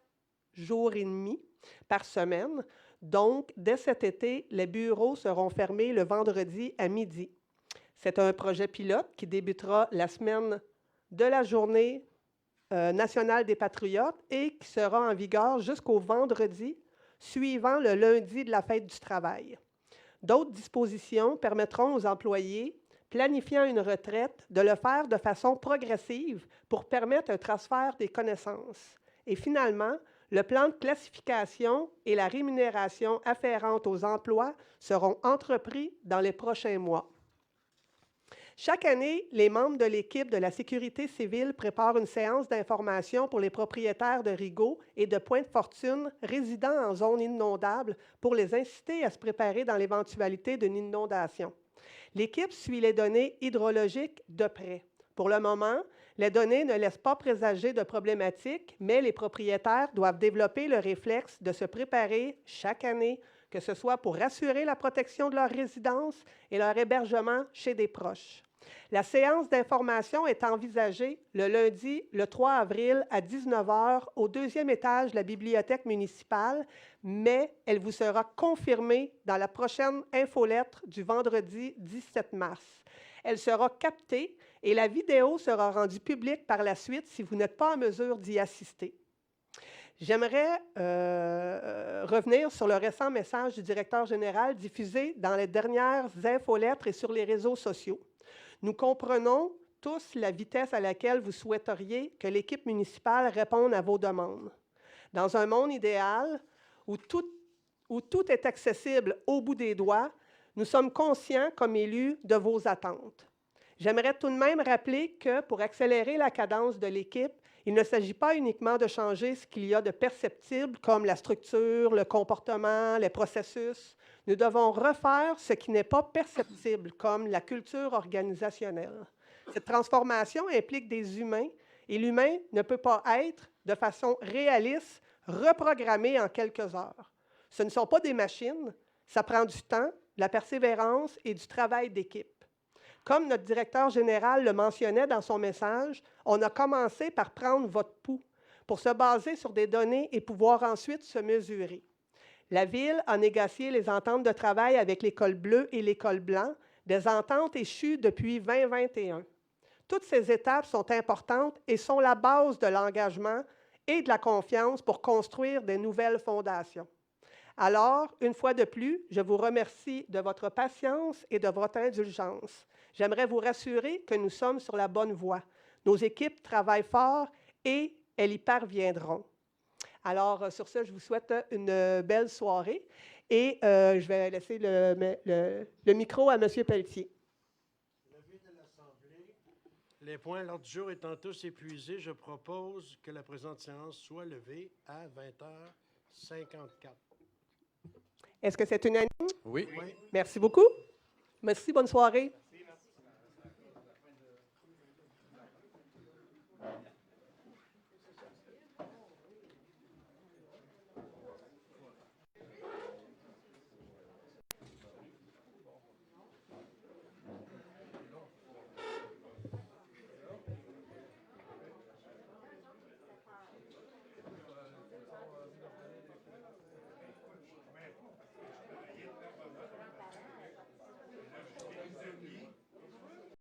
jours et demi par semaine. Donc, dès cet été, les bureaux seront fermés le vendredi à midi. C'est un projet pilote qui débutera la semaine de la Journée nationale des Patriotes et qui sera en vigueur jusqu'au vendredi suivant le lundi de la fête du travail. D'autres dispositions permettront aux employés planifiant une retraite de le faire de façon progressive pour permettre un transfert des connaissances. Et finalement, le plan de classification et la rémunération afférente aux emplois seront entrepris dans les prochains mois. Chaque année, les membres de l'équipe de la sécurité civile préparent une séance d'information pour les propriétaires de Rigaud et de Pointe-Fortune résidant en zone inondable pour les inciter à se préparer dans l'éventualité d'une inondation. L'équipe suit les données hydrologiques de près. Pour le moment, les données ne laissent pas présager de problématiques, mais les propriétaires doivent développer le réflexe de se préparer chaque année, que ce soit pour assurer la protection de leur résidence et leur hébergement chez des proches. La séance d'information est envisagée le lundi, le 3 avril à 19h au 2e étage de la bibliothèque municipale, mais elle vous sera confirmée dans la prochaine infolettre du vendredi 17 mars. Elle sera captée et la vidéo sera rendue publique par la suite si vous n'êtes pas en mesure d'y assister. J'aimerais revenir sur le récent message du directeur général diffusé dans les dernières infolettres et sur les réseaux sociaux. Nous comprenons tous la vitesse à laquelle vous souhaiteriez que l'équipe municipale réponde à vos demandes. Dans un monde idéal où tout est accessible au bout des doigts, Nous sommes conscients, comme élus, de vos attentes. J'aimerais tout de même rappeler que pour accélérer la cadence de l'équipe, il ne s'agit pas uniquement de changer ce qu'il y a de perceptible, comme la structure, le comportement, les processus. Nous devons refaire ce qui n'est pas perceptible, comme la culture organisationnelle. Cette transformation implique des humains, et l'humain ne peut pas être, de façon réaliste, reprogrammé en quelques heures. Ce ne sont pas des machines, ça prend du temps, de la persévérance et du travail d'équipe. Comme notre directeur général le mentionnait dans son message, on a commencé par prendre votre pouls pour se baser sur des données et pouvoir ensuite se mesurer. La Ville a négocié les ententes de travail avec l'École bleue et l'École blanc, des ententes échues depuis 2021. Toutes ces étapes sont importantes et sont la base de l'engagement et de la confiance pour construire des nouvelles fondations. Alors, une fois de plus, je vous remercie de votre patience et de votre indulgence. J'aimerais vous rassurer que nous sommes sur la bonne voie. Nos équipes travaillent fort et elles y parviendront. Alors, sur ce, je vous souhaite une belle soirée et je vais laisser le micro à M. Pelletier. Levée de l'Assemblée. Les points à l'ordre du jour étant tous épuisés, je propose que la présente séance soit levée à 20h54. Est-ce que c'est unanime? Oui. Merci beaucoup. Merci, bonne soirée.